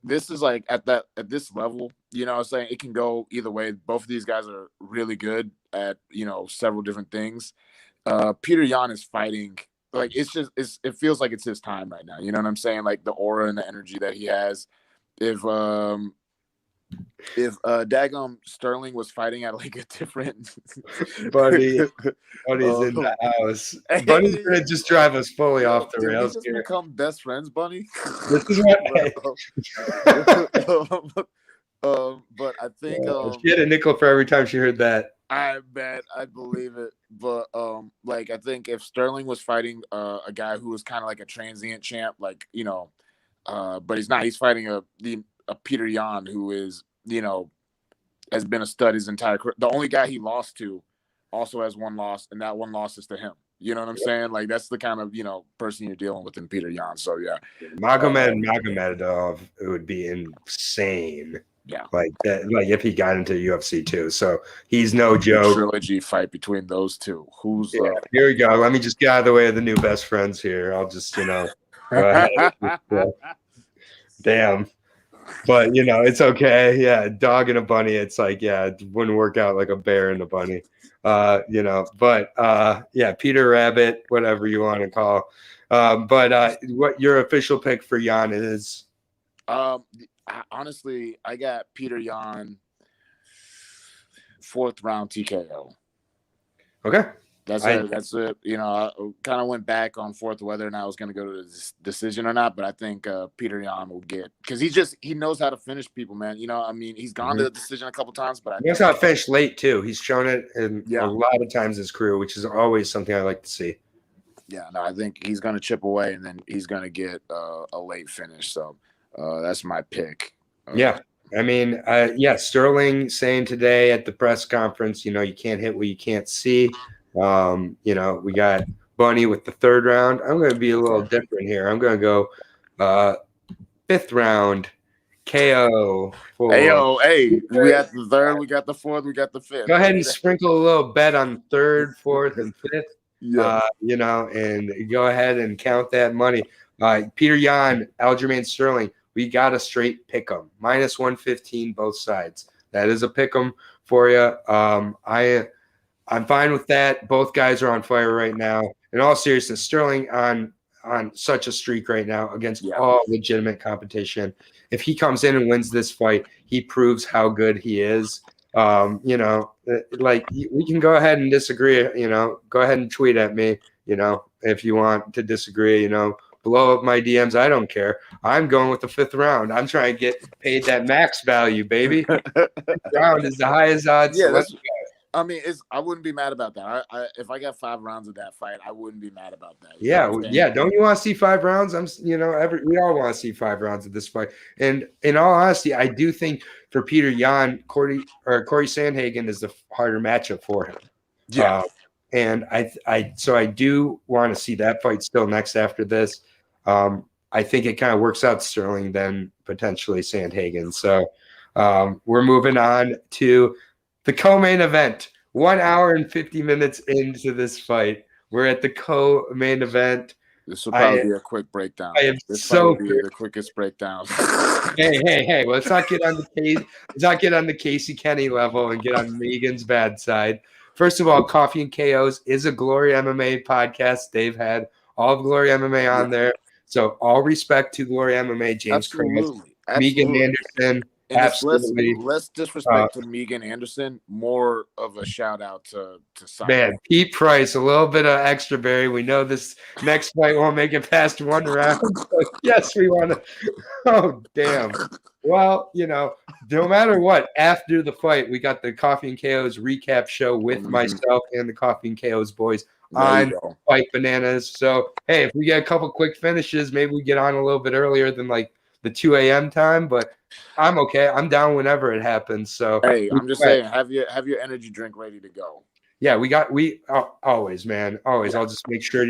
S1: this is like at this level, what I'm saying, it can go either way. Both of these guys are really good at several different things. Peter Yan is fighting like it feels like it's his time right now. You know what I'm saying? Like the aura and the energy that he has. If Dagum Sterling was fighting at like a different
S2: Buddy's in the house. Bunny's gonna just drive us fully off the rails.
S1: Just become best friends, Bunny.
S2: This is what.
S1: But I think
S2: she had a nickel for every time she heard that.
S1: I bet I believe it. But like I think if Sterling was fighting a guy who was kind of like a transient champ, like but he's not. He's fighting a Peter Yan who is has been a stud his entire career. The only guy he lost to also has one loss, and that one loss is to him. You know what I'm saying? Like that's the kind of person you're dealing with in Peter Yan. So yeah, Magomedov,
S2: it would be insane.
S1: Yeah,
S2: like that. Like if he got into the UFC too. So he's no joke.
S1: Trilogy fight between those two. Who's
S2: here we go. Let me just get out of the way of the new best friends here. I'll just go ahead. Damn. But it's okay. Yeah, dog and a bunny. It's like, yeah, it wouldn't work out like a bear and a bunny. But yeah, Peter Rabbit, whatever you want to call. But what your official pick for Yan is?
S1: Honestly, I got Peter Yan 4th round TKO.
S2: Okay.
S1: That's it. I kind of went back on forth whether or not I was going to go to the decision or not, but I think Peter Yan will get because he knows how to finish people, man. He's gone to the decision a couple times, but
S2: he knows how to finish late too. He's shown it in a lot of times in his career, which is always something I like to see.
S1: Yeah, no, I think he's going to chip away and then he's going to get a late finish. So that's my pick.
S2: Yeah. I mean, Sterling saying today at the press conference, you can't hit what you can't see. We got Bunny with the 3rd round. I'm going to be a little different here. I'm going to go 5th round KO.
S1: We got the 3rd, we got the 4th, we got the 5th.
S2: Go ahead and sprinkle a little bet on 3rd, 4th, and 5th.
S1: Yeah.
S2: And go ahead and count that money. Peter Yan, Aljamain Sterling, we got a straight pick 'em. -115 both sides. That is a pick 'em for you. I'm fine with that. Both guys are on fire right now. In all seriousness, Sterling on such a streak right now against all legitimate competition. If he comes in and wins this fight, he proves how good he is. Like we can go ahead and disagree. Go ahead and tweet at me. If you want to disagree. Blow up my DMs. I don't care. I'm going with the 5th round. I'm trying to get paid that max value, baby. 5th round is the highest odds.
S1: Yeah,
S2: So
S1: I wouldn't be mad about that. If I got 5 rounds of that fight, I wouldn't be mad about that.
S2: Yeah. Don't you want to see 5 rounds? We all want to see 5 rounds of this fight. And in all honesty, I do think for Peter Yan, Corey Sandhagen is the harder matchup for him.
S1: Yeah.
S2: And I do want to see that fight still next after this. I think it kind of works out Sterling then potentially Sandhagen. So we're moving on to the co-main event. 1 hour and 50 minutes into this fight, we're at the co-main event.
S1: This will probably be a quick breakdown.
S2: This will
S1: be the quickest breakdown.
S2: Hey! Let's not get on the Casey Kenny level and get on Megan's bad side. First of all, Coffee and KOs is a Glory MMA podcast. They've had all of Glory MMA on there. So all respect to Glory MMA, James Krantz, Megan Anderson.
S1: And
S2: absolutely.
S1: Less disrespect to Megan Anderson, more of a shout out to Simon.
S2: Man, Pete Price, a little bit of extra berry. We know this next fight won't make it past 1 round. So yes, we want to. Oh, damn. Well, no matter what, after the fight, we got the Coffee and KOs recap show with myself and the Coffee and KOs boys on Fight Bananas. So, hey, if we get a couple quick finishes, maybe we get on a little bit earlier than like the 2 a.m. time, but I'm okay. I'm down whenever it happens. So,
S1: hey, I'm just saying, have your energy drink ready to go.
S2: Yeah, always, man. Always. I'll just make sure,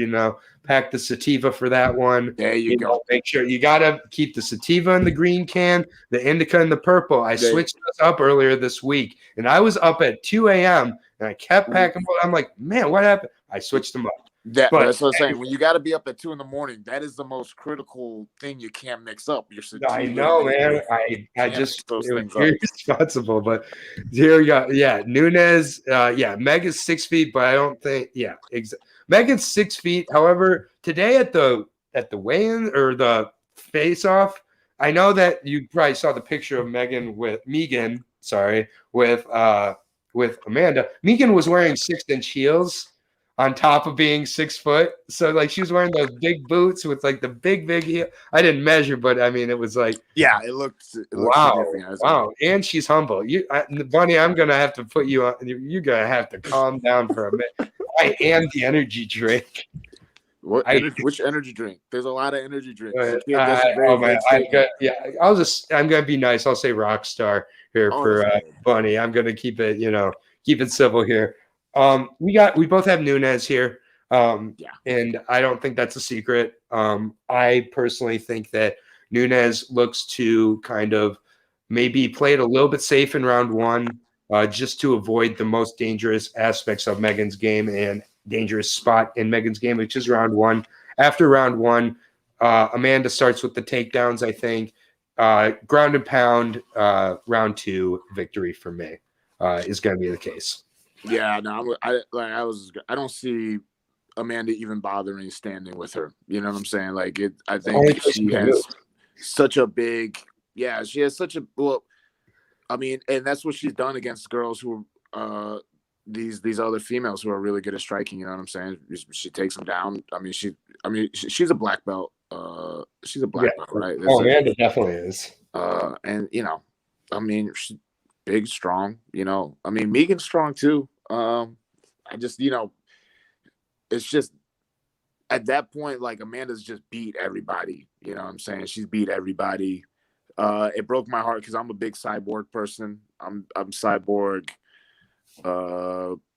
S2: pack the sativa for that one.
S1: There you go.
S2: Make sure you got to keep the sativa in the green can, the indica in the purple. I switched this up earlier this week, and I was up at 2 a.m., and I kept packing. I'm like, man, what happened? I switched them up.
S1: That's what I'm saying. When you got to be up at 2 a.m, that is the most critical thing you can't mix up. Your sativa.
S2: I know, man. I just it was irresponsible, but here we go. Yeah, Nunes. Meg is 6 feet, but I don't think. Yeah, Megan's 6 feet. However, today at the weigh-in or the face-off, I know that you probably saw the picture of Megan with Amanda. Megan was wearing 6-inch heels on top of being 6 foot. So like she was wearing those big boots with like the big heel. I didn't measure, but I mean, it was like,
S1: yeah, it looked
S2: wow. And she's humble. Bunny, I'm going to have to put you on. You're going to have to calm down for a minute. I am the energy drink.
S1: Which energy drink? There's a lot of energy drinks.
S2: I'm going to be nice. I'll say Rockstar here for Bunny. I'm going to keep it civil here. We both have Nunes here. And I don't think that's a secret. I personally think that Nunes looks to kind of maybe play it a little bit safe in round 1, just to avoid the most dangerous aspects of Megan's game and dangerous spot in Megan's game, which is round 1. After round 1, Amanda starts with the takedowns, I think. Ground and pound, round 2 victory for me is going to be the case.
S1: Yeah, no, I don't see Amanda even bothering standing with her. You know what I'm saying? Like I think she has such a big, she has such a and that's what she's done against girls who these other females who are really good at striking. You know what I'm saying? She takes them down. She's a black belt. She's a black belt, right?
S2: Amanda definitely is.
S1: And she's big, strong. Megan's strong too. I just, it's just at that point, like Amanda's just beat everybody. You know what I'm saying? She's beat everybody. It broke my heart because I'm a big Cyborg person. I'm Cyborg.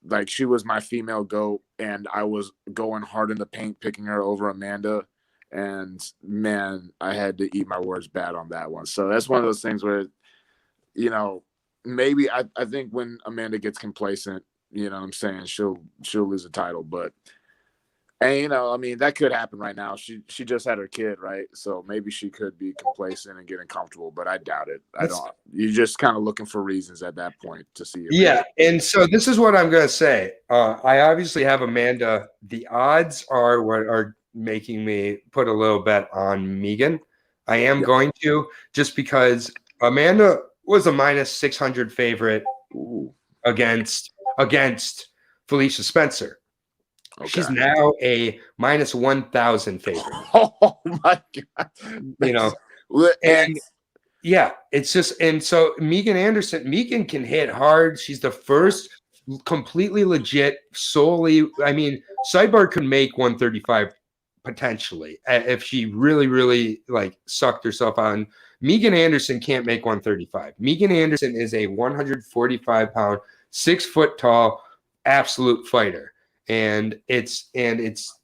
S1: Like she was my female GOAT, and I was going hard in the paint, picking her over Amanda. And man, I had to eat my words bad on that one. So that's one of those things where, maybe I think when Amanda gets complacent, you know what I'm saying, she'll lose the title. But And I mean, that could happen right now. She just had her kid, right? So maybe she could be complacent and getting comfortable, but I doubt it. I don't. You're just kind of looking for reasons at that point to see.
S2: Yeah, and so this is what I'm going to say. I obviously have Amanda. The odds are what are making me put a little bet on Megan. I am going to, just because Amanda was a minus 600 favorite against Felicia Spencer. Okay. She's now a minus 1,000 favorite.
S1: Oh my God.
S2: And yeah, it's just, and so Megan can hit hard. She's the first completely legit, solely, I mean, Sidebar could make 135 potentially if she really, really like sucked herself on. Megan Anderson can't make 135. Megan Anderson is a 145-pound, 6 foot tall, absolute fighter. And it's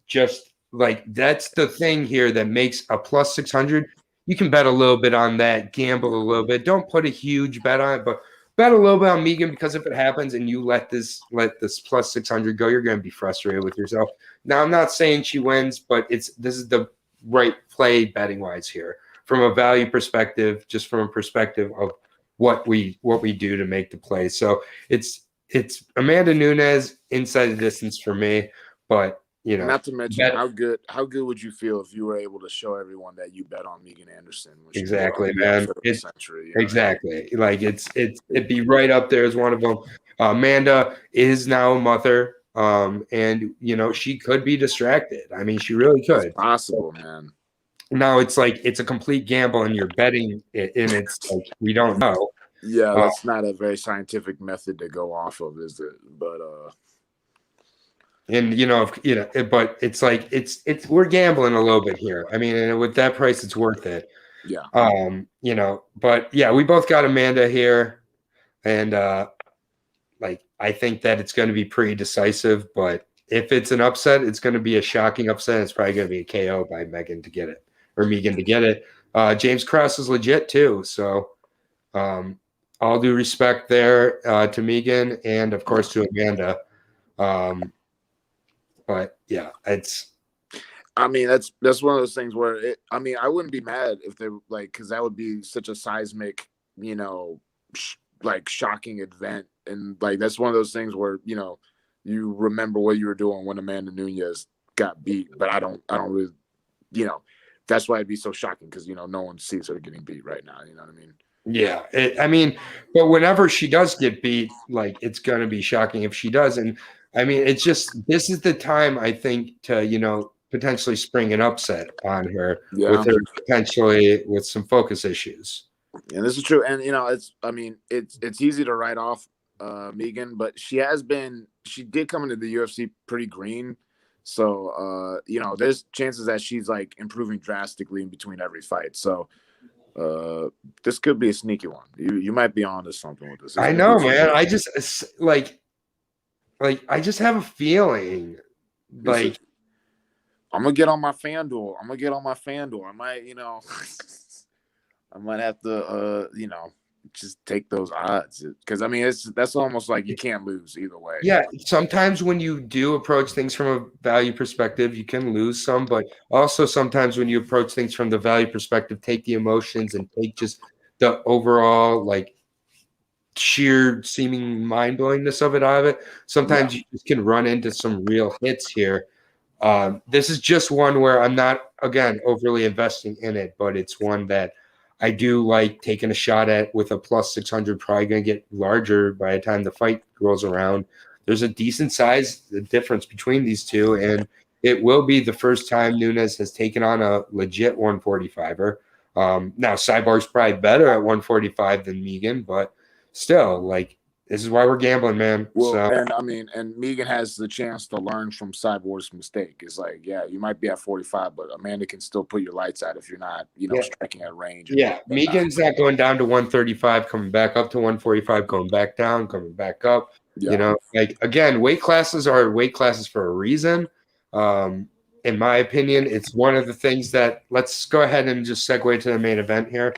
S2: just like, that's the thing here that makes a plus 600. You can bet a little bit on that, gamble a little bit. Don't put a huge bet on it, but bet a little bit on Megan, because if it happens and you let this plus 600 go, you're going to be frustrated with yourself. Now, I'm not saying she wins, but this is the right play betting wise here from a value perspective, just from a perspective of what we do to make the play. So it's Amanda Nunes inside the distance for me, but
S1: not to mention how good would you feel if you were able to show everyone that you bet on Megan Anderson?
S2: Exactly, man. Exactly. Like it'd be right up there as one of them. Amanda is now a mother, and she could be distracted. I mean, she really could.
S1: It's possible, man.
S2: Now it's like it's a complete gamble, and you're betting it, and it's like we don't know.
S1: Yeah, that's not a very scientific method to go off of, is it? But
S2: and but it's like it's we're gambling a little bit here. I mean, and with that price, it's worth it.
S1: Yeah.
S2: But yeah, we both got Amanda here, and like I think that it's going to be pretty decisive. But if it's an upset, it's going to be a shocking upset. It's probably going to be a KO by Megan to get it. James Cross is legit too. So all due respect there to Megan and of course to Amanda. But yeah,
S1: I mean, that's one of those things where I wouldn't be mad if they because that would be such a seismic, shocking event. And that's one of those things where, you remember what you were doing when Amanda Nunes got beat, but I don't really, that's why it'd be so shocking. Cause no one sees her getting beat right now. You know what I mean?
S2: Yeah. But whenever she does get beat, it's going to be shocking if she does. And I mean, it's just, this is the time I think to, potentially spring an upset on her with her potentially with some focus issues.
S1: And this is true. And, it's easy to write off Megan, but she did come into the UFC pretty green. So, there's chances that she's improving drastically in between every fight. So, this could be a sneaky one. You might be onto something with this.
S2: I know, man. I just I just have a feeling
S1: I'm gonna get on my FanDuel. I might, I might have to, just take those odds because that's almost like you can't lose either way.
S2: Yeah, sometimes when you do approach things from a value perspective, you can lose some, but also sometimes when you approach things from the value perspective, take the emotions and take just the overall sheer seeming mind-blowingness of it. Sometimes you just can run into some real hits here. This is just one where I'm not, again, overly investing in it, but it's one that I do like taking a shot at with a plus 600, probably going to get larger by the time the fight rolls around. There's a decent size difference between these two, and it will be the first time Nunes has taken on a legit 145er. Now, Cyborg's probably better at 145 than Megan, but still, this is why we're gambling, man.
S1: Well, and Megan has the chance to learn from Cyborg's mistake. It's you might be at 45, but Amanda can still put your lights out if you're not, striking at range.
S2: Yeah, Megan's not going down to 135, coming back up to 145, going back down, coming back up. Yeah. Again, weight classes are weight classes for a reason. In my opinion, it's one of the things that let's go ahead and just segue to the main event here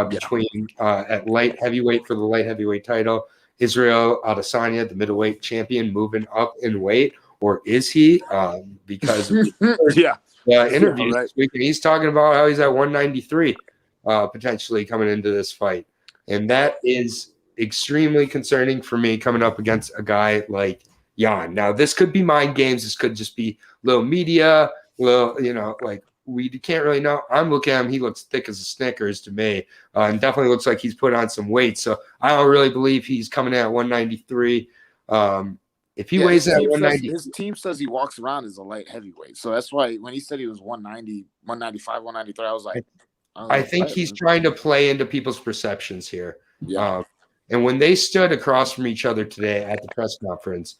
S2: between at light heavyweight for the light heavyweight title. Israel Adesanya, the middleweight champion, moving up in weight. or is he? Because
S1: Yeah.
S2: interviews
S1: right.
S2: this week, and he's talking about how he's at 193 potentially coming into this fight, and that is extremely concerning for me coming up against a guy like Jan. Now, this could be mind games. This could just be little media, like we can't really know. I'm looking at him. He looks thick as a Snickers to me, and definitely looks like he's put on some weight. So I don't really believe he's coming in at 193. If he weighs at 190,
S1: his team says he walks around as a light heavyweight. So that's why when he said he was 190, 195, 193, I was like,
S2: I think he's trying to play into people's perceptions here.
S1: Yeah.
S2: And when they stood across from each other today at the press conference,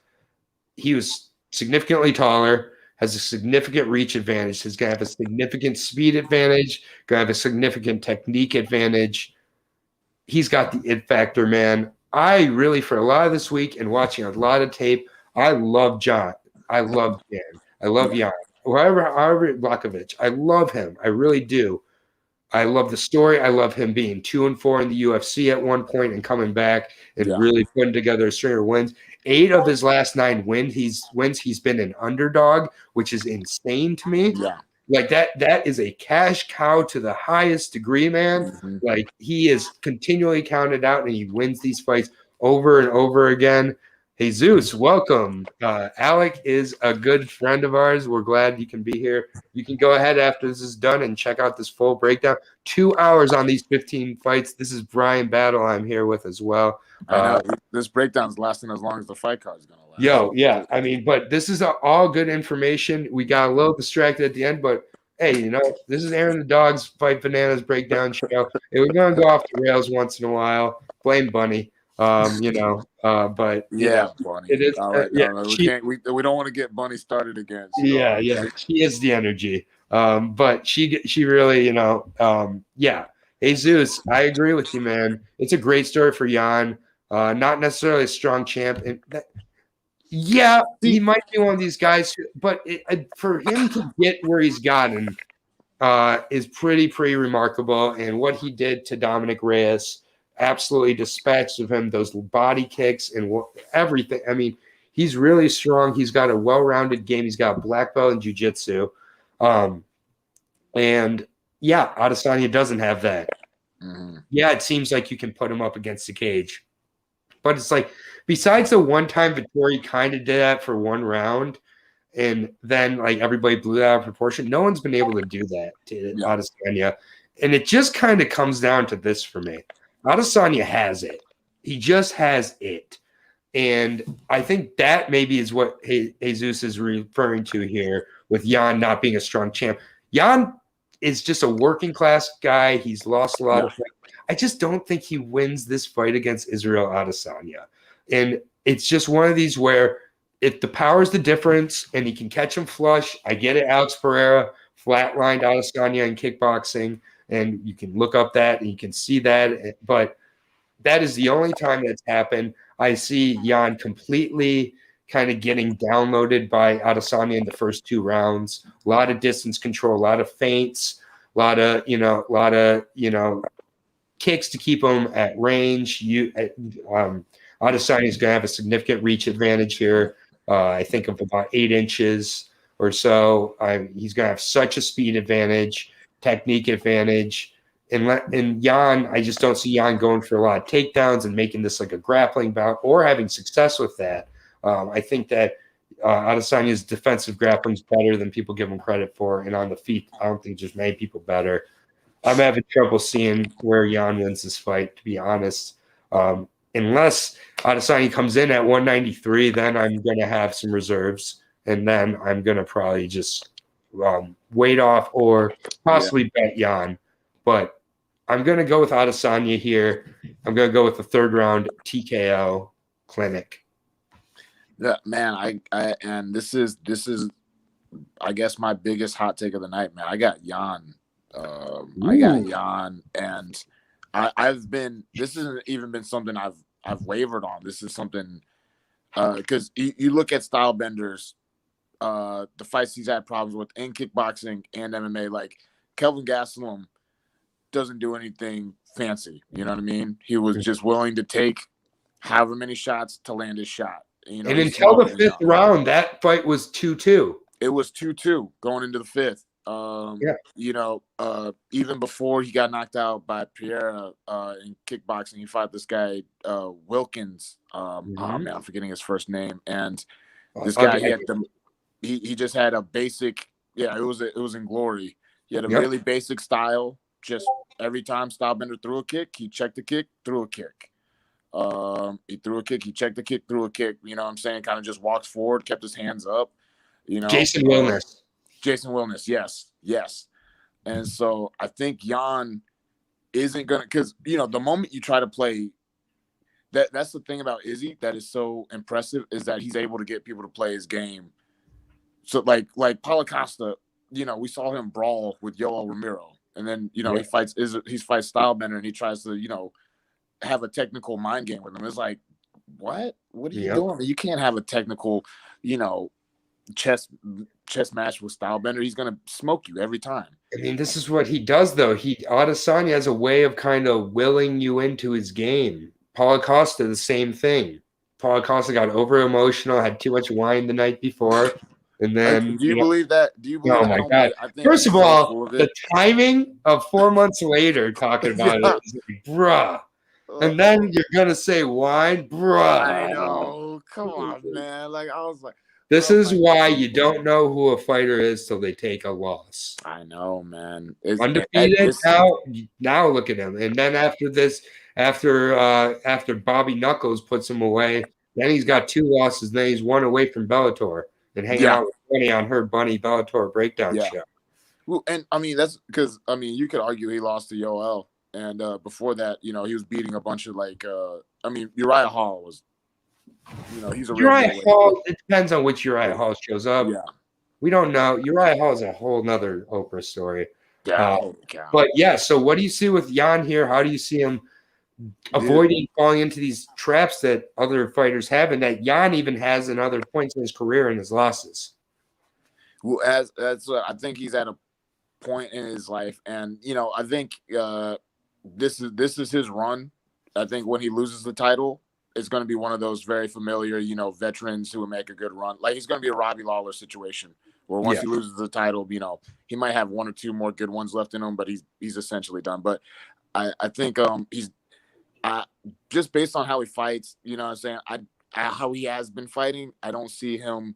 S2: he was significantly taller, has a significant reach advantage. He's going to have a significant speed advantage, going to have a significant technique advantage. He's got the it factor, man. I really, for a lot of this week and watching a lot of tape, I love John. I love Jan. I love Jan. However, Blachowicz, I love him. I really do. I love the story. I love him being 2-4 in the UFC at one point and coming back and really putting together a string of wins. 8 of his last 9 wins, he's been an underdog, which is insane to me.
S1: Yeah.
S2: Like that is a cash cow to the highest degree, man.
S1: Mm-hmm.
S2: Like he is continually counted out and he wins these fights over and over again. Jesus, welcome. Alec is a good friend of ours. We're glad you can be here. You can go ahead after this is done and check out this full breakdown. 2 hours on these 15 fights. This is Bryan Battle I'm here with as well.
S1: I know. This breakdown's lasting as long as the fight card's going to last.
S2: Yo, yeah. I mean, but this is all good information. We got a little distracted at the end, but hey, this is Aaron the Dog's Fight Bananas breakdown show. And we're going to go off the rails once in a while. Blame Bunny. But
S1: yeah, Bunny.
S2: It is.
S1: All right. We don't want to get Bunny started again. So.
S2: Yeah. She is the energy. But she really, Jesus, I agree with you, man. It's a great story for Jan. Not necessarily a strong champ. He might be one of these guys, but for him to get where he's gotten is pretty remarkable. And what he did to Dominic Reyes, absolutely dispatched of him, those body kicks and everything. I mean, he's really strong. He's got a well-rounded game. He's got a black belt in jiu-jitsu. And Adesanya doesn't have that.
S1: Mm-hmm.
S2: Yeah, it seems like you can put him up against the cage. But it's like, besides the one time Vettori kind of did that for one round, and then like everybody blew that out of proportion, no one's been able to do that to Adesanya. And it just kind of comes down to this for me. Adesanya has it. He just has it. And I think that maybe is what Jesus is referring to here with Jan not being a strong champ. Jan is just a working class guy. He's lost a lot of fights. I just don't think he wins this fight against Israel Adesanya. And it's just one of these where if the power is the difference and he can catch him flush, I get it. Alex Pereira flatlined Adesanya in kickboxing, and you can look up that and you can see that. But that is the only time that's happened. I see Jan completely kind of getting downloaded by Adesanya in the first 2 rounds. A lot of distance control, a lot of feints, a lot of kicks to keep him at range. Adesanya is going to have a significant reach advantage here. I think of about 8 inches or so. He's going to have such a speed advantage, technique advantage. And Jan, I just don't see Jan going for a lot of takedowns and making this like a grappling bout or having success with that. I think that Adesanya's defensive grappling is better than people give him credit for. And on the feet, I don't think there's many people better. I'm having trouble seeing where Jan wins this fight, to be honest. Unless Adesanya comes in at 193, then I'm going to have some reserves. And then I'm going to probably just wait off or possibly bet Jan. But I'm going to go with Adesanya here. I'm going to go with the 3rd round TKO clinic.
S1: Yeah, man. And this is I guess my biggest hot take of the night, man. I got Jan. I got Jan, and I've been. This hasn't even been something I've wavered on. This is something because you look at style benders, the fights he's had problems with in kickboxing and MMA. Like Kelvin Gastelum doesn't do anything fancy. You know what I mean? He was just willing to take however many shots to land his shot.
S2: And
S1: he's
S2: until the
S1: smaller than
S2: fifth
S1: Yan.
S2: round, that fight was 2-2.
S1: It was 2-2 going into the fifth. Even before he got knocked out by Pereira in kickboxing, he fought this guy Wilkins. Oh man, I'm forgetting his first name. And this guy, he just had a basic. Yeah, it was in Glory. He had a really basic style. Just every time Stylebender threw a kick, he checked the kick, threw a kick. He threw a kick, he checked the kick, threw a kick. You know what I'm saying? Kind of just walked forward, kept his hands up.
S2: Jason Wilness.
S1: Jason Wilness, yes. And so I think Yan isn't gonna, because the moment you try to play, that's the thing about Izzy that is so impressive, is that he's able to get people to play his game. So like Paulo Costa, we saw him brawl with Yoel Romero, and then he fights Stylebender, and he tries to have a technical mind game with him. It's like, what are you doing? You can't have a technical chess match with Stylebender. He's gonna smoke you every time.
S2: I mean, this is what he does, though. Adesanya has a way of kind of willing you into his game. Paulo Costa, the same thing. Paulo Costa got over emotional, had too much wine the night before, and then
S1: do you believe that? Do you believe?
S2: Oh
S1: that?
S2: my God! First of all, the timing of 4 months later talking about it is like, bruh. And then you're gonna say wine, bruh.
S1: I know. Come on, man. Like, I was like,
S2: this is why you don't know who a fighter is till they take a loss.
S1: I know, man.
S2: Undefeated now look at him. And then after this, after Bobby Knuckles puts him away, then he's got 2 losses. Then he's 1 away from Bellator and hanging out with Bunny on her Bunny Bellator breakdown show.
S1: Well, and I mean, that's because you could argue he lost to Yoel, and before that, he was beating a bunch of Uriah Hall was. He's a
S2: Uriah Hall. It depends on which Uriah Hall shows up.
S1: Yeah,
S2: we don't know. Uriah Hall is a whole nother Oprah story.
S1: Yeah,
S2: but yeah. So what do you see with Yan here? How do you see him avoiding falling into these traps that other fighters have, and that Yan even has in other points in his career and his losses?
S1: Well, I think he's at a point in his life, and I think this is his run. I think when he loses the title, it's going to be one of those very familiar, veterans who will make a good run. Like, he's going to be a Robbie Lawler situation where once he loses the title, he might have 1 or 2 more good ones left in him, but he's essentially done. But I think he's just based on how he fights, what I'm saying, how he has been fighting, I don't see him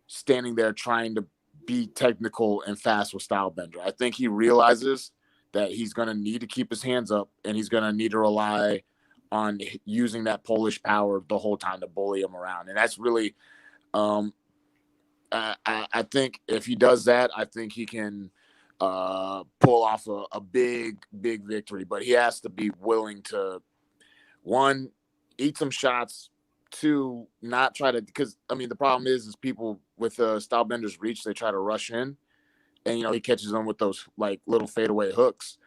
S1: standing there trying to be technical and fast with Stylebender. I think he realizes that he's going to need to keep his hands up, and he's going to need to rely on using that Polish power the whole time to bully him around. And that's really, I think if he does that, I think he can pull off a big victory. But he has to be willing to, 1, eat some shots, 2, not try to, because the problem is people with Stylebender's reach, they try to rush in, and he catches them with those like little fadeaway hooks.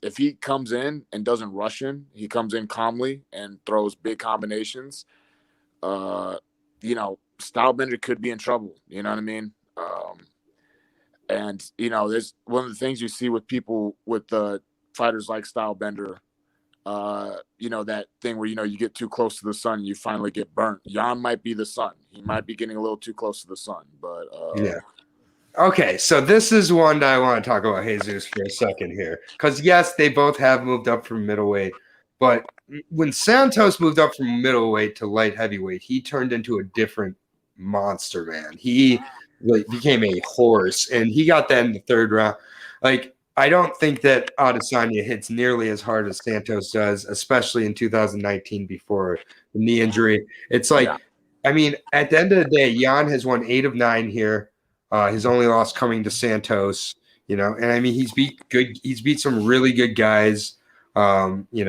S1: If he comes in and doesn't rush in, he comes in calmly and throws big combinations, Stylebender could be in trouble. You know what I mean? And there's one of the things you see with people with fighters like Stylebender, that thing where, you get too close to the sun and you finally get burnt. Yan might be the sun. He might be getting a little too close to the sun, but
S2: Okay, so this is one that I want to talk about Jesus for a second here. Because, yes, they both have moved up from middleweight. But when Santos moved up from middleweight to light heavyweight, he turned into a different monster, man. He became a horse, and he got that in the 3rd round. Like, I don't think that Adesanya hits nearly as hard as Santos does, especially in 2019 before the knee injury. It's like, at the end of the day, Yan has won 8 of 9 here. His only loss coming to Santos, and he's beat some really good guys, especially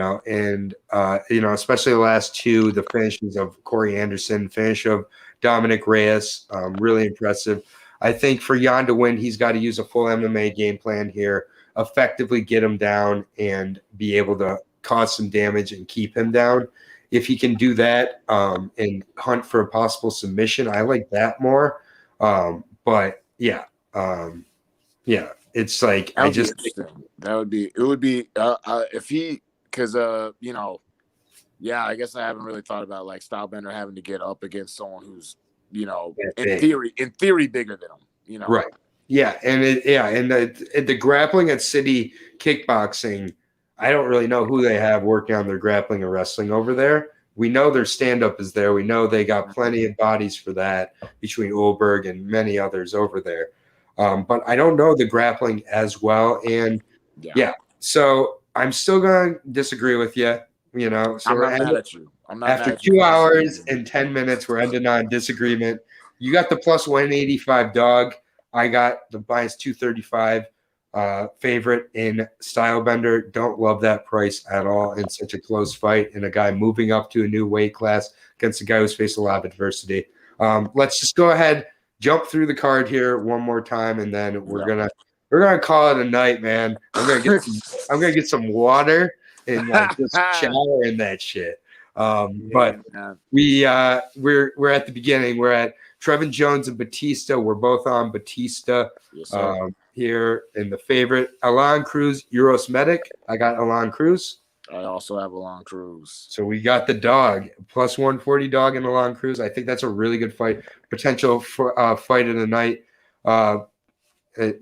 S2: the last 2, the finishes of Corey Anderson, finish of Dominic Reyes, really impressive. I think for Yan to win, he's got to use a full MMA game plan here, effectively get him down and be able to cause some damage and keep him down. If he can do that and hunt for a possible submission, I like that more. But it's like
S1: it would be if he, because Yeah, I guess I haven't really thought about like Stylebender having to get up against someone who's,
S2: Yeah,
S1: in
S2: big.
S1: theory bigger than him.
S2: Right. Yeah, and the grappling at City Kickboxing, I don't really know who they have working on their grappling or wrestling over there. We know their stand-up is there. We know they got plenty of bodies for that between Ulberg and many others over there. But I don't know the grappling as well. And yeah, so I'm still going to disagree with you. So
S1: I'm
S2: we're
S1: not mad at you. I'm not
S2: after
S1: mad at you
S2: 2
S1: for
S2: hours
S1: disagreeing.
S2: and 10 minutes, we're ending on disagreement. You got the plus 185 dog. I got the minus 235 favorite in Stylebender. Don't love that price at all in such a close fight and a guy moving up to a new weight class against a guy who's faced a lot of adversity. Let's just go ahead, jump through the card here one more time, and then we're gonna call it a night, man. I'm gonna get some water and like just shower in that shit. But we're at the beginning. We're at Trevin Jones and Batista. We're both on Batista here in the favorite. Alon Cruz, Euros Medic. I got Alon Cruz.
S1: I also have Alon Cruz.
S2: So we got the dog, plus 140 dog in Alon Cruz. I think that's a really good fight. Potential for fight of the night.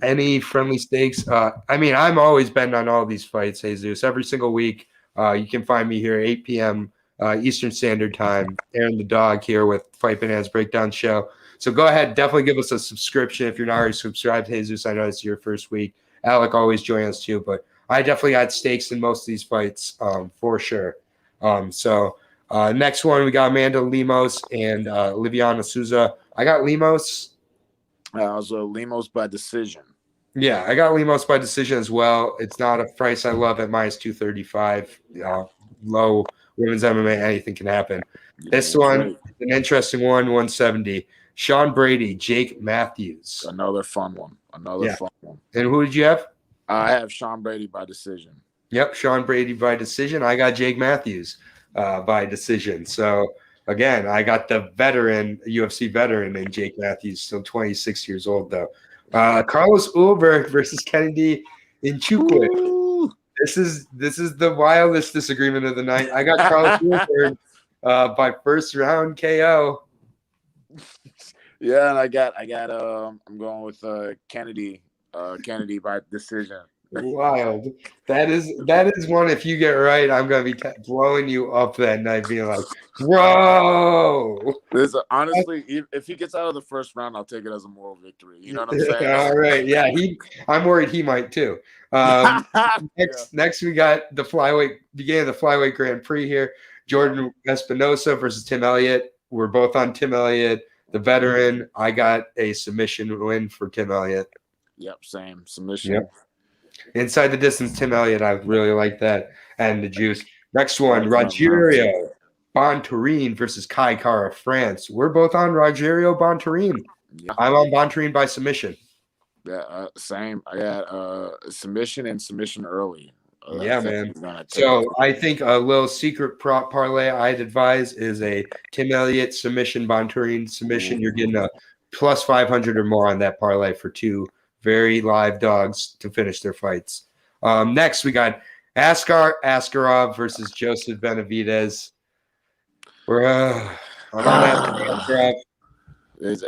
S2: Any friendly stakes? I'm always betting on all these fights, Jesus. Every single week. You can find me here 8 p.m. Eastern Standard Time, Aaron the Dog here with Fight Bananas Breakdown Show. So go ahead, definitely give us a subscription if you're not already subscribed. Jesus, I know it's your first week. Alec always joins us too, but I definitely got stakes in most of these fights for sure. Next one, we got Amanda Lemos and Liviana Souza. I got Lemos.
S1: So Lemos by decision.
S2: Yeah, I got Lemos by decision as well. It's not a price I love at minus 235. Low women's MMA, anything can happen. This one, an interesting one, 170. Sean Brady, Jake Matthews.
S1: Another fun one. Fun one.
S2: And who did you have?
S1: I have Sean Brady by decision.
S2: Yep, Sean Brady by decision. I got Jake Matthews by decision. So, again, I got the veteran, UFC veteran, and Jake Matthews, still 26 years old, though. Carlos Ulberg versus Kennedy Nchukwu. This is the wildest disagreement of the night. I got Carlos Ulberg by first round KO.
S1: Yeah, and I got I'm going with Kennedy by decision.
S2: Wild. That is one. If you get right, I'm gonna be blowing you up that night, being like, "Bro."
S1: Honestly, if he gets out of the first round, I'll take it as a moral victory. You know what I'm saying?
S2: All right. Yeah. I'm worried he might too. Next we got the beginning of the flyweight Grand Prix here. Jordan Espinosa versus Tim Elliott. We're both on Tim Elliott, the veteran. I got a submission win for Tim Elliott.
S1: Yep, same submission.
S2: Yep. Inside the distance, Tim Elliott. I really like that. And the juice. Next one, Rogerio Bontorin versus Kai Kara France. We're both on Rogerio Bontorin. Yeah. I'm on Bontorin by submission.
S1: Yeah, same. I got submission and submission early.
S2: Yeah, man. So I think a little secret prop parlay I'd advise is a Tim Elliott submission, Bontorin submission. You're getting a plus 500 or more on that parlay for two very live dogs to finish their fights. Next, we got Askar Askarov versus Joseph Benavidez. We're I'm on Askarov.
S1: It's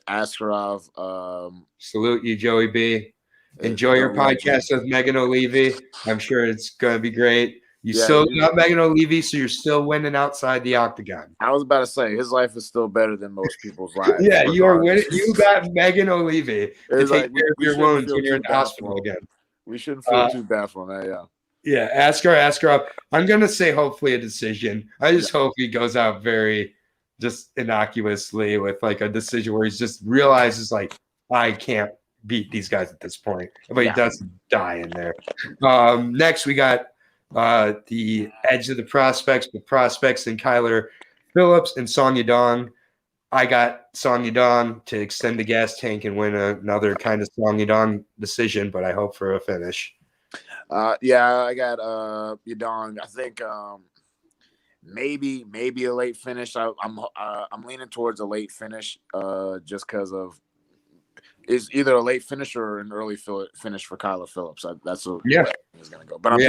S1: Askarov.
S2: Salute you, Joey B. Enjoy your podcast with Megan O'Leary. I'm sure it's going to be great. You still got Megan O'Leary, so you're still winning outside the octagon.
S1: I was about to say, his life is still better than most people's lives.
S2: Yeah, you are winning. You got Megan O'Leary to take care of your wounds when you're in the hospital again.
S1: We shouldn't feel too bad for him, yeah.
S2: Yeah, Askarov. I'm going to say hopefully a decision. I just hope he goes out very just innocuously with like a decision where he just realizes like, I can't beat these guys at this point. But he doesn't die in there. Next, we got the edge of the prospects, with prospects and Kyler Phillips and Song Yadong. I got Song Yadong to extend the gas tank and win another kind of Song Yadong decision, but I hope for a finish.
S1: I got Yadong. I think maybe a late finish. I'm leaning towards a late finish just because of is either a late finish or an early finish for Kyler Phillips. That's what he's going to go. But I'm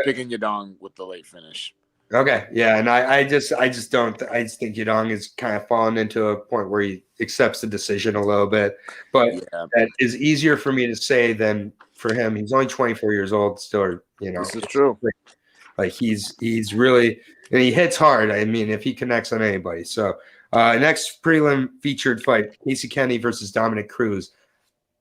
S1: picking Yadong with the late finish.
S2: Okay, yeah, and I just don't. I just think Yadong is kind of fallen into a point where he accepts the decision a little bit, but
S1: Yeah,
S2: that is easier for me to say than for him. He's only 24 years old, still.
S1: this is true.
S2: Like he's really, and he hits hard. I mean, if he connects on anybody. So next prelim featured fight: Casey Kenny versus Dominic Cruz.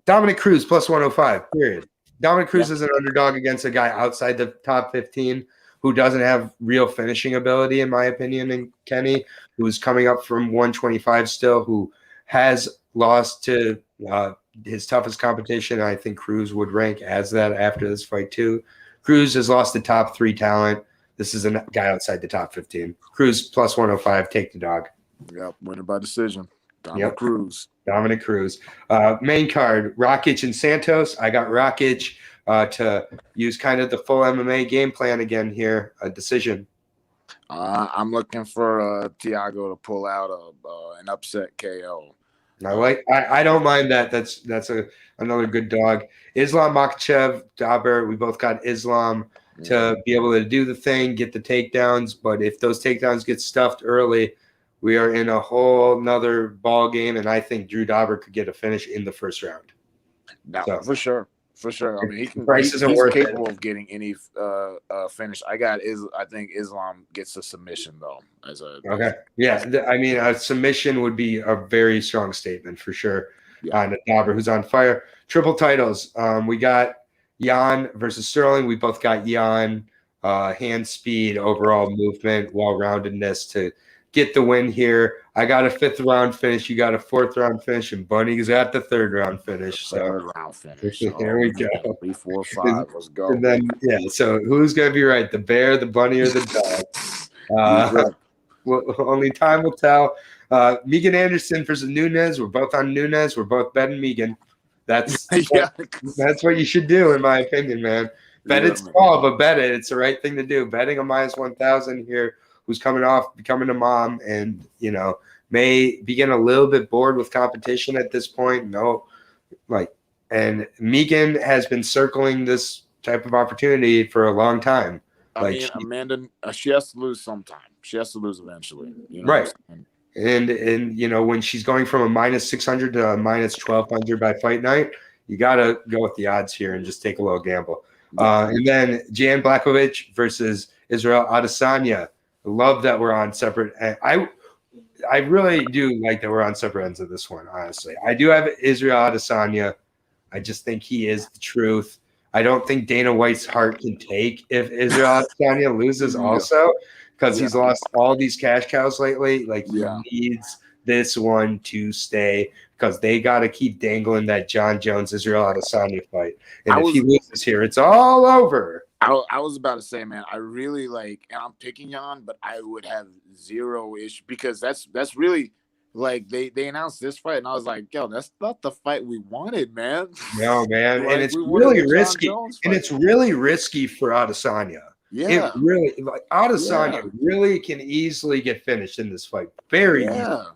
S2: Dominic Cruz plus 105. Period. Dominic Cruz is an underdog against a guy outside the top 15 who doesn't have real finishing ability, in my opinion, and Kenny, who's coming up from 125 still, who has lost to his toughest competition. I think Cruz would rank as that after this fight, too. Cruz has lost the top 3 talent. This is a guy outside the top 15. Cruz plus 105. Take the dog.
S1: Yep, winner by decision. Dominic Cruz.
S2: Dominic Cruz. Main card, Rakic and Santos. I got Rakic to use kind of the full MMA game plan again here, a decision.
S1: I'm looking for Thiago to pull out an upset KO.
S2: I don't mind that. That's another good dog. Islam Makhachev, Daber. We both got Islam to be able to do the thing, get the takedowns. But if those takedowns get stuffed early, we are in a whole nother ball game, and I think Drew Daber could get a finish in the first round.
S1: No, for sure. For sure. I mean, he's capable of getting any finish. I think Islam gets a submission though.
S2: Yeah. I mean, a submission would be a very strong statement for sure. On Daber, who's on fire. Triple titles. We got Jan versus Sterling. We both got Jan. Hand speed, overall movement, well-roundedness to get the win here. I got a 5th round finish. You got a 4th round finish, and Bunny's at the 3rd round finish.
S1: Third round finish.
S2: Here we go.
S1: 3, 4, 5. Let's go.
S2: And then so who's gonna be right? The bear, the bunny, or the dog? Only time will tell. Megan Anderson versus Nunes. We're both on Nunes. We're both betting Megan. That's what you should do, in my opinion, man. Bet it's small, but bet it. It's the right thing to do. Betting a minus 1,000 here. Who's coming off becoming a mom and, may be getting a little bit bored with competition at this point. And Megan has been circling this type of opportunity for a long time.
S1: Amanda, she has to lose sometime. She has to lose eventually.
S2: Right. And when she's going from a minus 600 to a minus 1,200 by fight night, you got to go with the odds here and just take a little gamble. And then Jan Blachowicz versus Israel Adesanya. I love that we're on separate. I really do like that we're on separate ends of this one, honestly. I do have Israel Adesanya. I just think he is the truth. I don't think Dana White's heart can take if Israel Adesanya loses also, because he's lost all these cash cows lately. He needs this one to stay because they got to keep dangling that John Jones Israel Adesanya fight. And if he loses here, it's all over.
S1: I was about to say, man, I really and I'm picking Jan, but I would have zero issue because that's really they announced this fight, and I was like, yo, that's not the fight we wanted, man.
S2: No, man, and it's really risky, and it's really risky for Adesanya.
S1: Yeah,
S2: it really Adesanya really can easily get finished in this fight, very easily.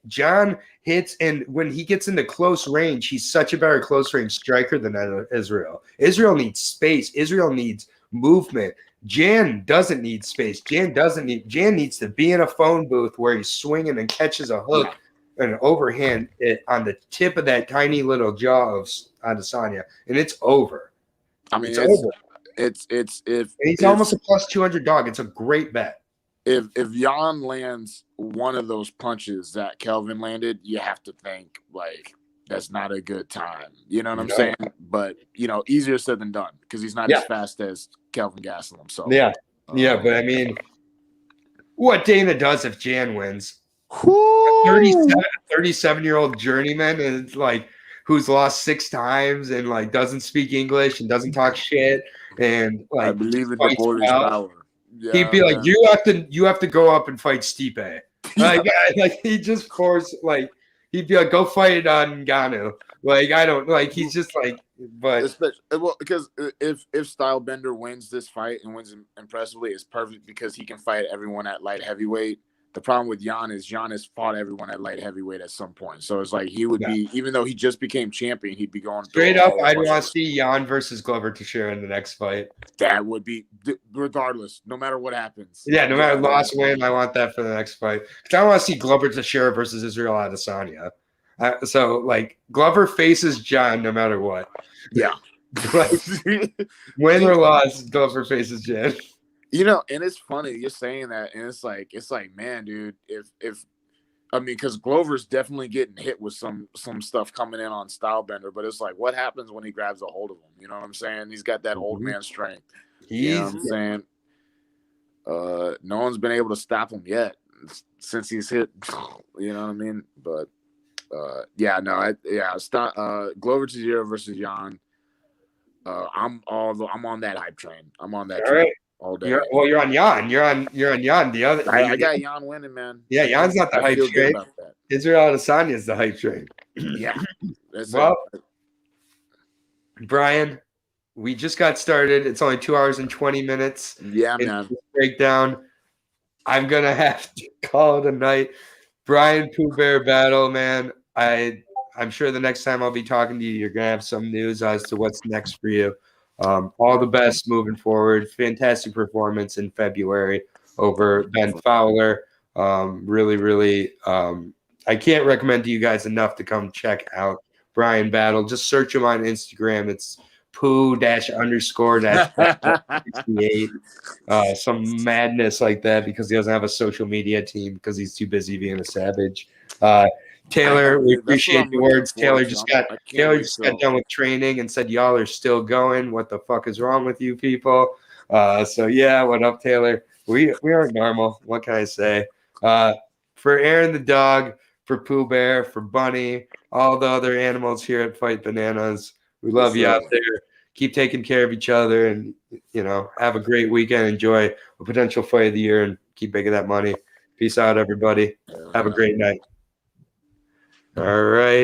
S2: John hits, and when he gets into close range, he's such a better close range striker than Israel. Israel needs space. Israel needs movement. Jan doesn't need space. Jan needs to be in a phone booth where he's swinging and catches a hook and overhand on the tip of that tiny little jaw of Adesanya, and it's over.
S1: I mean, he's
S2: almost a plus 200 dog. It's a great bet.
S1: If Jan lands one of those punches that Kelvin landed, you have to think that's not a good time. You know what I'm saying? But easier said than done because he's not as fast as Kelvin Gastelum. So
S2: but I mean, what Dana does if Jan wins? 37-year-old journeyman is who's lost 6 times and doesn't speak English and doesn't talk shit and
S1: I believe in the boy's power. Yeah,
S2: he'd be like, you have to go up and fight Stipe. He just forced he'd be like, go fight on Ngannou. I don't he's just but
S1: because if Stylebender wins this fight and wins impressively, it's perfect because he can fight everyone at light heavyweight. The problem with Jan is Jan has fought everyone at light heavyweight at some point. So it's like he would be, even though he just became champion, he'd be going
S2: straight up. I'd want to see Jan versus Glover Teixeira in the next fight.
S1: That would be, regardless, no matter what happens.
S2: Yeah, no matter loss, win, I want that for the next fight. Because I want to see Glover Teixeira versus Israel Adesanya. So, like, Glover faces Jan no matter what.
S1: Yeah.
S2: Like, win or loss, Glover faces Jan.
S1: You know, and it's funny you're saying that, and it's like, man, dude, if I mean, because Glover's definitely getting hit with some stuff coming in on Stylebender, but it's like, what happens when he grabs a hold of him? You know what I'm saying? He's got that old man strength. You know what I'm saying? No one's been able to stop him yet since he's hit. You know what I mean? But Glover Teixeira versus Jan. I'm on that hype train. I'm on that train.
S2: Right.
S1: All day.
S2: You're on Jan. You're on Jan. The other,
S1: I got Jan winning, man.
S2: Yeah, Jan's not the hype train. Israel Adesanya is the hype train.
S1: Yeah.
S2: Well, Brian, we just got started. It's only 2 hours and 20 minutes.
S1: Yeah, man.
S2: Breakdown. I'm gonna have to call it a night. Bryan Pooh Bear Battle, man. I'm sure the next time I'll be talking to you, you're gonna have some news as to what's next for you. All the best moving forward. Fantastic performance in February over Ben Fowler. Really, I can't recommend to you guys enough to come check out Bryan Battle. Just search him on Instagram. It's Pooh__68. Some madness like that because he doesn't have a social media team because he's too busy being a savage. Taylor, we appreciate the words. Taylor just got done with training and said, y'all are still going. What the fuck is wrong with you people? So yeah, what up, Taylor? We aren't normal. What can I say? For Aaron the dog, for Pooh Bear, for Bunny, all the other animals here at Fight Bananas, we love you out there. Keep taking care of each other and, have a great weekend. Enjoy a potential fight of the year and keep making that money. Peace out, everybody. Have a great night. All right.